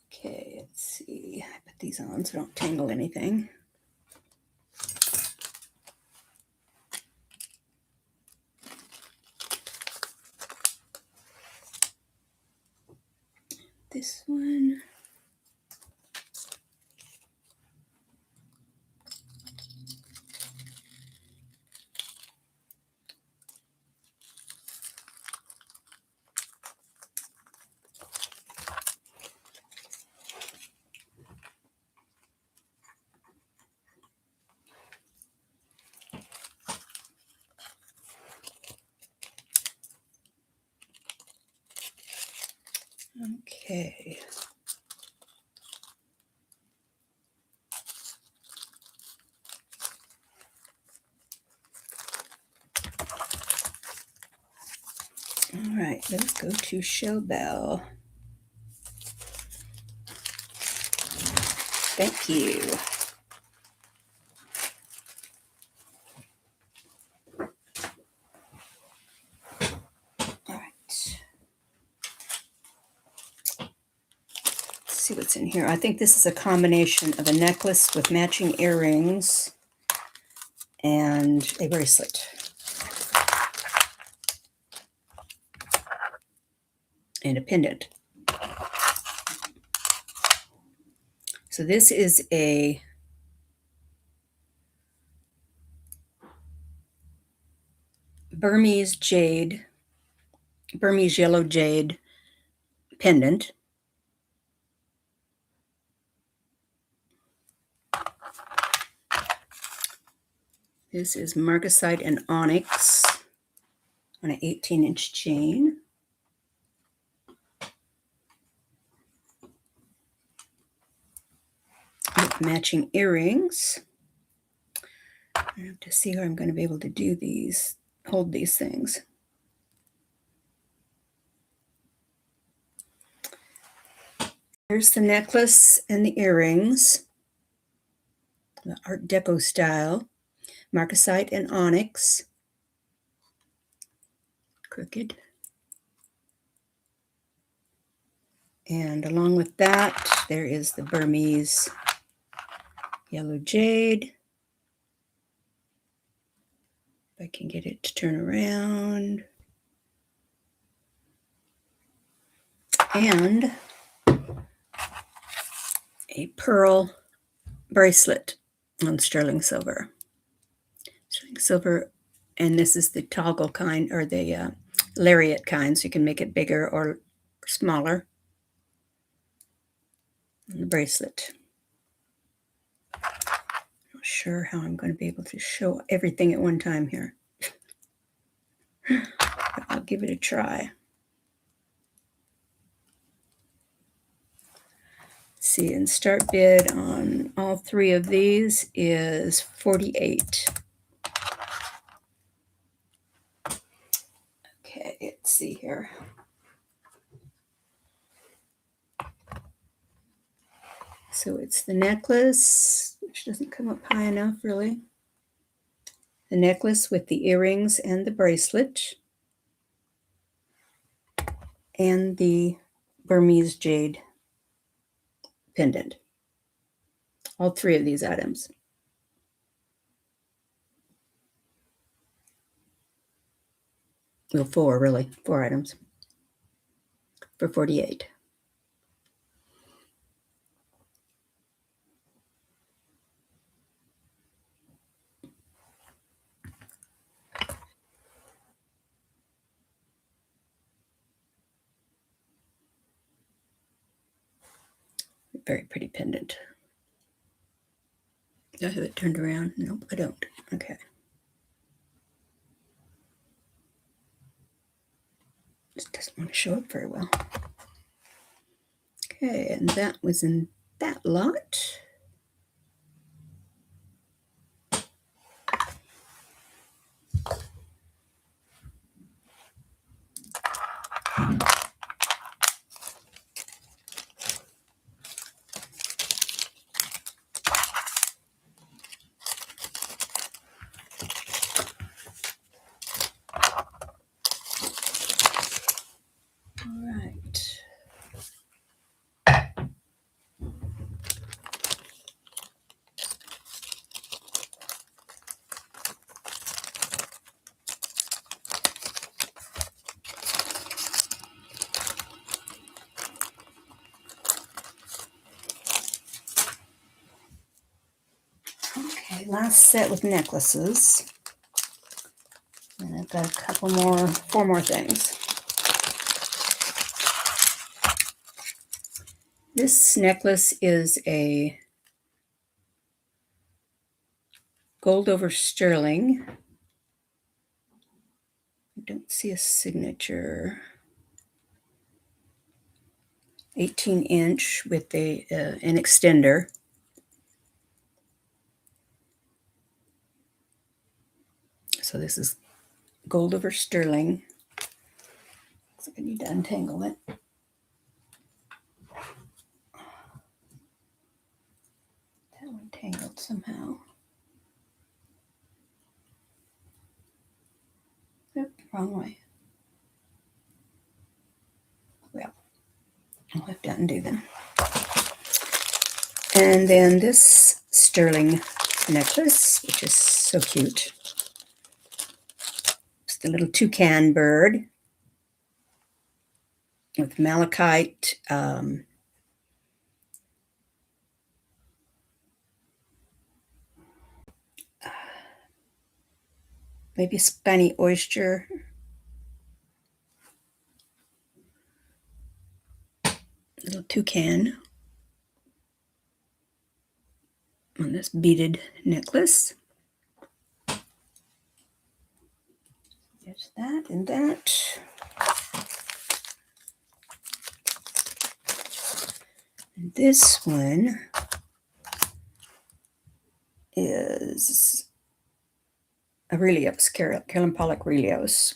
Okay, let's see. I put these on so I don't tangle anything. This one. Okay. All right, let's go to Show Bell. Thank you. All right. Let's see what's in here. I think this is a combination of a necklace with matching earrings and a bracelet. And a pendant. So this is a Burmese yellow jade pendant. This is marcasite and onyx on an 18-inch chain. With matching earrings. I have to see how I'm going to be able to do these, hold these things. Here's the necklace and the earrings, the Art Deco style, marcasite and onyx, crooked. And along with that, there is the Burmese yellow jade. If I can get it to turn around. And a pearl bracelet on sterling silver. Sterling silver, and this is the toggle kind, or the lariat kind, so you can make it bigger or smaller. And the bracelet. Not sure how I'm going to be able to show everything at one time here. But I'll give it a try. Let's see, and start bid on all three of these is $48. Okay, let's see here. So it's the necklace, which doesn't come up high enough, really. The necklace with the earrings and the bracelet. And the Burmese jade pendant. All three of these items. Well, four, really. 4 items for $48. Very pretty pendant. Do I have it turned around? Nope, I don't. Okay. Just doesn't want to show up very well. Okay, and that was in that lot. All right. Okay, last set with necklaces. And I've got a couple more, 4 more things. This necklace is a gold over sterling. I don't see a signature. 18-inch with an extender. So this is gold over sterling. So I need to untangle it. That one tangled somehow. Oop, wrong way. Well, I'll have to undo them. And then this sterling necklace, which is so cute. It's the little toucan bird with malachite, maybe spiny oyster. Little toucan on this beaded necklace. There's that and that. And this one is a Relios, Carolyn Pollock Relios.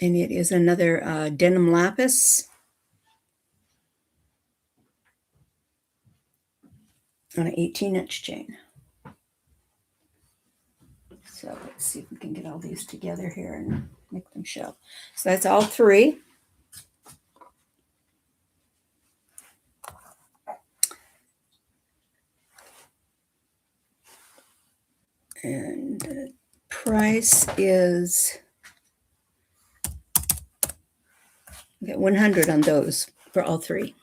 And it is another denim lapis on an 18-inch chain. So let's see if we can get all these together here and make them show. So that's all three. And the price is, we got 100 on those for all three.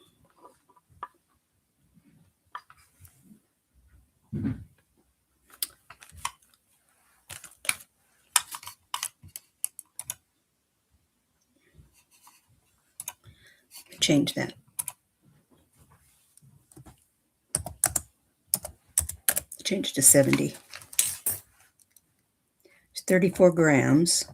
Change that. Change to 70. It's 34 grams.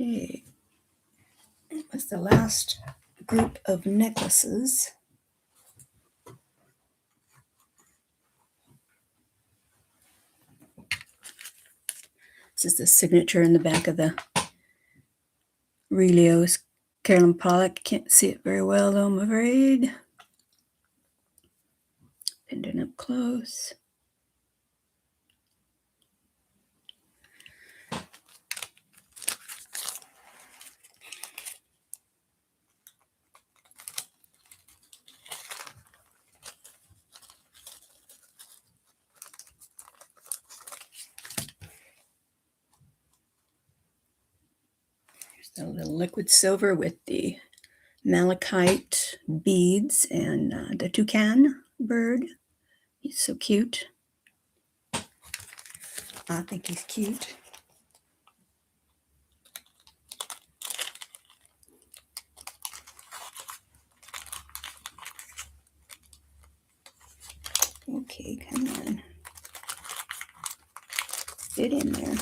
Okay, that's the last group of necklaces. This is the signature in the back of the Relios, Carolyn Pollock. Can't see it very well though, I'm afraid. Pinned up close. A little liquid silver with the malachite beads and the toucan bird. He's so cute. I think he's cute. Okay, come on. Fit in there.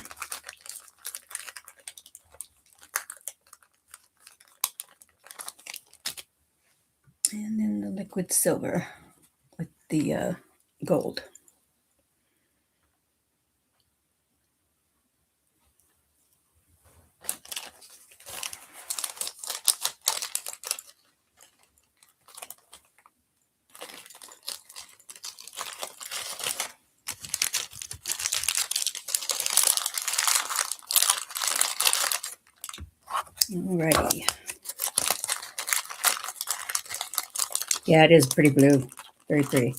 And then the liquid silver with the gold. Alrighty. Yeah, it is pretty blue. Very pretty.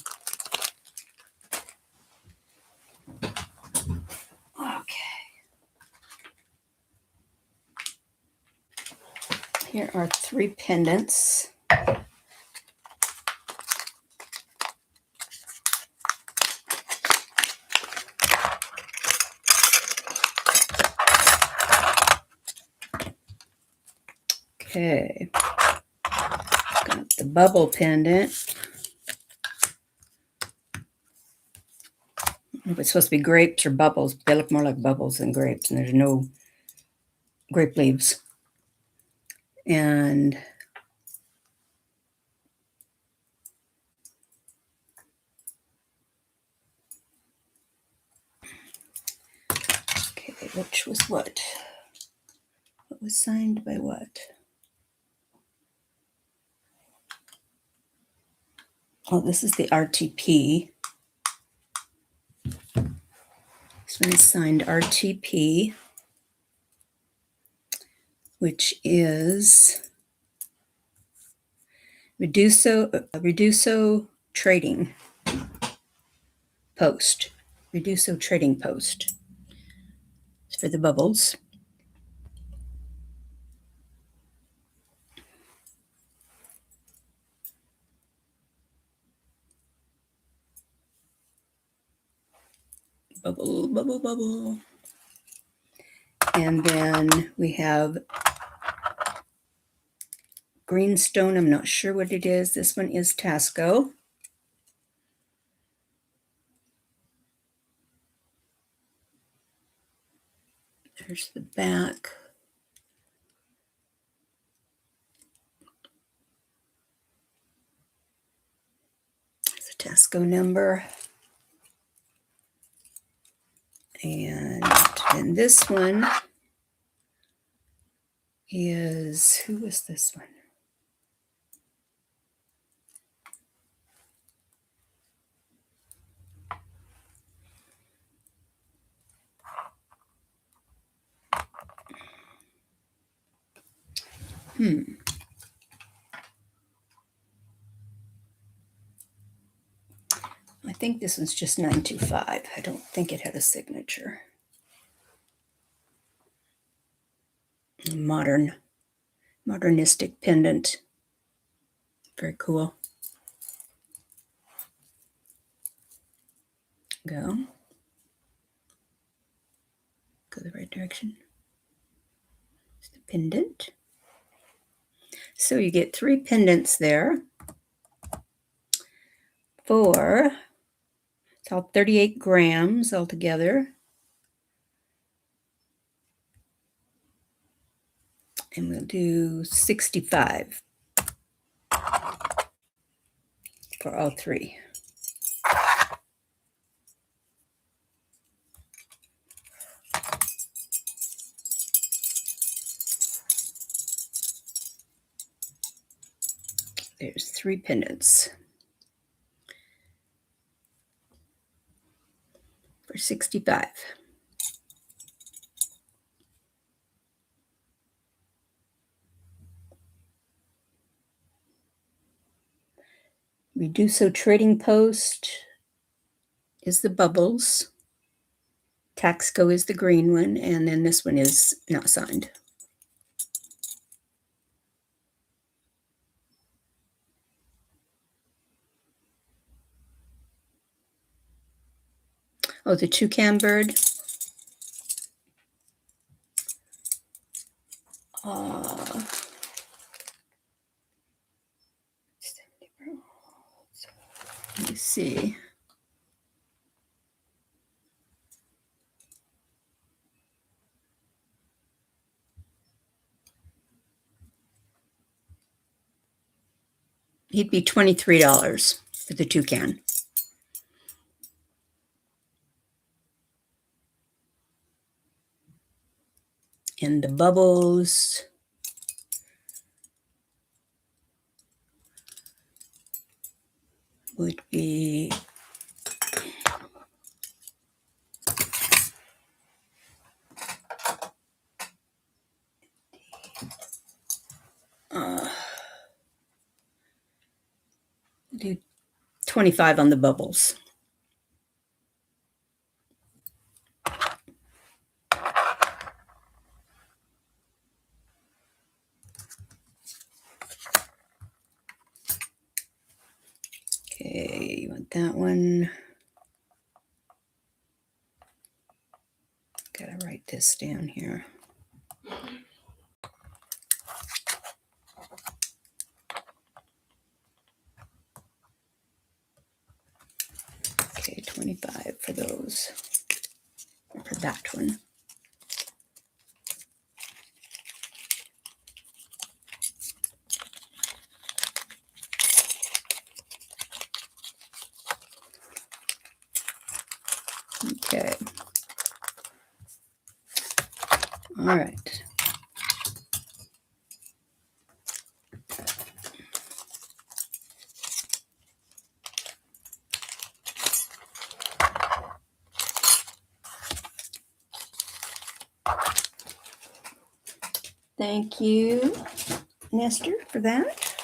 Okay. Here are 3 pendants. Okay. Got the bubble pendant. If it's supposed to be grapes or bubbles, they look more like bubbles than grapes, and there's no grape leaves. And okay, which was what? What was signed by what? Oh, this is the RTP. This one is signed RTP, which is Reduso Trading Post. Reduso Trading Post. It's for the bubbles. Bubble, bubble, bubble. And then we have Greenstone. I'm not sure what it is. This one is Tasco. There's the back. There's a Tasco number. And then this one is, who is this one? I think this one's just 925. I don't think it had a signature. Modernistic pendant. Very cool. Go the right direction. It's the pendant. So you get 3 pendants there for, it's all 38 grams altogether. And we'll do 65 for all 3. There's 3 pendants for 65. Reduso Trading Post is the bubbles. Taxco is the green one, and then this one is not signed. Oh, the toucan bird. Let me see. He'd be $23 for the toucan. And the bubbles would be 25 on the bubbles. Okay, you want that one? Gotta write this down here. Okay, 25 for those, for that one. Okay. All right. Thank you, Nestor, for that.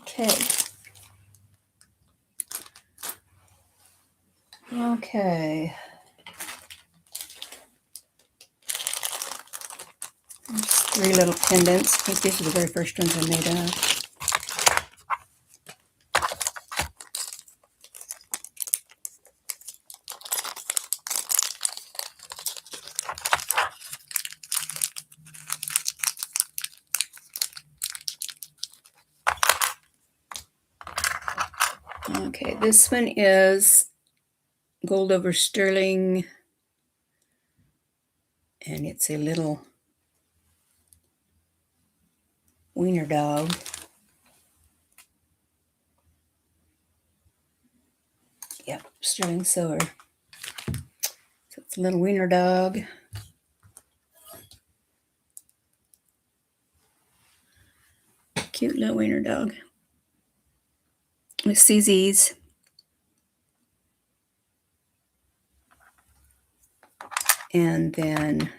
Okay. Okay. There's 3 little pendants. I think these are the very first ones I made up. Okay, this one is gold over sterling, and it's a little wiener dog. Yep, sterling silver. So it's a little wiener dog. Cute little wiener dog with CZs. And then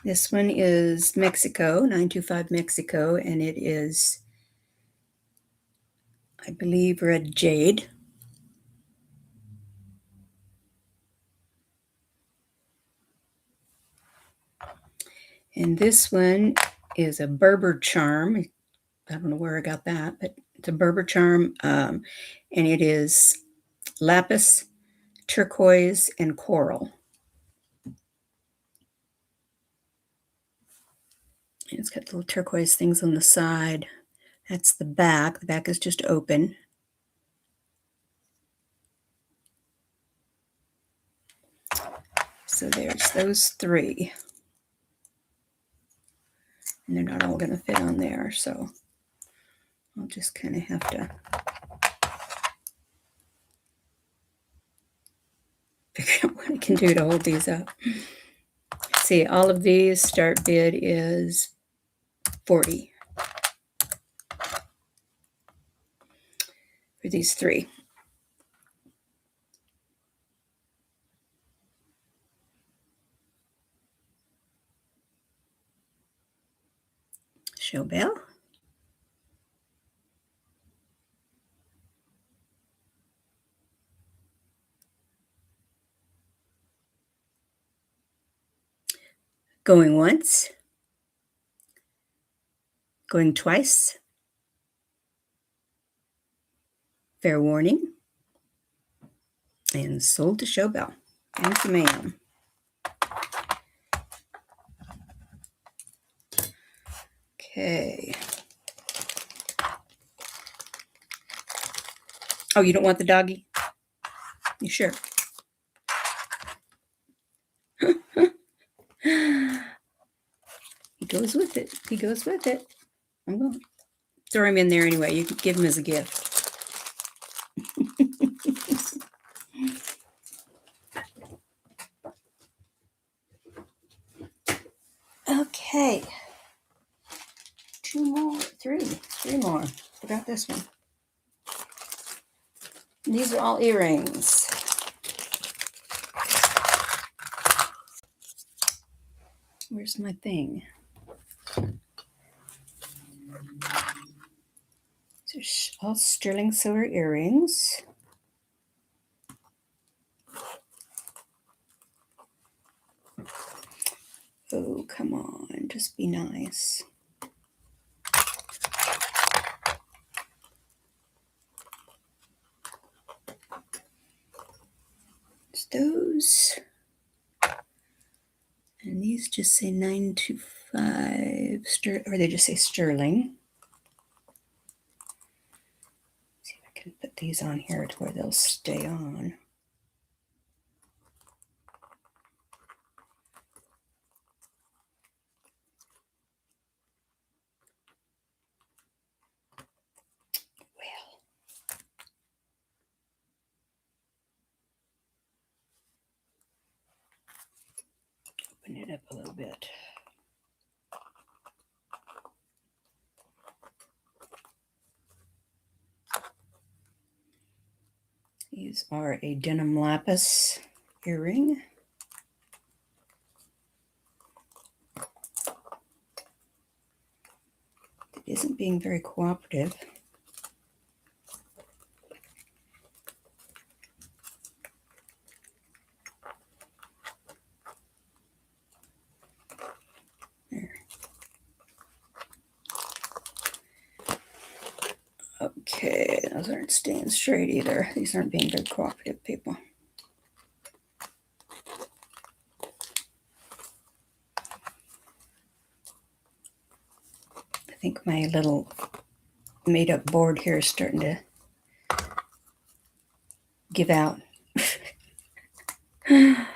this one is Mexico, 925 Mexico, and it is, I believe, red jade. And this one is a Berber charm. I don't know where I got that, but it's a Berber charm, and it is lapis, turquoise, and coral. And it's got little turquoise things on the side. That's the back. The back is just open. So there's those 3. And they're not all going to fit on there, so I'll just kind of have to figure out what I can do to hold these up. See, all of these start bid is 40 for these 3. Show bell. Going once. Going twice. Fair warning. And sold to show bell. Thank you, ma'am. Okay. Oh, you don't want the doggy? You sure? He goes with it. He goes with it. I'm going to throw him in there anyway. You can give him as a gift. Okay. 2 more. 3 more. Forgot this one. These are all earrings. Where's my thing? These are all sterling silver earrings. Oh, come on, just be nice. It's those. And these just say 925 or they just say sterling. See if I can put these on here to where they'll stay on. Well, open it up a little bit. These are a denim lapis earring. It isn't being very cooperative. There. Okay, those aren't staying straight either. These aren't being very cooperative, people. I think my little made-up board here is starting to give out. I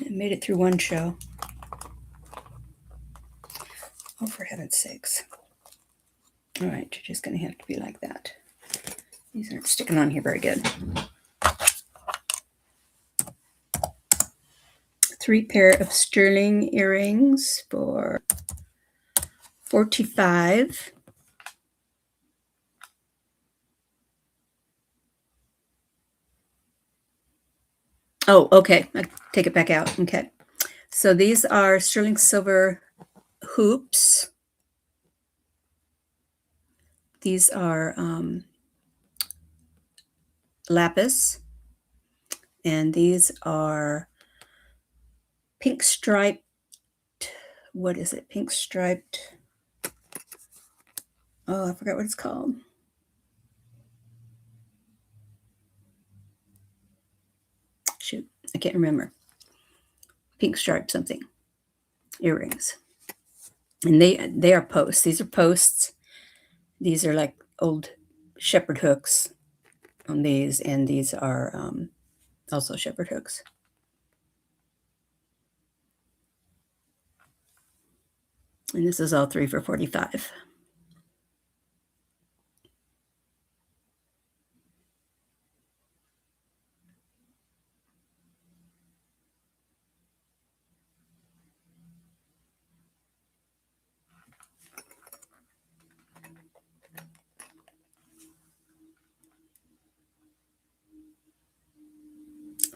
made it through one show. Oh, for heaven's sakes. All right, you're just going to have to be like that. These aren't sticking on here very good. 3 pair of sterling earrings for $45. Oh, okay. I take it back out. Okay. So these are sterling silver hoops. These are lapis. And these are pink striped. What is it? Pink striped. Oh, I forgot what it's called. Shoot, I can't remember. Pink stripe something. Earrings. And they are posts. These are posts. These are like old shepherd hooks on these, and these are also shepherd hooks. And this is all 3 for $45.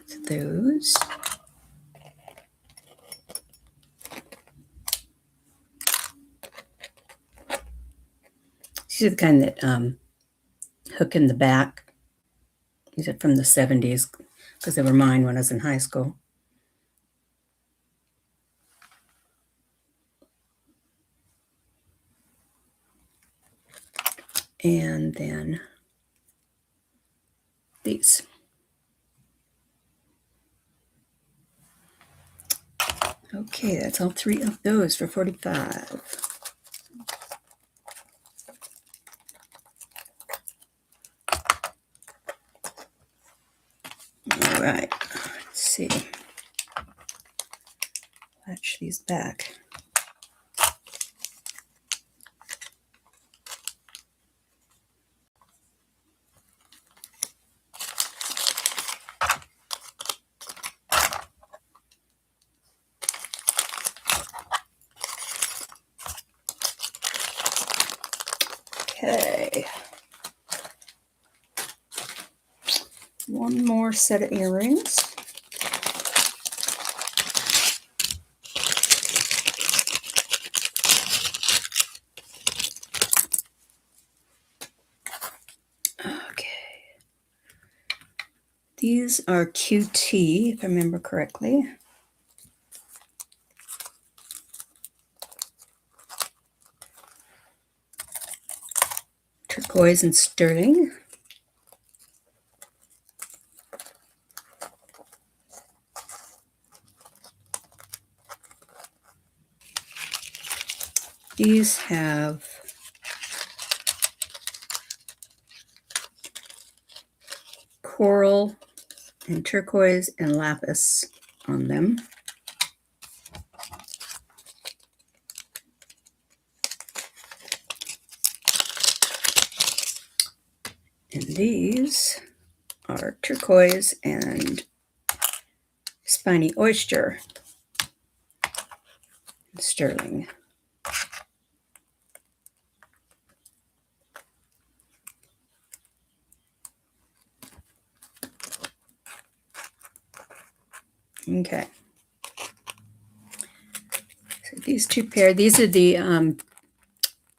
So those. These are the kind that hook in the back. These are from the 70s because they were mine when I was in high school. And then these. Okay, that's all 3 of those for $45. All right, let's see. Latch these back. Okay. One more set of earrings. These are QT, if I remember correctly. Turquoise and sterling. These have coral and turquoise and lapis on them. And these are turquoise and spiny oyster and sterling. Okay. So these two pair, these are the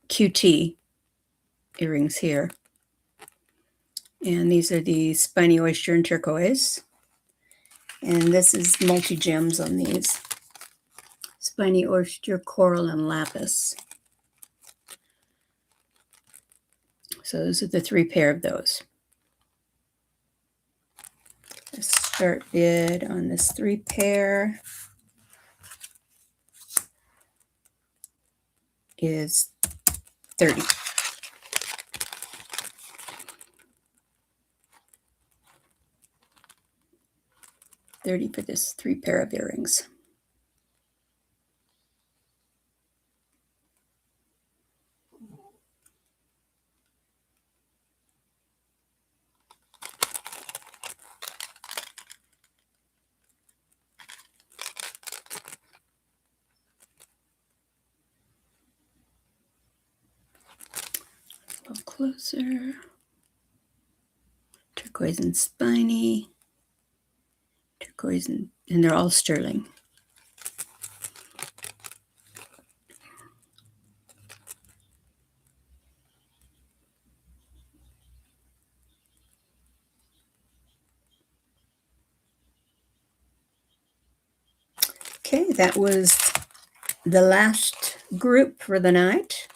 QT earrings here. And these are the spiny oyster and turquoise. And this is multi-gems on these. Spiny oyster, coral, and lapis. So those are the 3 pair of those. The start bid on this 3 pair is $30. $30 for this 3 pair of earrings. A little closer. Turquoise and spiny. Turquoise and they're all sterling. Okay, that was the last group for the night.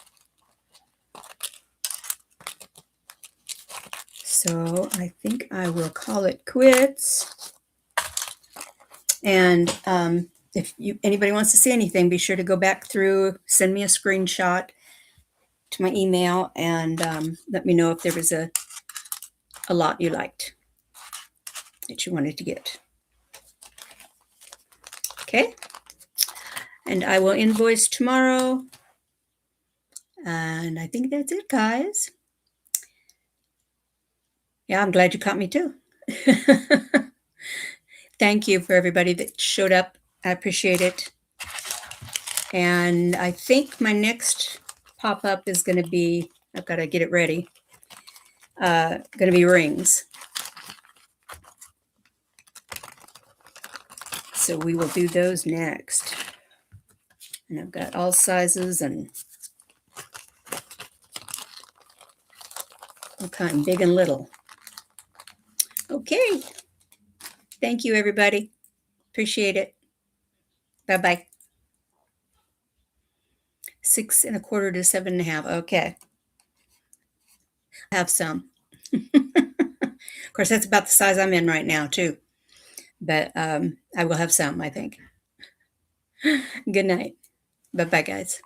So I think I will call it quits. And if anybody wants to see anything, be sure to go back through, send me a screenshot to my email, and let me know if there was a lot you liked that you wanted to get. Okay, and I will invoice tomorrow. And I think that's it, guys. Yeah, I'm glad you caught me too. Thank you for everybody that showed up. I appreciate it. And I think my next pop-up is going to be, I've got to get it ready, going to be rings. So we will do those next. And I've got all sizes and all kind, big and little. Okay. Thank you, everybody. Appreciate it. Bye-bye. 6 1/4 to 7 1/2. Okay. Have some. Of course, that's about the size I'm in right now, too. But I will have some, I think. Good night. Bye-bye, guys.